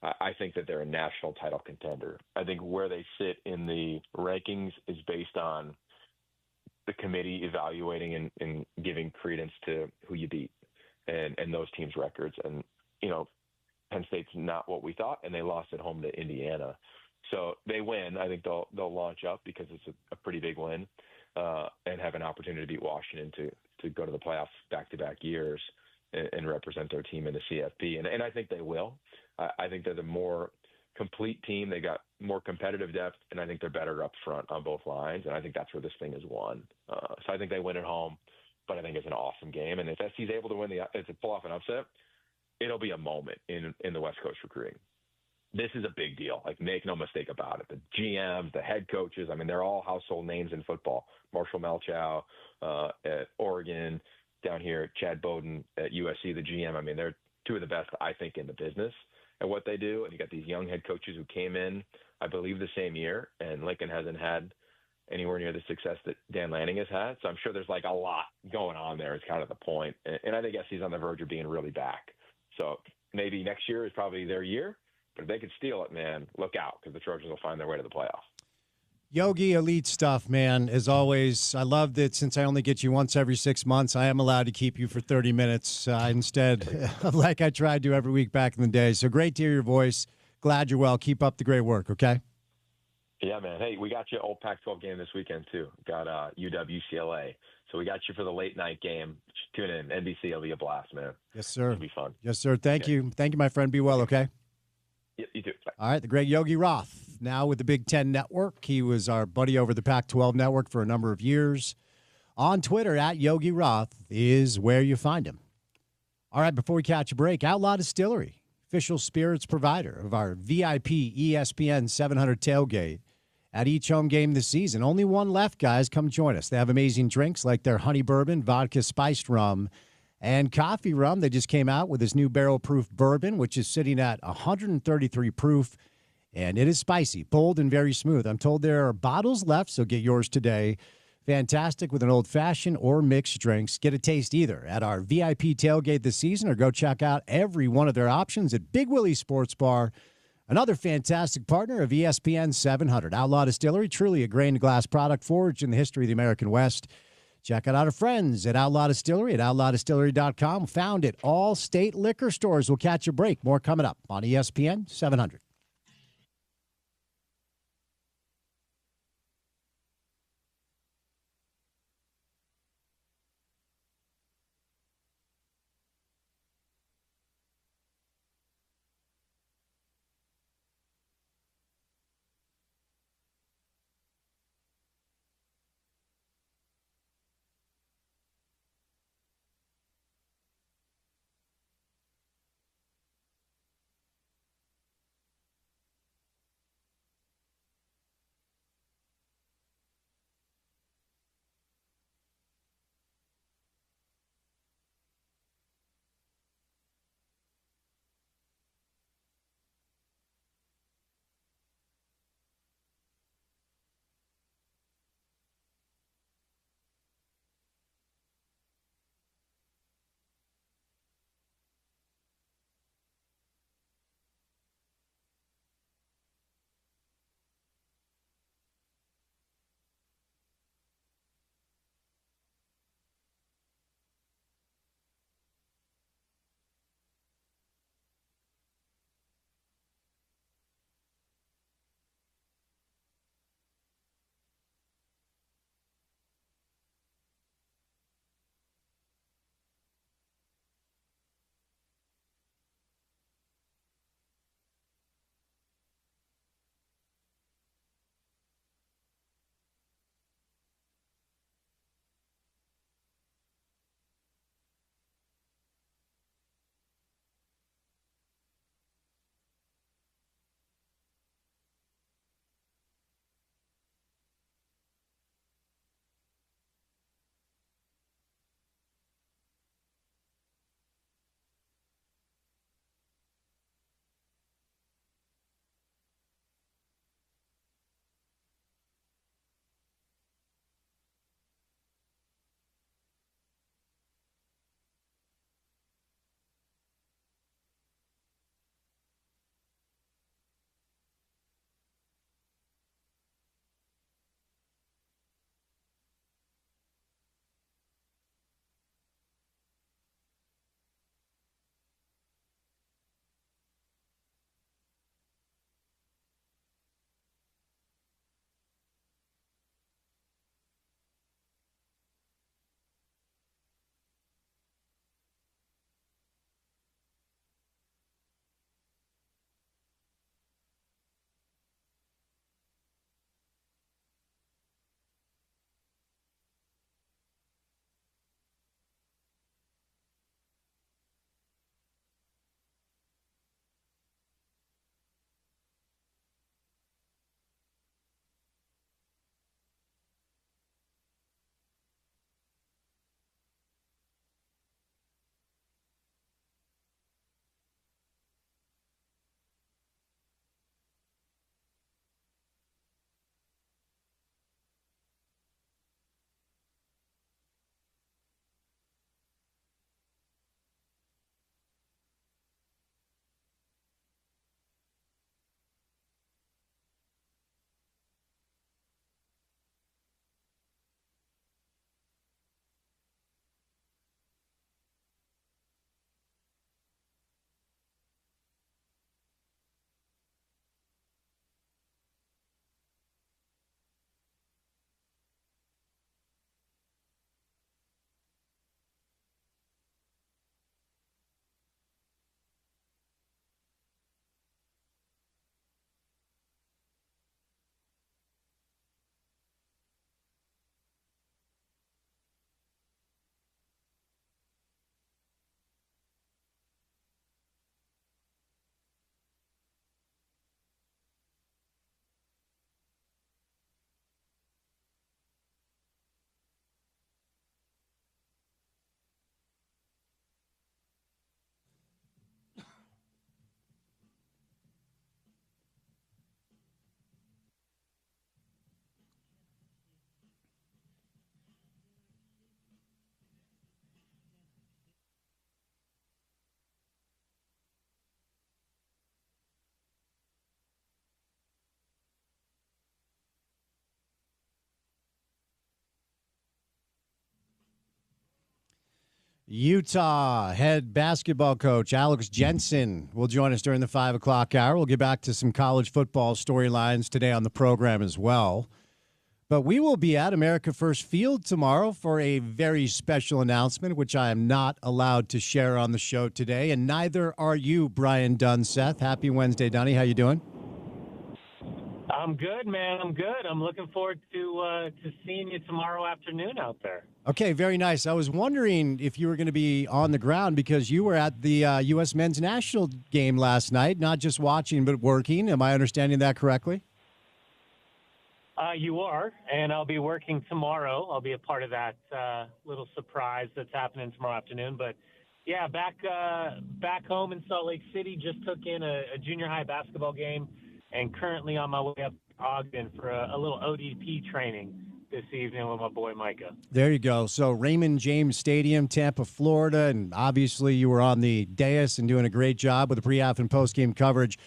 I think that they're a national title contender. I think where they sit in the rankings is based on the committee evaluating and giving credence to who you beat and those teams' records. And, Penn State's not what we thought, and they lost at home to Indiana. So they win. I think they'll launch up because it's a pretty big win and have an opportunity to beat Washington to go to the playoffs back-to-back years and represent their team in the CFP. And I think they will. I think they're the more complete team. They got more competitive depth, and I think they're better up front on both lines, and I think that's where this thing is won. So I think they win at home, but I think it's an awesome game. And if SC's able to pull off an upset, it'll be a moment in the West Coast recruiting. This is a big deal. Like, make no mistake about it. The GMs, the head coaches, I mean, they're all household names in football. Marshall Malchow at Oregon, down here, Chad Bowden at USC, the GM. I mean, they're two of the best, I think, in the business at what they do. And you got these young head coaches who came in, I believe, the same year, and Lincoln hasn't had anywhere near the success that Dan Lanning has had. So I'm sure there's like a lot going on there is kind of the point. And I think SC's on the verge of being really back. So maybe next year is probably their year, but if they could steal it, man, look out, because the Trojans will find their way to the playoff. Yogi, elite stuff, man. As always, I love that since I only get you once every 6 months, I am allowed to keep you for 30 minutes instead of like I tried to every week back in the day. So great to hear your voice. Glad you're well. Keep up the great work, okay? Yeah, man. Hey, we got you old Pac-12 game this weekend, too. Got UW-UCLA. So we got you for the late-night game. Tune in. NBC will be a blast, man. Yes, sir. It'll be fun. Yes, sir. Thank you. Thank you, my friend. Be well, okay? Yeah, you too. Bye. All right, the great Yogi Roth, now with the Big Ten Network. He was our buddy over the Pac-12 Network for a number of years. On Twitter, at Yogi Roth is where you find him. All right, before we catch a break, Outlaw Distillery, official spirits provider of our VIP ESPN 700 tailgate at each home game this season. Only one left, guys. Come join us. They have amazing drinks like their honey bourbon, vodka spiced rum, and coffee rum. They just came out with this new barrel-proof bourbon, which is sitting at 133 proof, and it is spicy, bold, and very smooth. I'm told there are bottles left, so get yours today. Fantastic with an old-fashioned or mixed drinks. Get a taste either at our VIP tailgate this season or go check out every one of their options at Big Willie's Sports Bar, another fantastic partner of ESPN 700. Outlaw Distillery, truly a grain-to-glass product forged in the history of the American West. Check out our friends at Outlaw Distillery at outlawdistillery.com. Found at all state liquor stores. We'll catch a break. More coming up on ESPN 700. Utah head basketball coach Alex Jensen will join us during the 5 o'clock hour. We'll get back to some college football storylines today on the program as well. But we will be at America First Field tomorrow for a very special announcement, which I am not allowed to share on the show today, and neither are you, Brian Dunseth. Happy Wednesday, Dunny. How you doing? I'm good, man. I'm good. I'm looking forward to seeing you tomorrow afternoon out there. Okay, very nice. I was wondering if you were going to be on the ground because you were at the U.S. men's national game last night, not just watching but working. Am I understanding that correctly? You are, and I'll be working tomorrow. I'll be a part of that little surprise that's happening tomorrow afternoon. But, yeah, back home in Salt Lake City, just took in a junior high basketball game, and currently on my way up to Ogden for a little ODP training this evening with my boy Micah. There you go. So Raymond James Stadium, Tampa, Florida, and obviously you were on the dais and doing a great job with the pre-half and post-game coverage.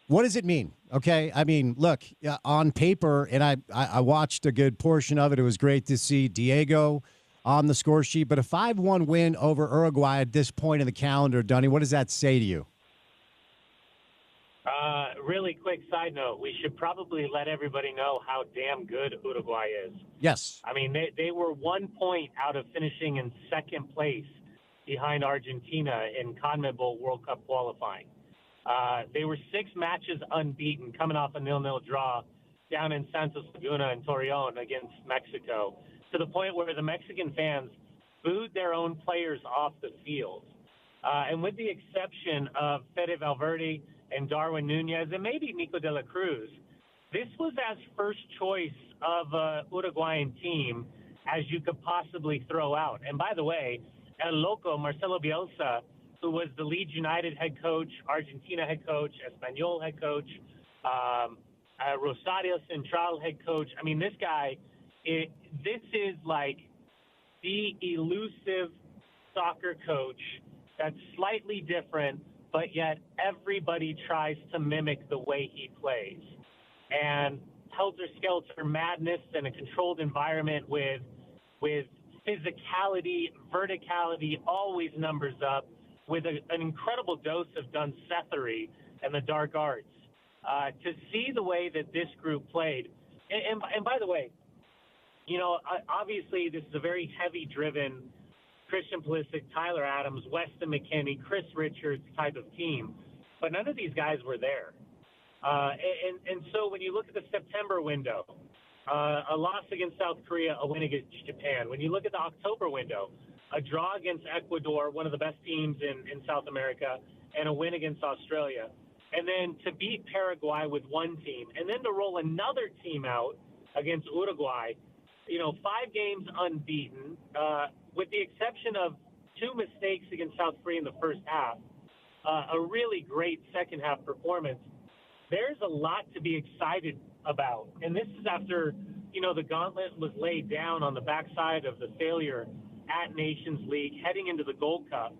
What does it mean? Okay, I mean, look, on paper, and I watched a good portion of it. It was great to see Diego on the score sheet, but a 5-1 win over Uruguay at this point in the calendar, Dunny, what does that say to you? Really quick side note, we should probably let everybody know how damn good Uruguay is. Yes. I mean, they were 1 point out of finishing in second place behind Argentina in CONMEBOL World Cup qualifying. They were 6 matches unbeaten, coming off a 0-0 draw down in Santos Laguna and Torreon against Mexico, to the point where the Mexican fans booed their own players off the field. And with the exception of Fede Valverde and Darwin Nunez and maybe Nico de la Cruz, this was as first choice of a Uruguayan team as you could possibly throw out. And by the way, El Loco, Marcelo Bielsa, who was the Leeds United head coach, Argentina head coach, Espanyol head coach, Rosario Central head coach. I mean, this guy, this is like the elusive soccer coach that's slightly different, but yet everybody tries to mimic the way he plays. And helter-skelter madness in a controlled environment with physicality, verticality, always numbers up, with an incredible dose of Dunsethery and the dark arts. To see the way that this group played, and by the way, you know, obviously this is a very heavy-driven Christian Pulisic, Tyler Adams, Weston McKennie, Chris Richards type of team, but none of these guys were there. And so when you look at the September window, a loss against South Korea, a win against Japan. When you look at the October window, a draw against Ecuador, one of the best teams in South America, and a win against Australia. And then to beat Paraguay with one team, and then to roll another team out against Uruguay, you know, 5 games unbeaten, with the exception of 2 mistakes against South Korea in the first half, a really great second half performance. There's a lot to be excited about. And this is after, you know, the gauntlet was laid down on the backside of the failure at Nations League, heading into the Gold Cup.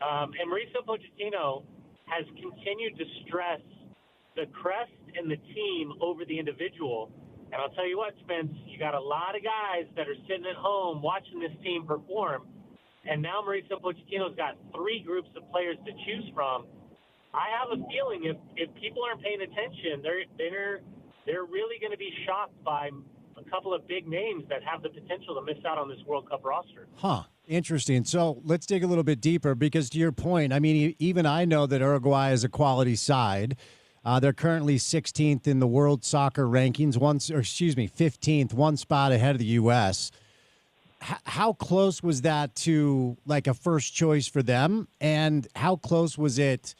And Mauricio Pochettino has continued to stress the crest and the team over the individual. And I'll tell you what, Spence, you got a lot of guys that are sitting at home watching this team perform. And now Mauricio Pochettino's got 3 groups of players to choose from. I have a feeling if people aren't paying attention, they're really going to be shocked by a couple of big names that have the potential to miss out on this World Cup roster. Huh. Interesting. So let's dig a little bit deeper because to your point, I mean, even I know that Uruguay is a quality side. They're currently 16th in the world soccer rankings, 15th, one spot ahead of the U.S. How close was that to like a first choice for them? And how close was it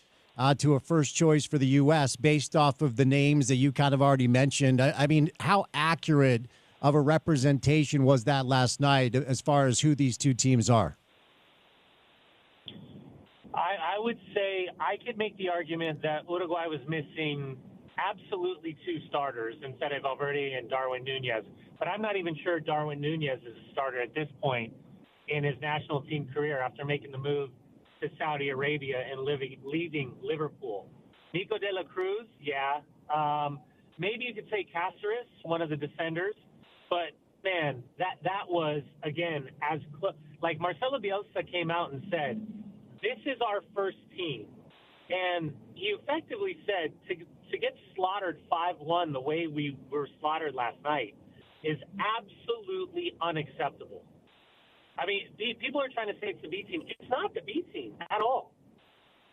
to a first choice for the U.S. based off of the names that you kind of already mentioned? I mean, how accurate of a representation was that last night as far as who these two teams are? I would say I could make the argument that Uruguay was missing absolutely 2 starters in Fede Valverde and Darwin Nunez, but I'm not even sure Darwin Nunez is a starter at this point in his national team career after making the move to Saudi Arabia and leaving Liverpool. Nico de la Cruz, yeah. Maybe you could say Cáceres, one of the defenders, but man, that was, again, as close. Like Marcelo Bielsa came out and said, this is our first team. And he effectively said to get slaughtered 5-1 the way we were slaughtered last night is absolutely unacceptable. I mean, people are trying to say it's the B team. It's not the B team at all.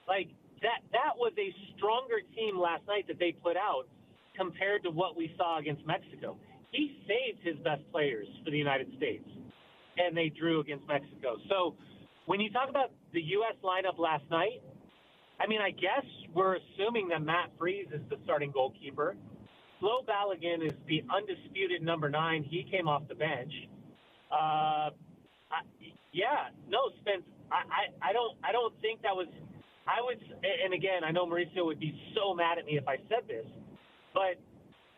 Like, that was a stronger team last night that they put out compared to what we saw against Mexico. He saved his best players for the United States, and they drew against Mexico. So when you talk about the U.S. lineup last night, I mean, I guess we're assuming that Matt Freese is the starting goalkeeper. Flo Balogun is the undisputed number 9. He came off the bench. Spence, I don't think that was – I would – and again, I know Mauricio would be so mad at me if I said this, but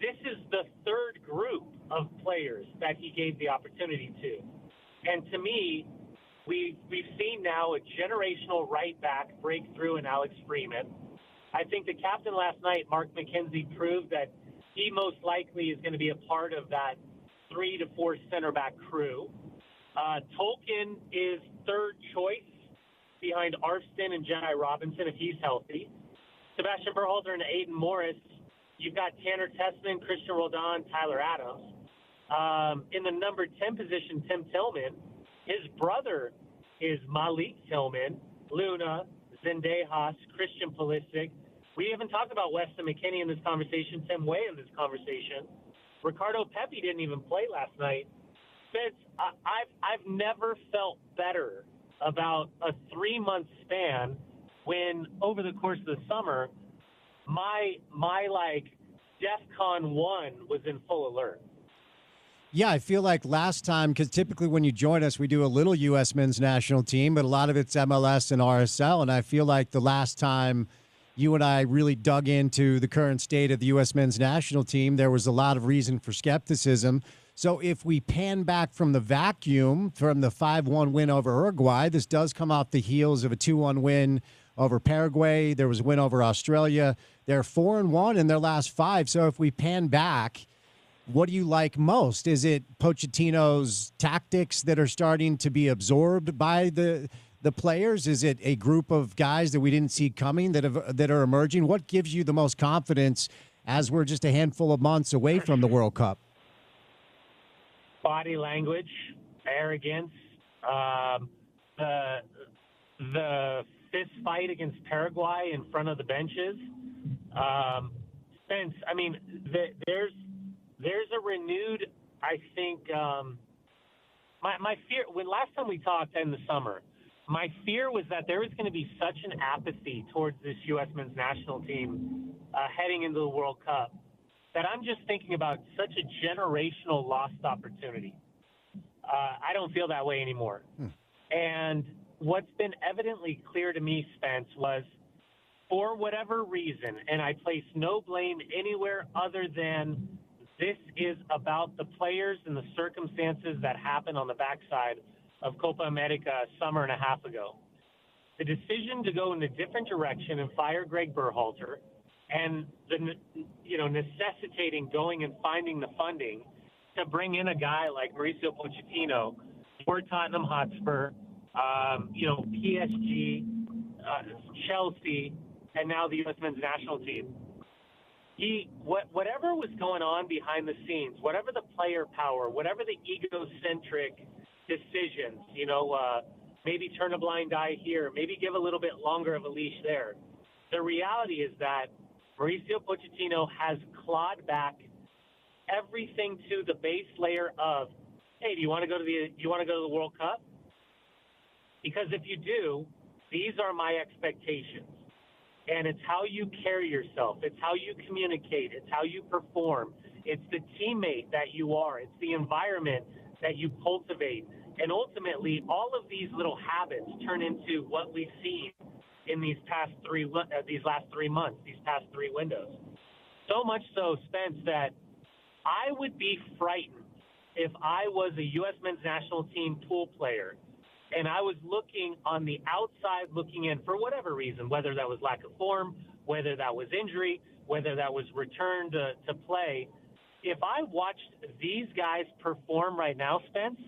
this is the third group of players that he gave the opportunity to. And to me, we've seen now a generational right back breakthrough in Alex Freeman. I think the captain last night, Mark McKenzie, proved that he most likely is going to be a part of that 3 to 4 center back crew. Tolkien is third choice behind Arfston and Jedi Robinson if he's healthy. Sebastian Berhalter and Aiden Morris. You've got Tanner Tessman, Christian Roldan, Tyler Adams. In the number 10 position, Tim Tillman. His brother is Malik Tillman, Luna, Zendejas, Christian Pulisic. We haven't talked about Weston McKennie in this conversation, Tim Way in this conversation. Ricardo Pepi didn't even play last night. Spence, I've never felt better about a 3-month span when over the course of the summer, my like DEFCON 1 was in full alert. Yeah, I feel like last time, because typically when you join us, we do a little U.S. men's national team, but a lot of it's MLS and RSL, and I feel like the last time you and I really dug into the current state of the U.S. men's national team, there was a lot of reason for skepticism. So if we pan back from the vacuum from the 5-1 win over Uruguay, this does come off the heels of a 2-1 win over Paraguay. There was a win over Australia. They're 4-1 in their last 5. So if we pan back, what do you like most? Is it Pochettino's tactics that are starting to be absorbed by the players? Is it a group of guys that we didn't see coming that are emerging? What gives you the most confidence as we're just a handful of months away from the World Cup? Body language, arrogance, the fist fight against Paraguay in front of the benches. Spence, I mean, there's a renewed, I think, my fear, when last time we talked in the summer, my fear was that there was going to be such an apathy towards this U.S. men's national team heading into the World Cup that I'm just thinking about such a generational lost opportunity. I don't feel that way anymore. And what's been evidently clear to me, Spence, was for whatever reason, and I place no blame anywhere other than this is about the players and the circumstances that happened on the backside of Copa America a summer and a half ago. The decision to go in a different direction and fire Greg Berhalter and necessitating going and finding the funding to bring in a guy like Mauricio Pochettino for Tottenham Hotspur, PSG, Chelsea, and now the U.S. men's national team. Whatever was going on behind the scenes, whatever the player power, whatever the egocentric decisions, maybe turn a blind eye here, maybe give a little bit longer of a leash there. The reality is that Mauricio Pochettino has clawed back everything to the base layer of, hey, do you want to go to the World Cup? Because if you do, these are my expectations. And it's how you carry yourself. It's how you communicate. It's how you perform. It's the teammate that you are. It's the environment that you cultivate. And ultimately, all of these little habits turn into what we've seen in these last 3 months, these past 3 windows. So much so, Spence, that I would be frightened if I was a U.S. men's national team pool player and I was looking on the outside, looking in for whatever reason, whether that was lack of form, whether that was injury, whether that was return to play. If I watched these guys perform right now, Spence,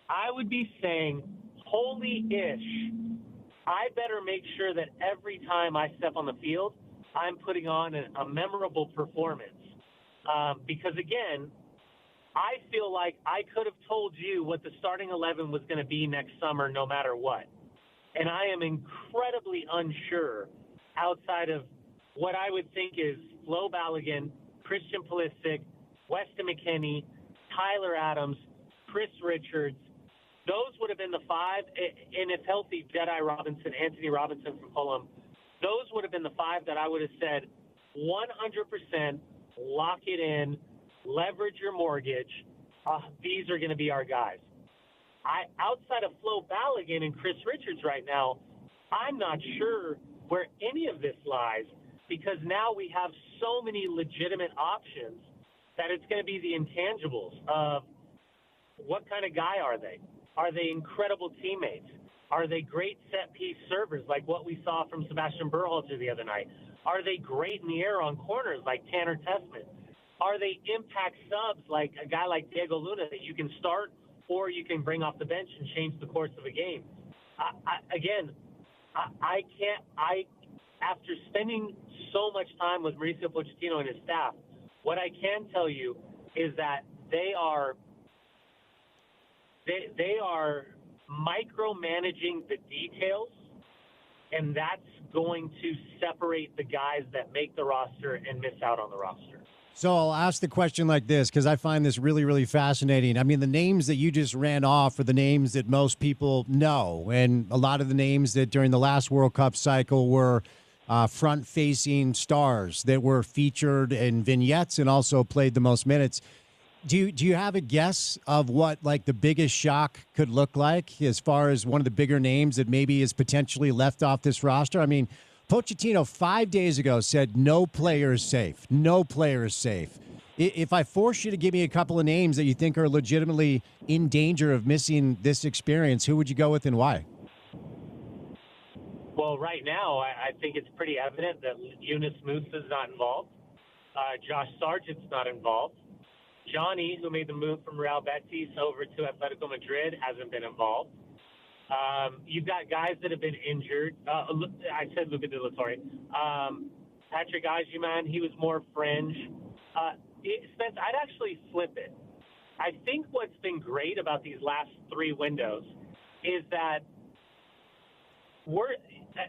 I would be saying, holy-ish, I better make sure that every time I step on the field, I'm putting on a memorable performance. Because, again, I feel like I could have told you what the starting 11 was going to be next summer no matter what. And I am incredibly unsure outside of what I would think is Flo Balogun, Christian Pulisic, Weston McKennie, Tyler Adams, Chris Richards. Those would have been the five, and if healthy, Jedi Robinson, Anthony Robinson from Fulham. Those would have been the five that I would have said 100% lock it in, leverage your mortgage. These are going to be our guys. Outside of Flo Balogun and Chris Richards right now, I'm not sure where any of this lies because now we have so many legitimate options that it's going to be the intangibles of what kind of guy are they? Are they incredible teammates? Are they great set-piece servers like what we saw from Sebastian Berhalter the other night? Are they great in the air on corners like Tanner Tessman? Are they impact subs like a guy like Diego Luna that you can start or you can bring off the bench and change the course of a game? After spending so much time with Mauricio Pochettino and his staff, what I can tell you is that they are micromanaging the details, and that's going to separate the guys that make the roster and miss out on the roster. So I'll ask the question like this because I find this really, really fascinating. I mean, the names that you just ran off are the names that most people know, and a lot of the names that during the last World Cup cycle were front-facing stars that were featured in vignettes and also played the most minutes. Do you have a guess of what like the biggest shock could look like as far as one of the bigger names that maybe is potentially left off this roster? I mean, Pochettino 5 days ago said no player is safe. No player is safe. If I force you to give me a couple of names that you think are legitimately in danger of missing this experience, who would you go with and why? Well, right now, I think it's pretty evident that Yunus Musa's not involved. Josh Sargent's not involved. Johnny, who made the move from Real Betis over to Atletico Madrid, hasn't been involved. You've got guys that have been injured. I said Luca De La Torre. Patrick Agyemang, he was more fringe. Spence, I'd actually flip it. I think what's been great about these last three windows is that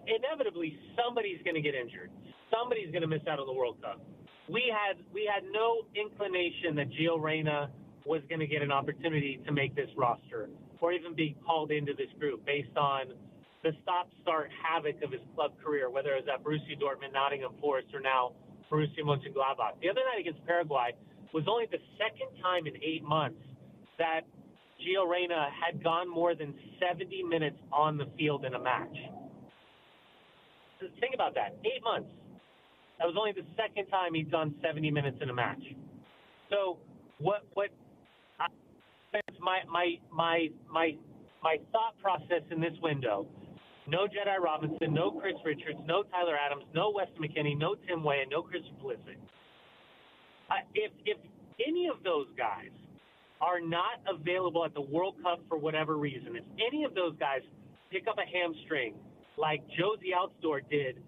inevitably somebody's going to get injured. Somebody's going to miss out on the World Cup. We had no inclination that Gio Reyna was going to get an opportunity to make this roster or even be called into this group based on the stop-start havoc of his club career, whether it was at Borussia Dortmund, Nottingham Forest, or now Borussia Mönchengladbach. The other night against Paraguay was only the second time in 8 months that Gio Reyna had gone more than 70 minutes on the field in a match. So think about that. 8 months. That was only the second time he'd gone 70 minutes in a match. So my thought process in this window, no Jedi Robinson, no Chris Richards, no Tyler Adams, no Weston McKennie, no Tim Weah, no Christian Pulisic. If any of those guys are not available at the World Cup for whatever reason, if any of those guys pick up a hamstring like Josie Altidore did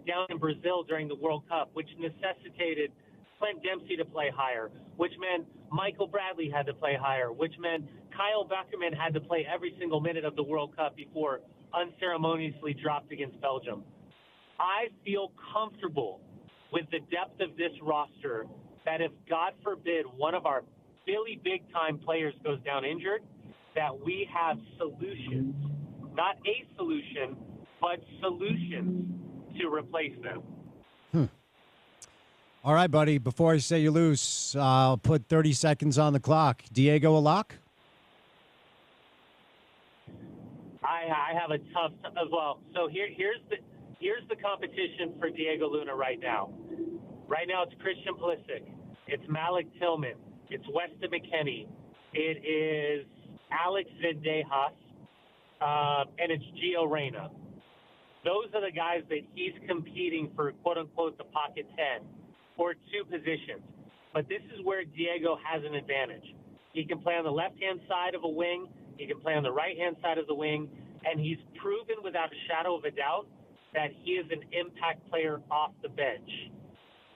down in Brazil during the World Cup, which necessitated Clint Dempsey to play higher, which meant Michael Bradley had to play higher, which meant Kyle Beckerman had to play every single minute of the World Cup before unceremoniously dropped against Belgium. I feel comfortable with the depth of this roster that if, God forbid, one of our really big-time players goes down injured, that we have solutions, not a solution, but solutions to replace them. All right, buddy. Before I say you loose, I'll put 30 seconds on the clock. Diego a lock? I have a tough well. So here's the competition for Diego Luna right now. Right now, it's Christian Pulisic, it's Malik Tillman, it's Weston McKennie, it is Alex Vendejas, and it's Gio Reyna. Those are the guys that he's competing for, quote-unquote, the pocket 10 or two positions. But this is where Diego has an advantage. He can play on the left-hand side of a wing. He can play on the right-hand side of the wing. And he's proven without a shadow of a doubt that he is an impact player off the bench.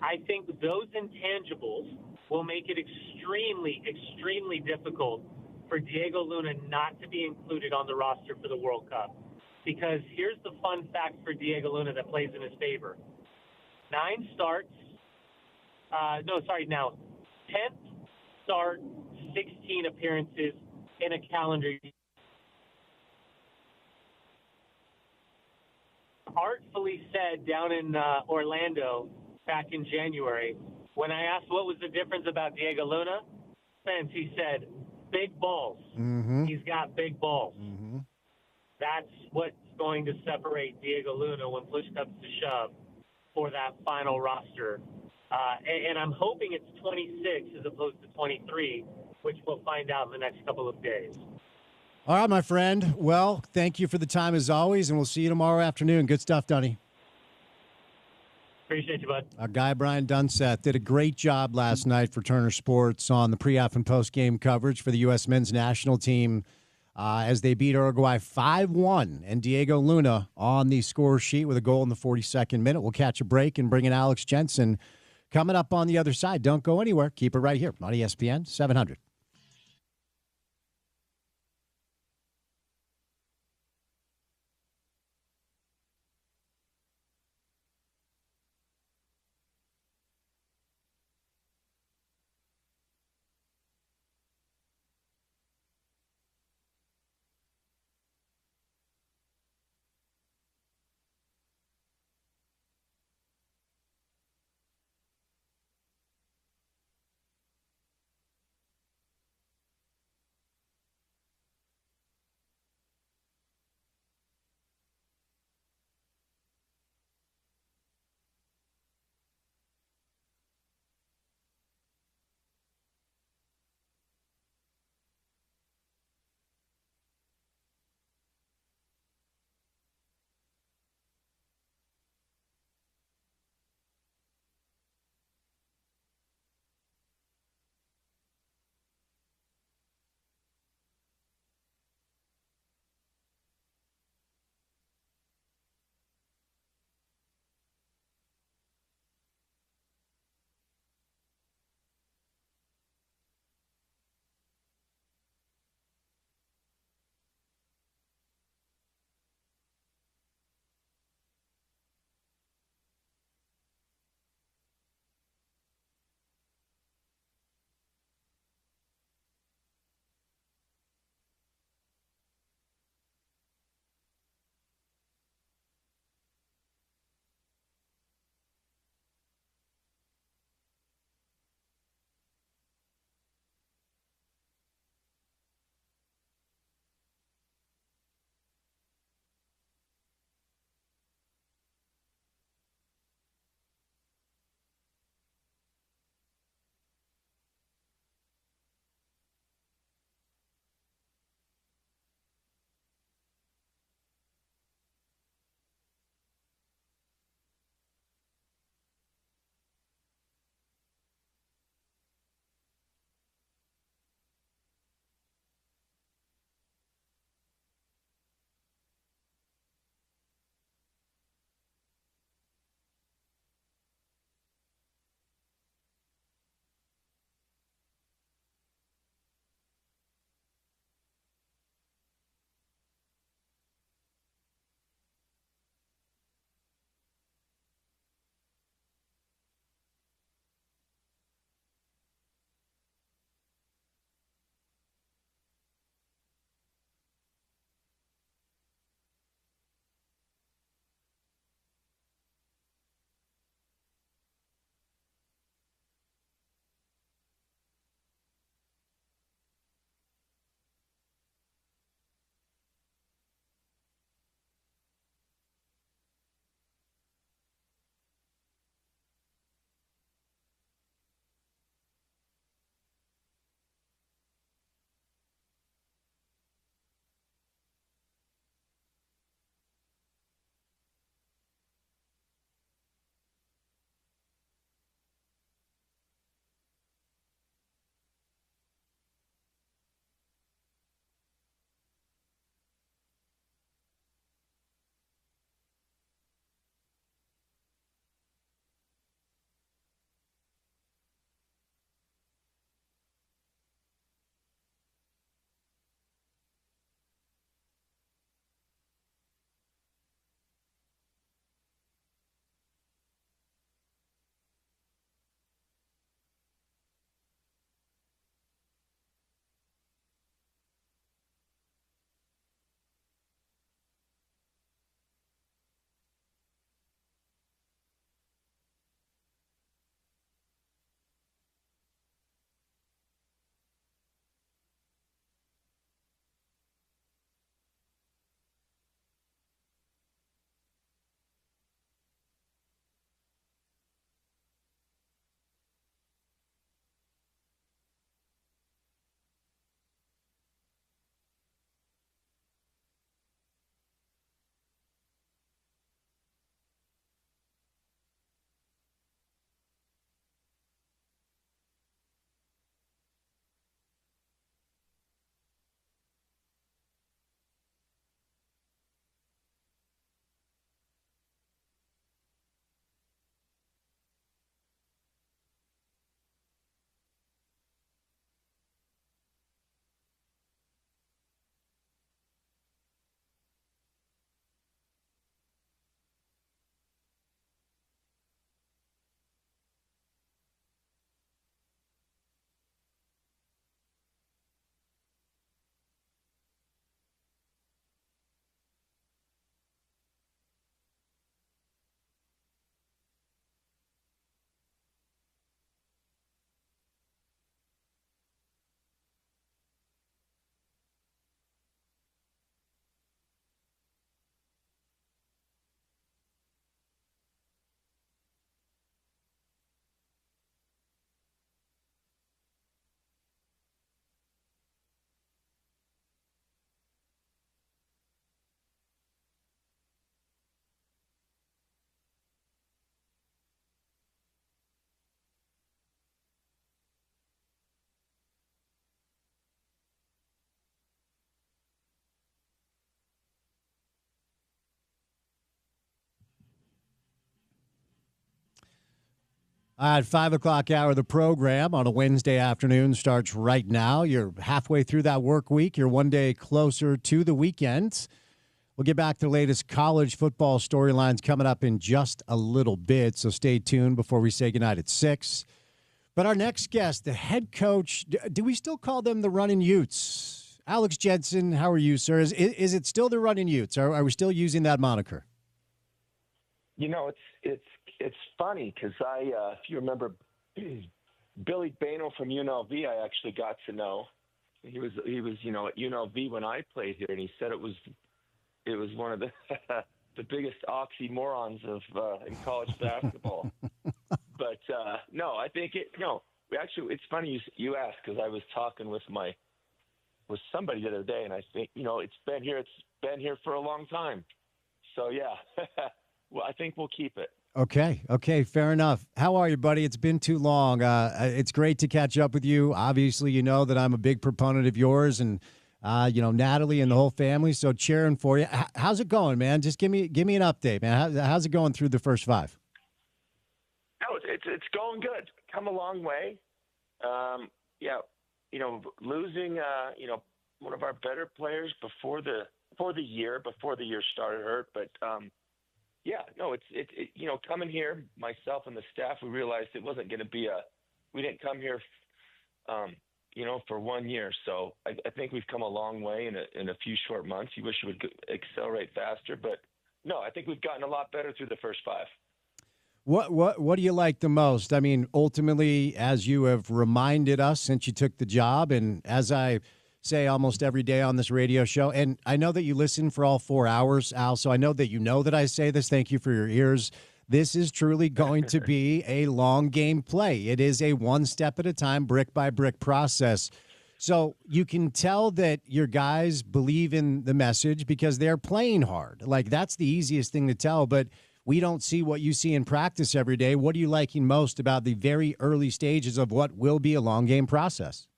I think those intangibles will make it extremely, extremely difficult for Diego Luna not to be included on the roster for the World Cup. Because here's the fun fact for Diego Luna that plays in his favor. 10th start, 16 appearances in a calendar year. Artfully said down in Orlando back in January, when I asked what was the difference about Diego Luna, Spence, he said, big balls. Mm-hmm. He's got big balls. Mm-hmm. That's what's going to separate Diego Luna when push comes to shove for that final roster. And I'm hoping it's 26 as opposed to 23, which we'll find out in the next couple of days. All right, my friend. Well, thank you for the time as always, and we'll see you tomorrow afternoon. Good stuff, Dunny. Appreciate you, bud. Our guy, Brian Dunseth, did a great job last night for Turner Sports on the pre-half and post-game coverage for the U.S. men's national team as they beat Uruguay 5-1. And Diego Luna on the score sheet with a goal in the 42nd minute. We'll catch a break and bring in Alex Jensen coming up on the other side. Don't go anywhere. Keep it right here on ESPN 700. At 5 o'clock hour, the program on a Wednesday afternoon starts right now. You're halfway through that work week. You're one day closer to the weekend. We'll get back to the latest college football storylines coming up in just a little bit, so stay tuned before we say goodnight at 6. But our next guest, the head coach, do we still call them the Runnin' Utes? Alex Jensen, how are you, sir? Is it still the Runnin' Utes? Are we still using that moniker? You know, it's funny because if you remember, Billy Bano from UNLV, I actually got to know. He was at UNLV when I played here, and he said it was one of the the biggest oxymorons in college basketball. But no, I think it's funny you asked, because I was talking with somebody the other day, and I think it's been here for a long time. So yeah, well, I think we'll keep it. Okay, fair enough. How are you, buddy? It's been too long. It's great to catch up with you. Obviously, you know that I'm a big proponent of yours, and Natalie and the whole family. So cheering for you. How's it going, man? Just give me an update, man. How's it going through the first 5? No, it's going good. Come a long way. Losing one of our better players before the year started hurt, but coming here, myself and the staff, we realized it wasn't going to be we didn't come here for 1 year. So I think we've come a long way in a few short months. You wish it would accelerate faster, but no, I think we've gotten a lot better through the first 5. What do you like the most? I mean, ultimately, as you have reminded us since you took the job, and as I say almost every day on this radio show, and I know that you listen for all 4 hours, Al, so I know that you know that I say this. Thank you for your ears. This is truly going to be a long game play. It is a one step at a time, brick by brick process. So you can tell that your guys believe in the message because they're playing hard. Like, that's the easiest thing to tell, but we don't see what you see in practice every day. What are you liking most about the very early stages of what will be a long game process?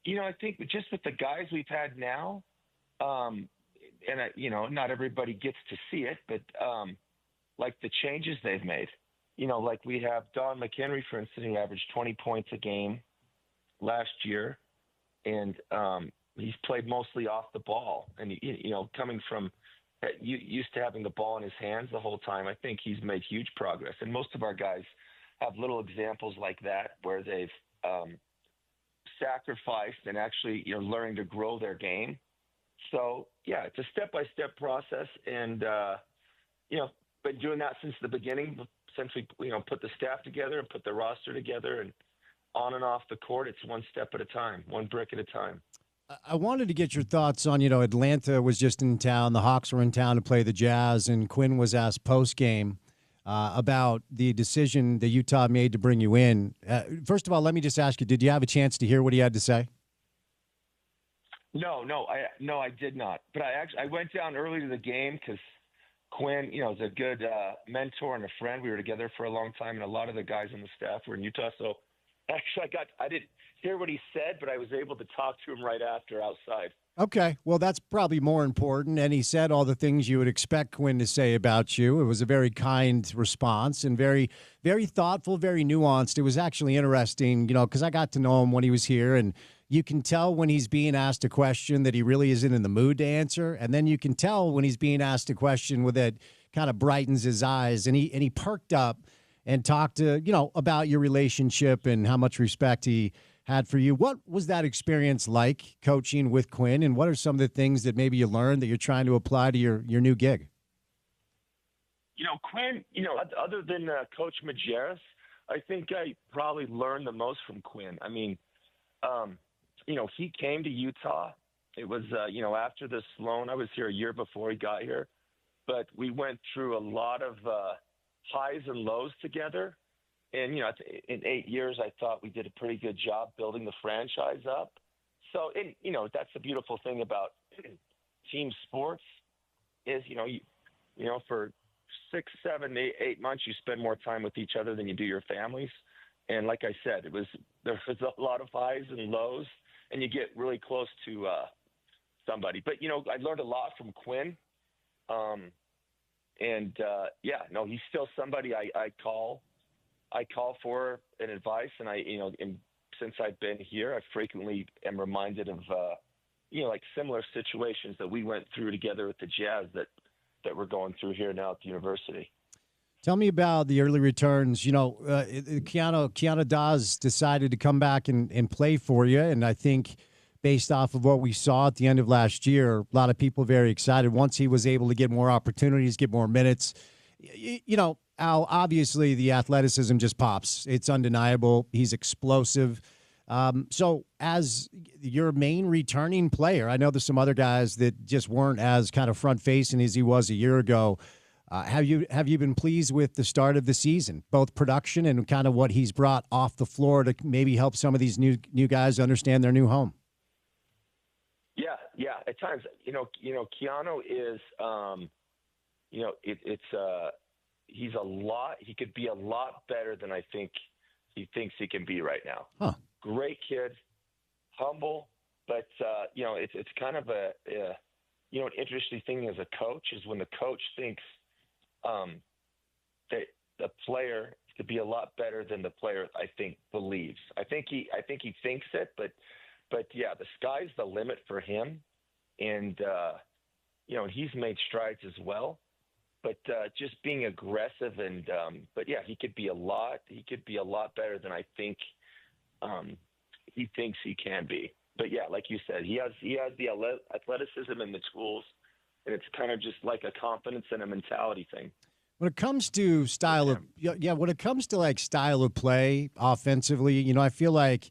I think just with the guys we've had now, not everybody gets to see it, but like the changes they've made, like we have Don McHenry, for instance, who averaged 20 points a game last year, and he's played mostly off the ball. And, coming from used to having the ball in his hands the whole time, I think he's made huge progress. And most of our guys have little examples like that where they've sacrificed and actually learning to grow their game. So yeah, it's a step-by-step process, and been doing that since the beginning, since we put the staff together and put the roster together, and on and off the court, it's one step at a time, one brick at a time. I wanted to get your thoughts on, Atlanta was just in town, the Hawks were in town to play the Jazz, and Quinn was asked post-game about the decision that Utah made to bring you in. First of all, let me just ask you, did you have a chance to hear what he had to say? No, I did not. But I went down early to the game because Quinn, is a good mentor and a friend. We were together for a long time, and a lot of the guys on the staff were in Utah. So actually, I didn't hear what he said, but I was able to talk to him right after outside. Okay, well, that's probably more important. And he said all the things you would expect Quinn to say about you. It was a very kind response and very, very thoughtful, very nuanced. It was actually interesting, because I got to know him when he was here, and you can tell when he's being asked a question that he really isn't in the mood to answer. And then you can tell when he's being asked a question with it kind of brightens his eyes. And he perked up and talked to, about your relationship and how much respect he had for you. What was that experience like, coaching with Quinn? And what are some of the things that maybe you learned that you're trying to apply to your new gig? Quinn, other than Coach Majerus, I think I probably learned the most from Quinn. I mean, he came to Utah. It was, after the Sloan, I was here a year before he got here, but we went through a lot of highs and lows together. And, in 8 years, I thought we did a pretty good job building the franchise up. So, that's the beautiful thing about team sports is, for 6, 7, 8 months, you spend more time with each other than you do your families. And like I said, there was a lot of highs and lows, and you get really close to somebody. But, I learned a lot from Quinn. He's still somebody I call I call for an advice, and since I've been here, I frequently am reminded of, like similar situations that we went through together with the Jazz that we're going through here now at the university. Tell me about the early returns. Keanu Dawes decided to come back and play for you, and I think based off of what we saw at the end of last year, a lot of people very excited once he was able to get more opportunities, get more minutes. Al, obviously the athleticism just pops. It's undeniable. He's explosive. So as your main returning player, I know there's some other guys that just weren't as kind of front-facing as he was a year ago. Have you been pleased with the start of the season, both production and kind of what he's brought off the floor to maybe help some of these new guys understand their new home? Yeah. At times, Keanu is, he's he could be a lot better than I think he thinks he can be right now. Huh. Great kid, humble, but it's kind of an interesting thing as a coach is when the coach thinks that the player could be a lot better than the player I think believes. I think he thinks it, but yeah, the sky's the limit for him, and he's made strides as well. But just being aggressive but yeah, he could be a lot better than I think he thinks he can be. But yeah, like you said, he has the athleticism and the tools, and it's kind of just like a confidence and a mentality thing. When it comes to style of play offensively, I feel like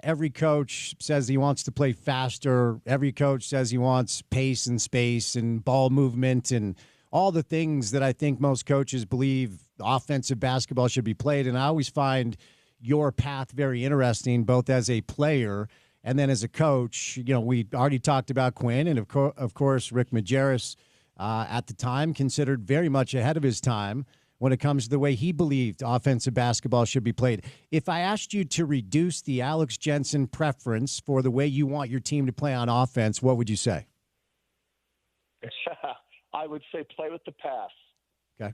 every coach says he wants to play faster. Every coach says he wants pace and space and ball movement and all the things that I think most coaches believe offensive basketball should be played. And I always find your path very interesting, both as a player and then as a coach. We already talked about Quinn, and of course, Rick Majerus at the time considered very much ahead of his time when it comes to the way he believed offensive basketball should be played. If I asked you to reduce the Alex Jensen preference for the way you want your team to play on offense, what would you say? I would say play with the pass. Okay.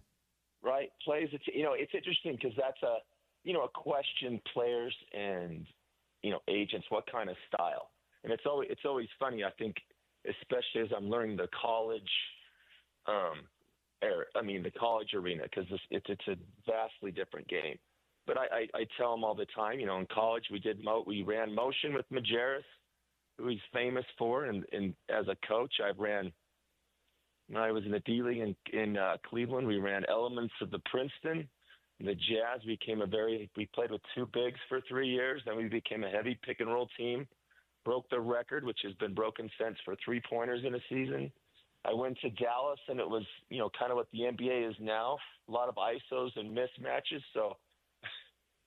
Right? Plays. It's interesting because that's a question players and agents what kind of style, and it's always funny. I think especially as I'm learning the college, the college arena, because it's a vastly different game. But I tell them all the time, in college we ran motion with Majerus, who he's famous for, and as a coach when I was in the D League in Cleveland, we ran elements of the Princeton. The Jazz we played with two bigs for 3 years. Then we became a heavy pick and roll team, broke the record, which has been broken since for 3-pointers in a season. I went to Dallas, and it was, kind of what the NBA is now, a lot of ISOs and mismatches. So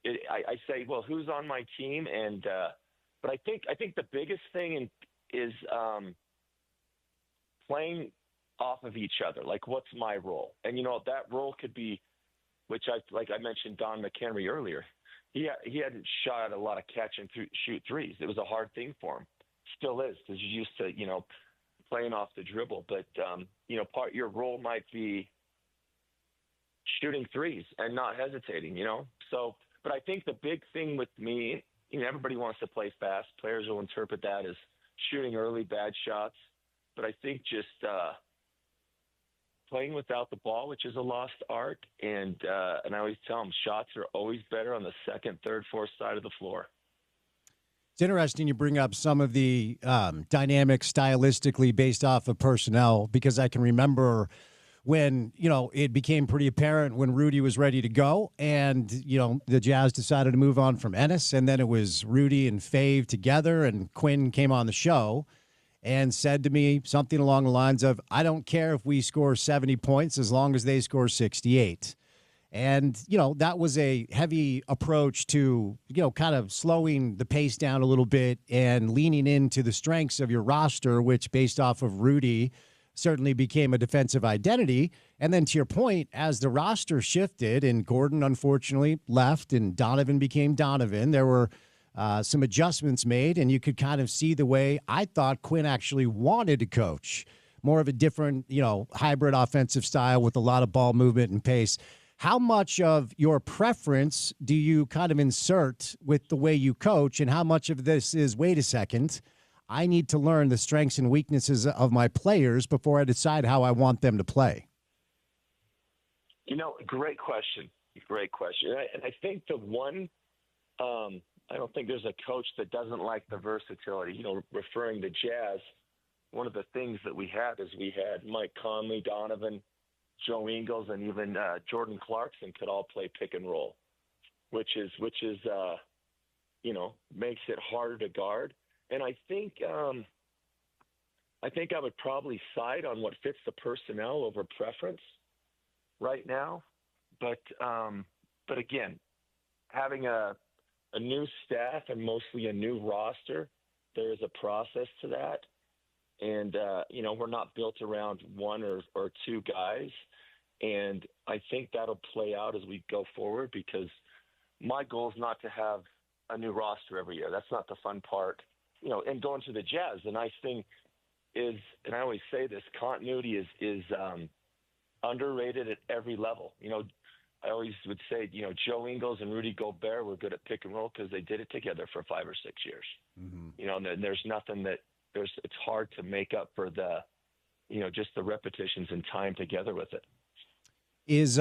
I say, well, who's on my team? And but I think the biggest thing is playing off of each other. Like, what's my role? And that role could be, which I mentioned Don McHenry earlier. He hadn't shot a lot of catch and shoot threes. It was a hard thing for him. Still is, because he's used to playing off the dribble. But part your role might be shooting threes and not hesitating. So, but I think the big thing with me, everybody wants to play fast. Players will interpret that as shooting early bad shots. But I think just playing without the ball, which is a lost art, and I always tell them shots are always better on the second, third, fourth side of the floor. It's interesting you bring up some of the dynamics stylistically based off of personnel, because I can remember when, it became pretty apparent when Rudy was ready to go and, the Jazz decided to move on from Ennis, and then it was Rudy and Fave together, and Quinn came on the show and said to me something along the lines of, I don't care if we score 70 points as long as they score 68. And, that was a heavy approach to, kind of slowing the pace down a little bit and leaning into the strengths of your roster, which based off of Rudy certainly became a defensive identity. And then to your point, as the roster shifted and Gordon unfortunately left and Donovan became Donovan, there were some adjustments made, and you could kind of see the way I thought Quinn actually wanted to coach, more of a different, hybrid offensive style with a lot of ball movement and pace. how much of your preference do you kind of insert with the way you coach, and how much of this is, wait a second, I need to learn the strengths and weaknesses of my players before I decide how I want them to play? Great question. Great question. And I think the one, I don't think there's a coach that doesn't like the versatility. Referring to Jazz, one of the things that we had is we had Mike Conley, Donovan, Joe Ingles, and even Jordan Clarkson could all play pick and roll, which is makes it harder to guard. And I think I would probably side on what fits the personnel over preference right now. But again, having a new staff and mostly a new roster, there is a process to that. And, we're not built around one or two guys. And I think that'll play out as we go forward, because my goal is not to have a new roster every year. That's not the fun part. And going to the Jazz, the nice thing is, and I always say this, continuity is underrated at every level. I always would say, Joe Ingles and Rudy Gobert were good at pick and roll because they did it together for 5 or 6 years. Mm-hmm. And there's nothing it's hard to make up for the, just the repetitions and time together with it. Is,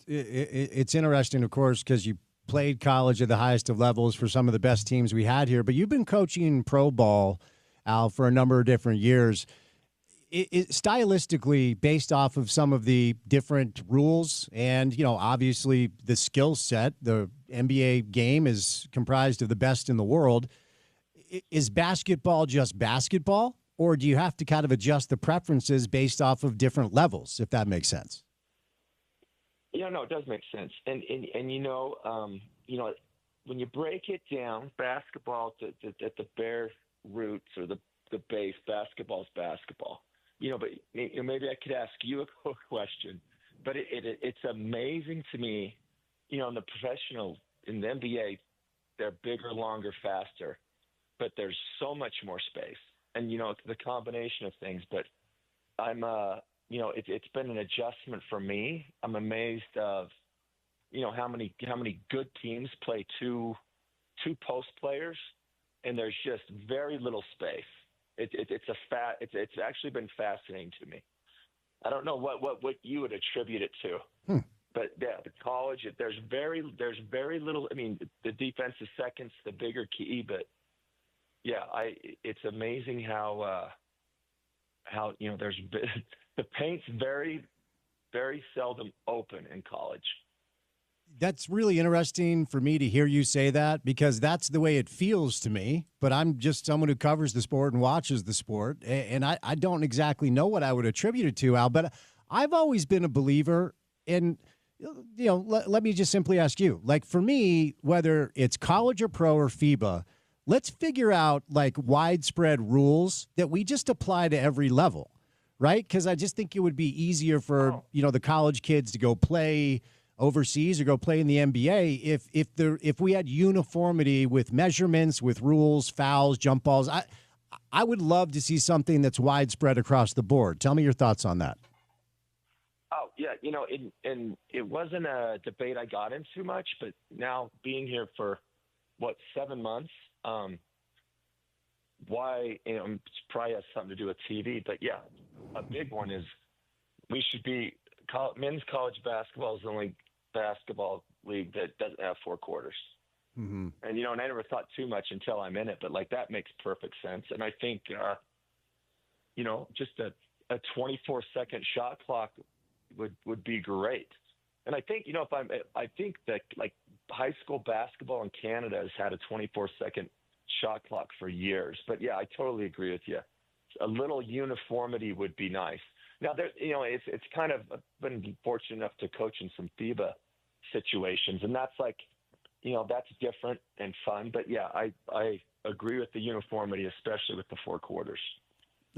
it's interesting, of course, because you played college at the highest of levels for some of the best teams we had here, but you've been coaching pro ball, Al, for a number of different years. Stylistically, based off of some of the different rules and, obviously the skill set, the NBA game is comprised of the best in the world. Is basketball just basketball, or do you have to kind of adjust the preferences based off of different levels, if that makes sense? Yeah, no, it does make sense. And when you break it down, basketball at the bare roots or the base, basketball is basketball. But maybe I could ask you a question. But it's amazing to me, in the professional, in the NBA, they're bigger, longer, faster, but there's so much more space. And, it's the combination of things. But I'm, it's been an adjustment for me. I'm amazed of, how many good teams play two post players, and there's just very little space. It's actually been fascinating to me. I don't know what you would attribute it to, but yeah, the college, there's very little. I mean, the defense is second, the bigger key, but yeah, it's amazing how there's the paint's very, very seldom open in college. That's really interesting for me to hear you say that, because that's the way it feels to me. But I'm just someone who covers the sport and watches the sport, and I don't exactly know what I would attribute it to, Al. But I've always been a believer in, let me just simply ask you, like, for me, whether it's college or pro or FIBA, let's figure out like widespread rules that we just apply to every level, right? Because I just think it would be easier for, the college kids to go play overseas or go play in the NBA if we had uniformity with measurements, with rules, fouls, jump balls. I would love to see something that's widespread across the board. Tell me your thoughts on that. Oh yeah, and it wasn't a debate I got into much, but now being here for 7 months, it probably has something to do with TV, but yeah, a big one is we should be men's college basketball is the only basketball league that doesn't have 4 quarters. Mm-hmm. And, and I never thought too much until I'm in it, but like that makes perfect sense. And I think, just a 24-second shot clock would be great. And I think, I think that like high school basketball in Canada has had a 24-second shot clock for years. But yeah, I totally agree with you. A little uniformity would be nice. Now, there, it's kind of been fortunate enough to coach in some FIBA situations, and that's like, that's different and fun. But yeah, I agree with the uniformity, especially with the 4 quarters.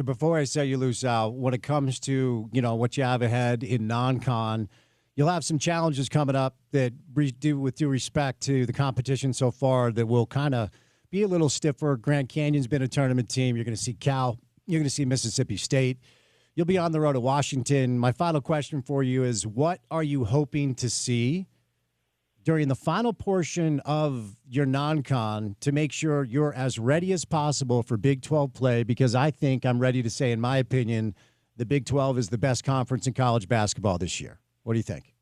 Before I set you loose, Al, when it comes to what you have ahead in non-con, you'll have some challenges coming up that with due respect to the competition so far that will kind of be a little stiffer. Grand Canyon's been a tournament team. You're going to see Cal. You're going to see Mississippi State. You'll be on the road to Washington. My final question for you is, what are you hoping to see during the final portion of your non-con to make sure you're as ready as possible for Big 12 play? Because I think I'm ready to say, in my opinion, the Big 12 is the best conference in college basketball this year. What do you think?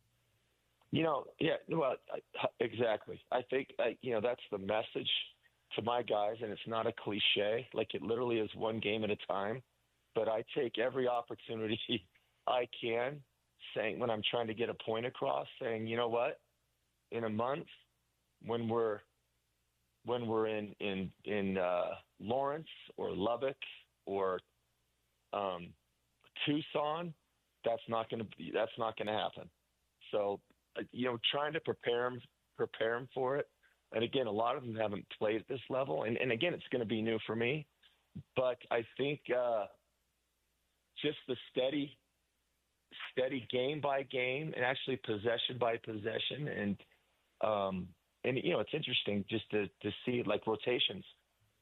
Exactly. I think, that's the message to my guys, and it's not a cliche. Like, it literally is one game at a time. But I take every opportunity I can, saying when I'm trying to get a point across, saying, you know what, in a month, when we're in Lawrence or Lubbock or Tucson, that's not going to happen. So, trying to prepare them for it. And again, a lot of them haven't played at this level, and again, it's going to be new for me. But I think just the steady game by game, and actually possession by possession, and it's interesting just to see like rotations,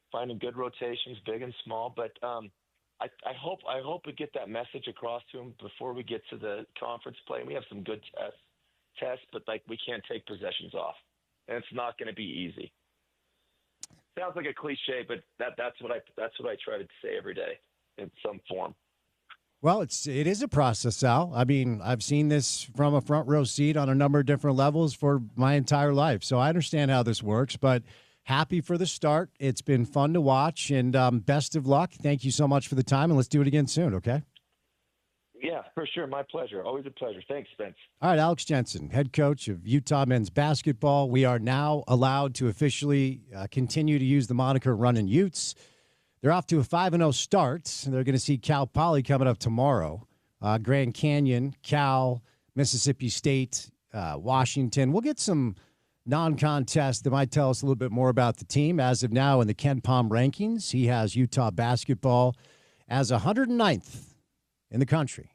finding good rotations, big and small. But I hope we get that message across to them before we get to the conference play. And we have some good tests, but like we can't take possessions off, and it's not going to be easy. Sounds like a cliche, but that's what I try to say every day in some form. Well, it is a process, Sal. I mean, I've seen this from a front row seat on a number of different levels for my entire life. So I understand how this works, but happy for the start. It's been fun to watch, and best of luck. Thank you so much for the time, and let's do it again soon, okay? Yeah, for sure. My pleasure. Always a pleasure. Thanks, Spence. All right, Alex Jensen, head coach of Utah men's basketball. We are now allowed to officially continue to use the moniker Runnin' Utes. They're off to a 5-0 start. They're going to see Cal Poly coming up tomorrow. Grand Canyon, Cal, Mississippi State, Washington. We'll get some non-contest that might tell us a little bit more about the team. As of now, in the Ken Pom rankings, he has Utah basketball as 109th in the country.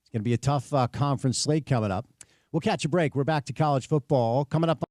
It's going to be a tough conference slate coming up. We'll catch a break. We're back to college football coming up.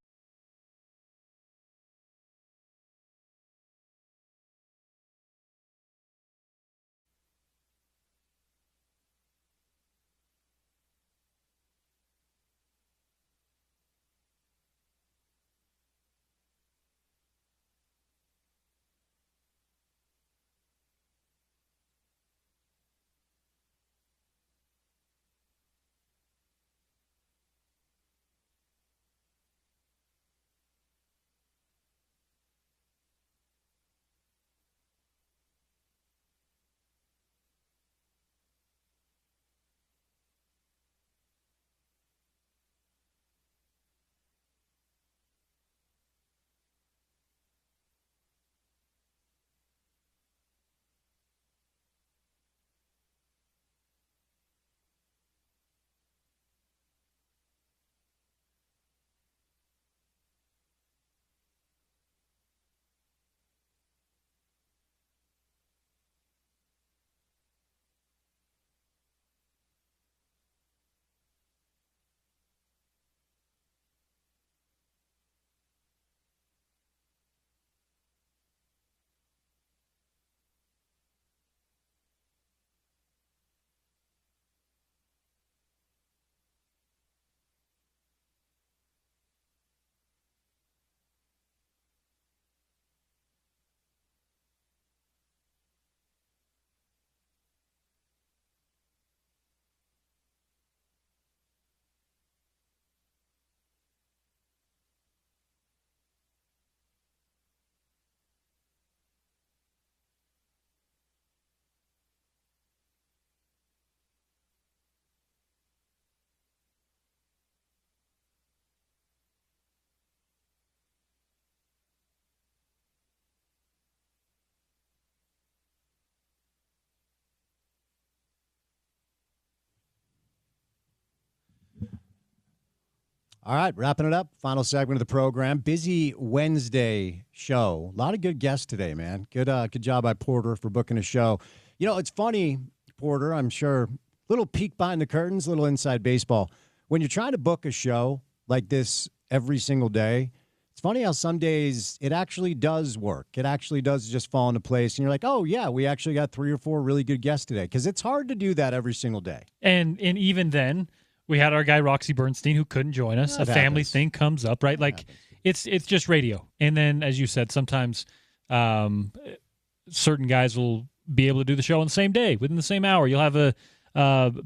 All right, wrapping it up. Final segment of the program. Busy Wednesday show. A lot of good guests today, man. Good job by Porter for booking a show. You know, it's funny, Porter, I'm sure, little peek behind the curtains, little inside baseball. When you're trying to book a show like this every single day, it's funny how some days it actually does work. It actually does just fall into place. And you're like, oh, yeah, we actually got 3 or 4 really good guests today. Because it's hard to do that every single day. And even then, we had our guy, Roxy Bernstein, who couldn't join us. That a family happens. thing comes up, right? That Like, it's just radio. And then, as you said, sometimes certain guys will be able to do the show on the same day, within the same hour. You'll have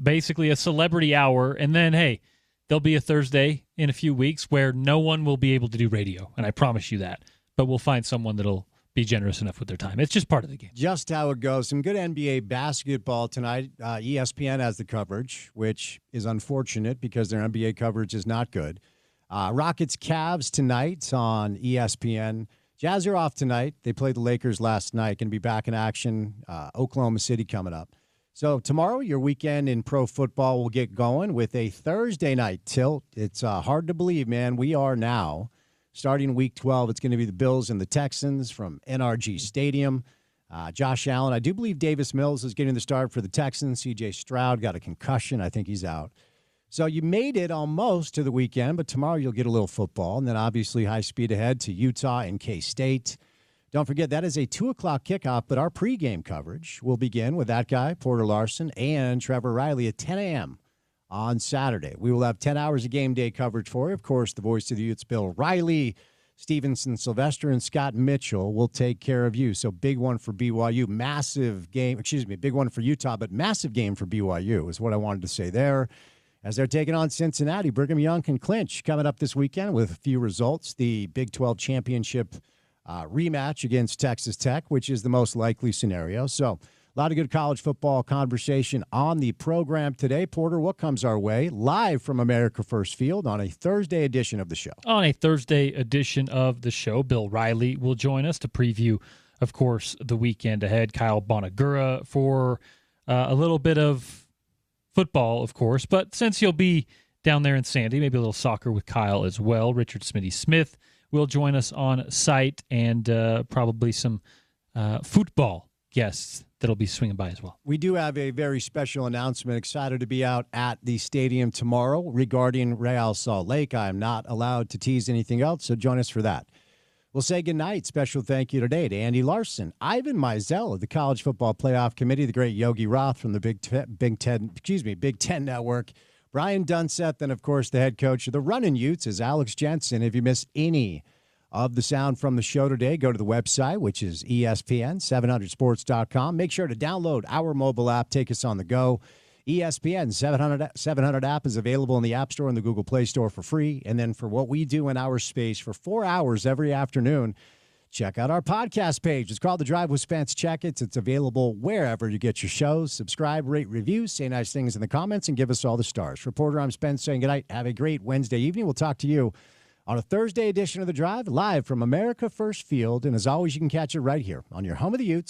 basically a celebrity hour. And then, hey, there'll be a Thursday in a few weeks where no one will be able to do radio, and I promise you that. But we'll find someone that'll be generous enough with their time. It's just part of the game. Just how it goes. Some good NBA basketball tonight. ESPN has the coverage, which is unfortunate because their NBA coverage is not good. Rockets Cavs tonight on ESPN. Jazz are off tonight. They played the Lakers last night. Going to be back in action. Oklahoma City coming up. So tomorrow, your weekend in pro football will get going with a Thursday night tilt. It's hard to believe, man. We are now starting week 12. It's going to be the Bills and the Texans from NRG Stadium. Josh Allen, I do believe Davis Mills is getting the start for the Texans. C.J. Stroud got a concussion. I think he's out. So you made it almost to the weekend, but tomorrow you'll get a little football. And then obviously high speed ahead to Utah and K-State. Don't forget, that is a 2 o'clock kickoff, but our pregame coverage will begin with that guy, Porter Larson, and Trevor Riley at 10 a.m. on Saturday. We will have 10 hours of game day coverage for you. Of course, the voice of the Utes, Bill Riley, Stevenson, Sylvester, and Scott Mitchell will take care of you. So big one for BYU, massive game, big one for Utah, but massive game for BYU is what I wanted to say there. As they're taking on Cincinnati, Brigham Young can clinch coming up this weekend with a few results. The Big 12 championship rematch against Texas Tech, which is the most likely scenario. So a lot of good college football conversation on the program today. Porter, what comes our way live from America First Field on a Thursday edition of the show? On a Thursday edition of the show, Bill Riley will join us to preview, of course, the weekend ahead. Kyle Bonagura for a little bit of football, of course, but since you'll be down there in Sandy, maybe a little soccer with Kyle as well. Richard Smitty Smith will join us on site, and probably some football guests that'll be swinging by as well. We do have a very special announcement. Excited to be out at the stadium tomorrow regarding Real Salt Lake. I am not allowed to tease anything else, so join us for that. We'll say goodnight. Special thank you today to Andy Larson, Ivan Mizell of the College Football Playoff Committee, the great Yogi Roth from the Big Ten Network, Brian Dunseth, and, of course, the head coach of the Runnin' Utes is Alex Jensen. If you missed any of the sound from the show today, go to the website, which is ESPN700sports.com. Make sure to download our mobile app. Take us on the go. ESPN 700 app is available in the App Store and the Google Play Store for free. And then for what we do in our space for 4 hours every afternoon, check out our podcast page. It's called The Drive with Spence Checketts. It's available wherever you get your shows. Subscribe, rate, review, say nice things in the comments, and give us all the stars. Reporter, I'm Spence saying goodnight. Have a great Wednesday evening. We'll talk to you on a Thursday edition of The Drive, live from America First Field. And as always, you can catch it right here on your home of the Utes.